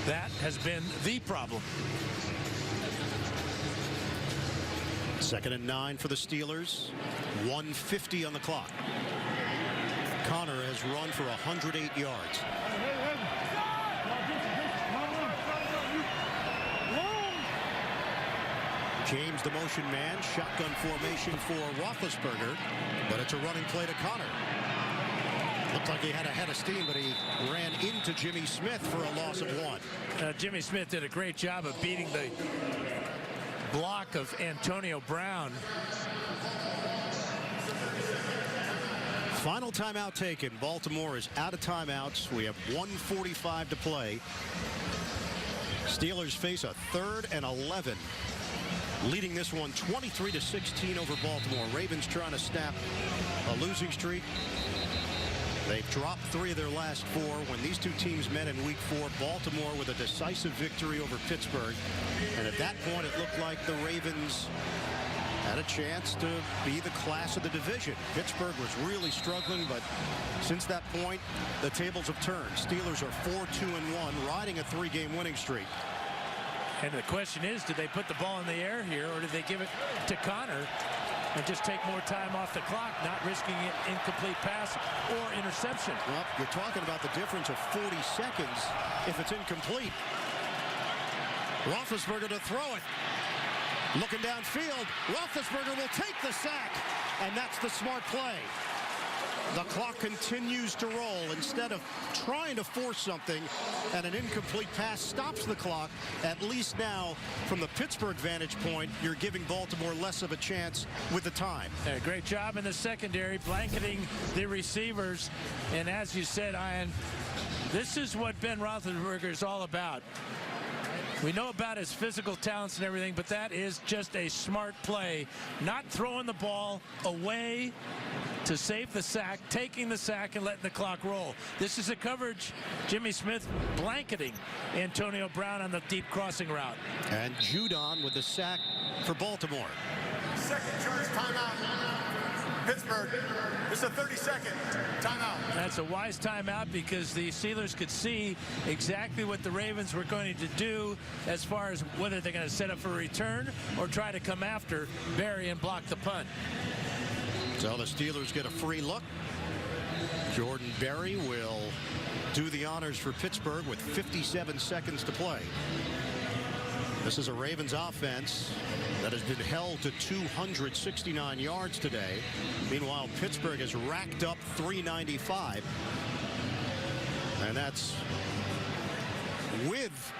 That has been the problem. 2nd and 9 for the Steelers. 1:50 on the clock. Connor has run for 108 yards. James, the motion man, shotgun formation for Roethlisberger, but it's a running play to Connor. Looked like he had a head of steam, but he ran into Jimmy Smith for a loss of 1. Jimmy Smith did a great job of beating the block of Antonio Brown. Final timeout taken. Baltimore is out of timeouts. We have 1:45 to play. Steelers face a 3rd and 11. Leading this one 23-16 over Baltimore. Ravens trying to snap a losing streak. They've dropped 3 of their last 4. When these two teams met in Week 4, Baltimore with a decisive victory over Pittsburgh. And at that point, it looked like the Ravens had a chance to be the class of the division. Pittsburgh was really struggling, but since that point, the tables have turned. Steelers are 4-2-1, riding a 3-game winning streak. And the question is, did they put the ball in the air here, or did they give it to Connor and just take more time off the clock, not risking an incomplete pass or interception? Well, you're talking about the difference of 40 seconds if it's incomplete. Roethlisberger to throw it. Looking downfield, Roethlisberger will take the sack, and that's the smart play. The clock continues to roll. Instead of trying to force something, and an incomplete pass stops the clock, at least now, from the Pittsburgh vantage point, you're giving Baltimore less of a chance with the time. Yeah, great job in the secondary, blanketing the receivers. And as you said, Ian, this is what Ben Roethlisberger is all about. We know about his physical talents and everything, but that is just a smart play. Not throwing the ball away to save the sack, taking the sack and letting the clock roll. This is a coverage. Jimmy Smith blanketing Antonio Brown on the deep crossing route. And Judon with the sack for Baltimore. Second charge timeout. Pittsburgh. This is a 30-second timeout. That's a wise timeout because the Steelers could see exactly what the Ravens were going to do as far as whether they're going to set up for a return or try to come after Barry and block the punt. So the Steelers get a free look. Jordan Berry will do the honors for Pittsburgh with 57 seconds to play. This is a Ravens offense that has been held to 269 yards today. Meanwhile, Pittsburgh has racked up 395. And that's with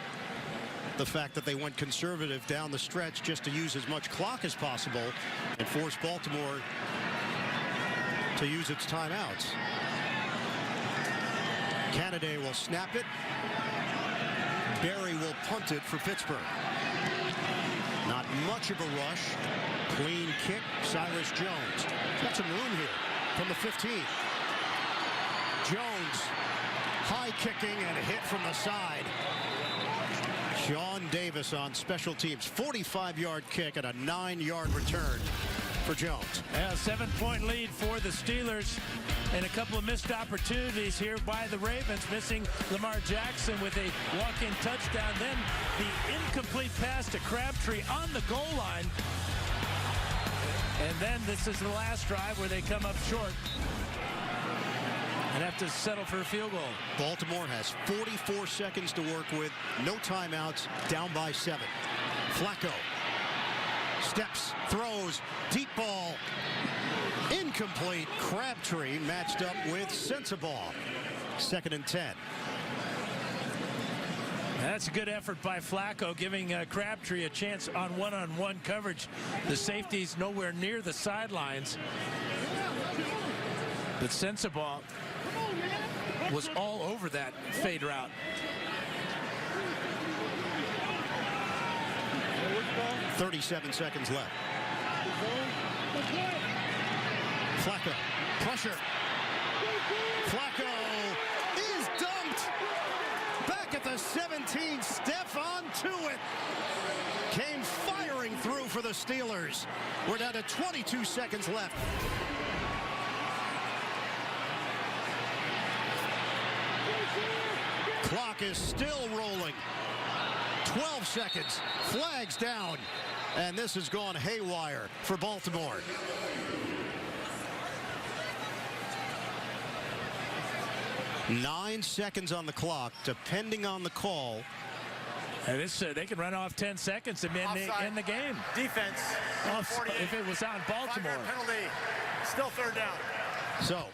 the fact that they went conservative down the stretch just to use as much clock as possible and force Baltimore to use its timeouts. Canada will snap it. Barry will punt it for Pittsburgh. Not much of a rush. Clean kick. Cyrus Jones. Got some room here from the 15. Jones high kicking and a hit from the side. Sean Davis on special teams. 45-yard kick and a 9-yard return for Jones. A 7-point lead for the Steelers, and a couple of missed opportunities here by the Ravens, missing Lamar Jackson with a walk-in touchdown, then the incomplete pass to Crabtree on the goal line, and then this is the last drive where they come up short and have to settle for a field goal. Baltimore has 44 seconds to work with, no timeouts, down by 7. Flacco steps, throws, deep ball, incomplete. Crabtree matched up with Sensabaugh. 2nd and 10. That's a good effort by Flacco, giving Crabtree a chance on one-on-one coverage. The safety's nowhere near the sidelines. But Sensabaugh was all over that fade route. 37 seconds left. Flacco, pressure. Flacco is dumped. Back at the 17, Stephon Tuitt came firing through for the Steelers. We're down to 22 seconds left. Clock is still rolling. 12 seconds. Flags down. And this has gone haywire for Baltimore. Nine seconds on the clock, depending on the call. And this, they can run off 10 seconds and end the game. Defense. If it was on Baltimore. Penalty. Still 3rd down. So,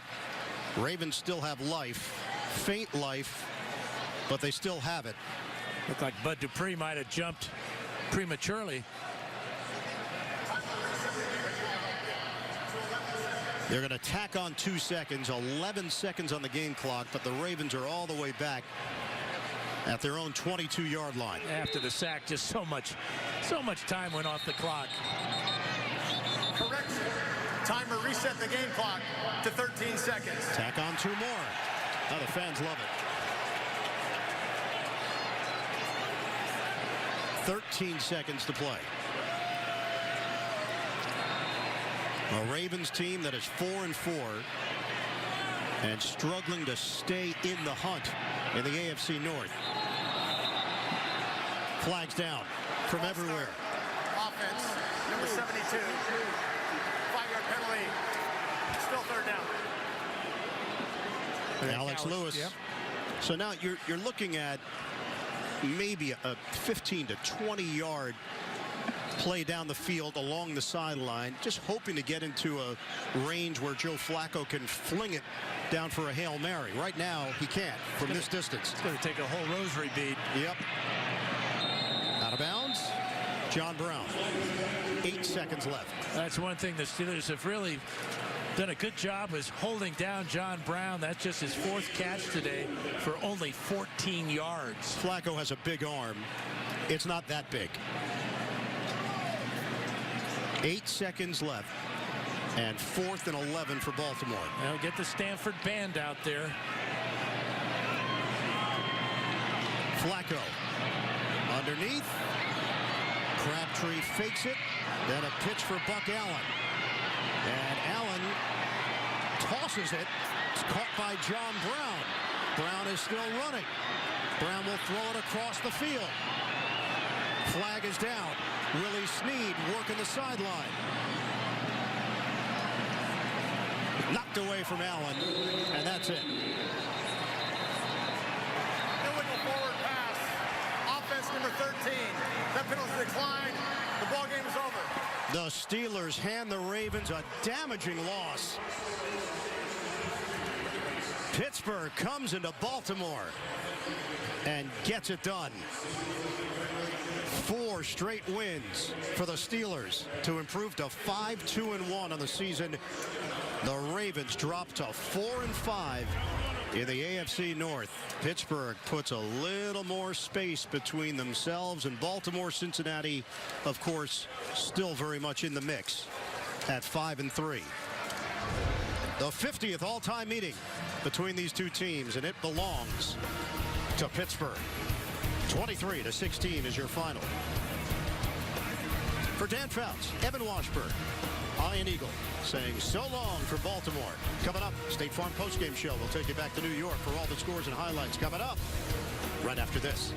Ravens still have life, faint life, but they still have it. Looked like Bud Dupree might have jumped prematurely. They're going to tack on 2 seconds, 11 seconds on the game clock, but the Ravens are all the way back at their own 22-yard line. After the sack, just so much time went off the clock. Correction. Timer reset the game clock to 13 seconds. Tack on 2 more. Now the fans love it. 13 seconds to play. A Ravens team that is 4-4 and struggling to stay in the hunt in the AFC North. Flags down from everywhere. Offense, number 72. 5-yard penalty. Still third down. Alex Lewis. Yep. So now you're looking at maybe a 15 to 20-yard play down the field along the sideline, just hoping to get into a range where Joe Flacco can fling it down for a Hail Mary. Right now, he can't from this distance. It's going to take a whole rosary bead. Yep. Out of bounds. John Brown. 8 seconds left. That's one thing the Steelers have really done a good job is holding down John Brown. That's just his 4th catch today for only 14 yards. Flacco has a big arm. It's not that big. 8 seconds left. And 4th and 11 for Baltimore. They'll get the Stanford band out there. Flacco. Underneath. Crabtree fakes it. Then a pitch for Buck Allen. And Allen tosses it. It's caught by John Brown. Brown is still running. Brown will throw it across the field. Flag is down. Willie Snead working the sideline. Knocked away from Allen, and that's it. Illegal forward pass. Offense number 13. That penalty declined. The ball game is over. The Steelers hand the Ravens a damaging loss. Pittsburgh comes into Baltimore and gets it done. 4 straight wins for the Steelers to improve to 5-2-1 on the season. The Ravens drop to 4-5 in the AFC North. Pittsburgh puts a little more space between themselves and Baltimore. Cincinnati, of course, still very much in the mix at 5-3. The 50th all-time meeting between these two teams, and it belongs to Pittsburgh. 23-16 is your final. For Dan Fouts, Evan Washburn, Ian Eagle saying so long for Baltimore. Coming up, State Farm postgame show. We'll take you back to New York for all the scores and highlights coming up right after this.